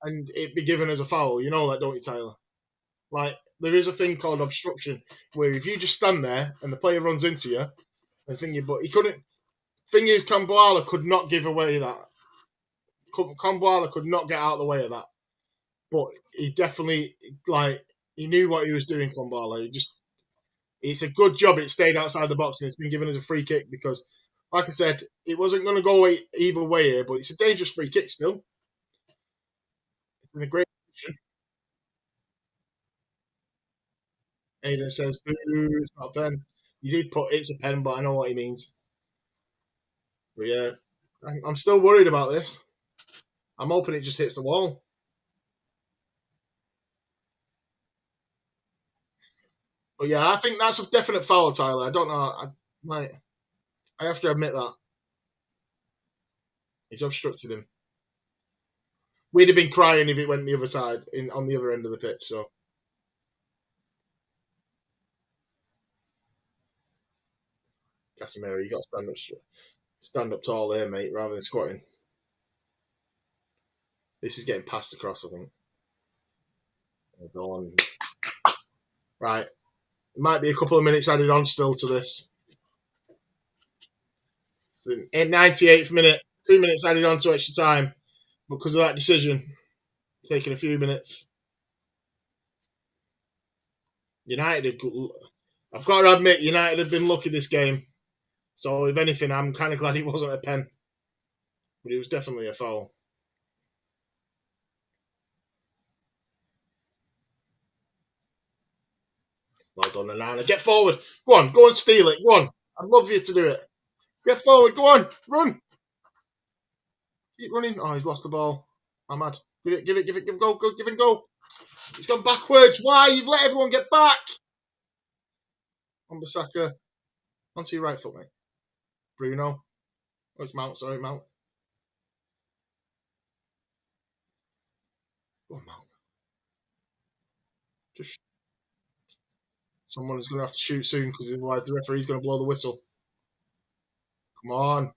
and it be given as a foul. You know that, don't you, Tyler? Like, there is a thing called obstruction, where if you just stand there and the player runs into you, and thingy, but he couldn't. Thing is, Kambuala could not give away that. Kambuala could not get out of the way of that. But he definitely he knew what he was doing. Kambuala, it's a good job it stayed outside the box and it's been given as a free kick because, like I said, it wasn't going to go either way here. But it's a dangerous free kick still. It's in a great position. Aiden says, "Boo! It's not a pen." You did put it's a pen, but I know what he means. But yeah, I'm still worried about this. I'm hoping it just hits the wall. But yeah, I think that's a definite foul, Tyler. I don't know. I have to admit that he's obstructed him. We'd have been crying if it went the other side, on the other end of the pitch. So Casemiro, you got to stand up tall there, mate, rather than squatting. This is getting passed across, I think. Go on. Right, it might be a couple of minutes added on still to this. It's the 98th minute, 2 minutes added on to extra time because of that decision, taking a few minutes. United, I've got to admit, United have been lucky this game. So if anything, I'm kind of glad it wasn't a pen, but it was definitely a foul. Well done, Anana. Get forward. Go on and steal it. Go on. I'd love you to do it. Get forward. Go on. Run. Keep running. Oh, he's lost the ball. I'm mad. Give it, go, give it, go. He's gone backwards. Why? You've let everyone get back. Wan-Bissaka. Onto your right foot, mate. Bruno. Oh, it's Mount. Sorry, Mount. Go on, Mount. Just someone's going to have to shoot soon because otherwise the referee's going to blow the whistle. Come on.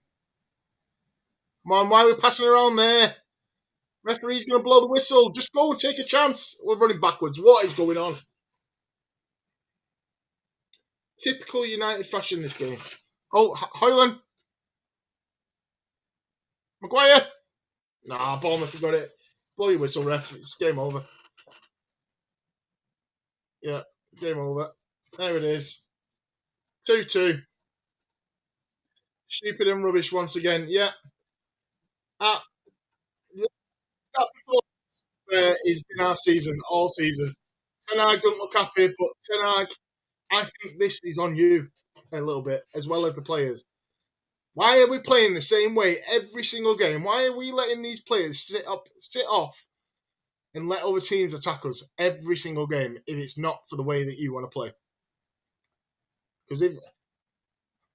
Come on, why are we passing around there? Referee's going to blow the whistle. Just go and take a chance. We're running backwards. What is going on? Typical United fashion this game. Oh, Hoyland. Maguire. Nah, Bournemouth have got it. Blow your whistle, ref. It's game over. Yeah, game over. There it is. 2-2. Stupid and rubbish once again. Yeah. Uh, that performance has been our season, all season. Ten Hag don't look happy, but Ten Hag, I think this is on you a little bit, as well as the players. Why are we playing the same way every single game? Why are we letting these players sit off, and let other teams attack us every single game if it's not for the way that you want to play? Because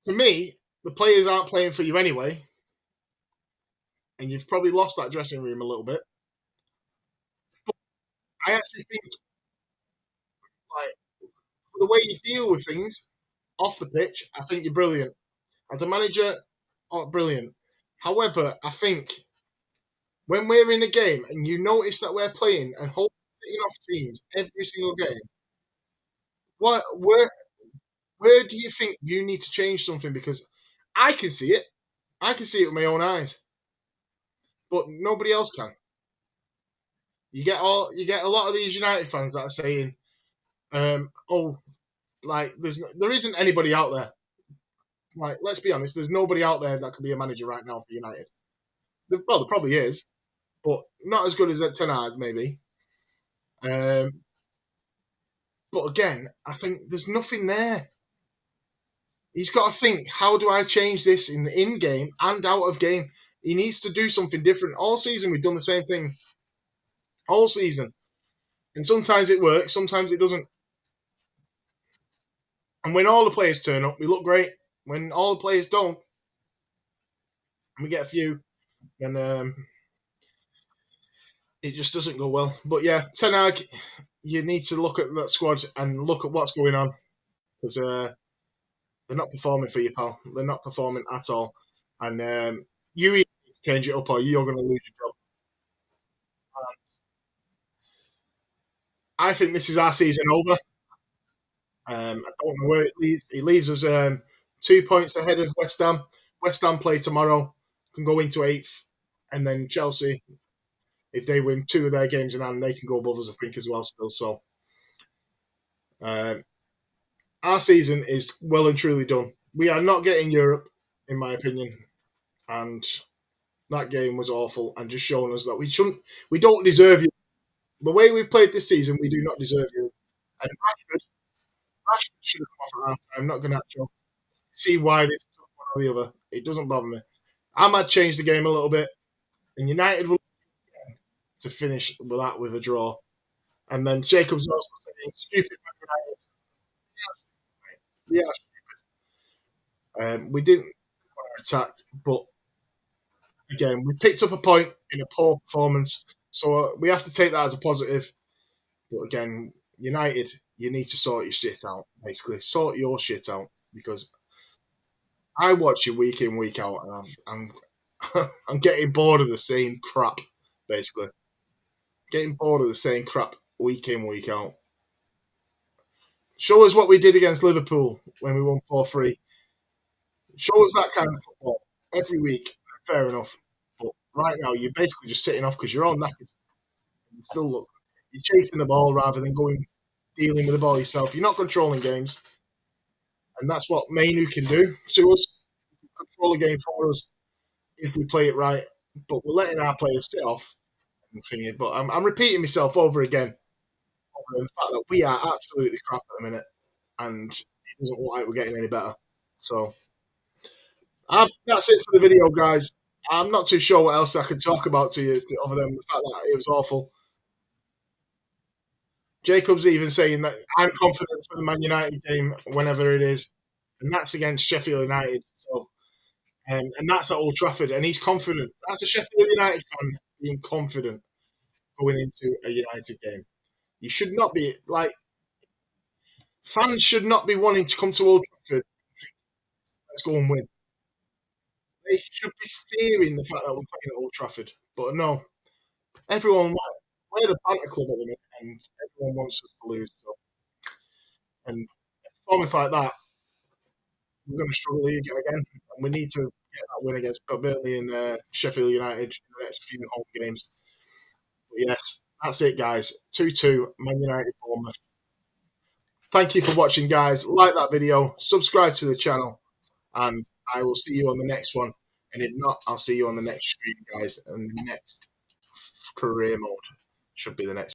to me, the players aren't playing for you anyway, and you've probably lost that dressing room a little bit. But I actually think, like, the way you deal with things off the pitch, I think you're brilliant. As a manager, brilliant. However, I think when we're in a game and you notice that we're playing and sitting off teams every single game, what where do you think you need to change something? Because I can see it. I can see it with my own eyes, but nobody else can. You get a lot of these United fans that are saying, "Oh, like there isn't anybody out there." Like, let's be honest, there's nobody out there that can be a manager right now for United. Well, there probably is, but not as good as Ten Hag, maybe. Um, but again, I think there's nothing there. He's got to think, how do I change this in game and out of game? He needs to do something different. All season, we've done the same thing. All season. And sometimes it works, sometimes it doesn't. And when all the players turn up, we look great. When all the players don't, and we get a few, then it just doesn't go well. But yeah, Ten Hag, you need to look at that squad and look at what's going on. Because they're not performing for you, pal. They're not performing at all. And you need to change it up or you're going to lose your job. I think this is our season over. I don't know where it leaves. It leaves us 2 points ahead of West Ham. West Ham play tomorrow, can go into eighth, and then Chelsea, if they win two of their games in hand, they can go above us, I think, as well. Still, so uh, our season is well and truly done. We are not getting Europe, in my opinion, and that game was awful and just showing us that we shouldn't, we don't deserve you. The way we've played this season, we do not deserve you. And Rashford should have come off at half time. I'm not going to actually see why they took one or the other. It doesn't bother me. I might change the game a little bit, and United will to finish with that with a draw. And then Jacobs also saying stupid Man United. Yeah, we didn't attack, but again, we picked up a point in a poor performance, so we have to take that as a positive. But again, United, you need to sort your shit out. Basically, sort your shit out because I watch you week in week out, and I'm getting bored of the same crap. Basically, getting bored of the same crap week in week out. Show us what we did against Liverpool when we won 4-3. Show us that kind of football every week. Fair enough. But right now, you're basically just sitting off because you're all knackered. You still look. You're chasing the ball rather than going dealing with the ball yourself. You're not controlling games, and that's what Mainu can do to us. Control a game for us if we play it right. But we're letting our players sit off and thingy. But I'm repeating myself over again over the fact that we are absolutely crap at the minute, and it doesn't look like we're getting any better. So that's it for the video, guys. I'm not too sure what else I could talk about to you other than the fact that it was awful. Jacob's even saying that I'm confident for the Man United game whenever it is, and that's against Sheffield United. So, and that's at Old Trafford, and he's confident. That's a Sheffield United fan being confident going into a United game. You should not be like fans should not be wanting to come to Old Trafford. Let's go and win. They should be fearing the fact that we're playing at Old Trafford. But no, everyone we're the banter club at the minute, and everyone wants us to lose. So, and performance like that, we're going to struggle again. And we need to get that win against Burnley and Sheffield United in the next few home games. But yes, that's it, guys. 2-2, Man United Bournemouth. Thank you for watching, guys. Like that video, subscribe to the channel, and I will see you on the next one. And if not, I'll see you on the next stream, guys, and the next career mode should be the next.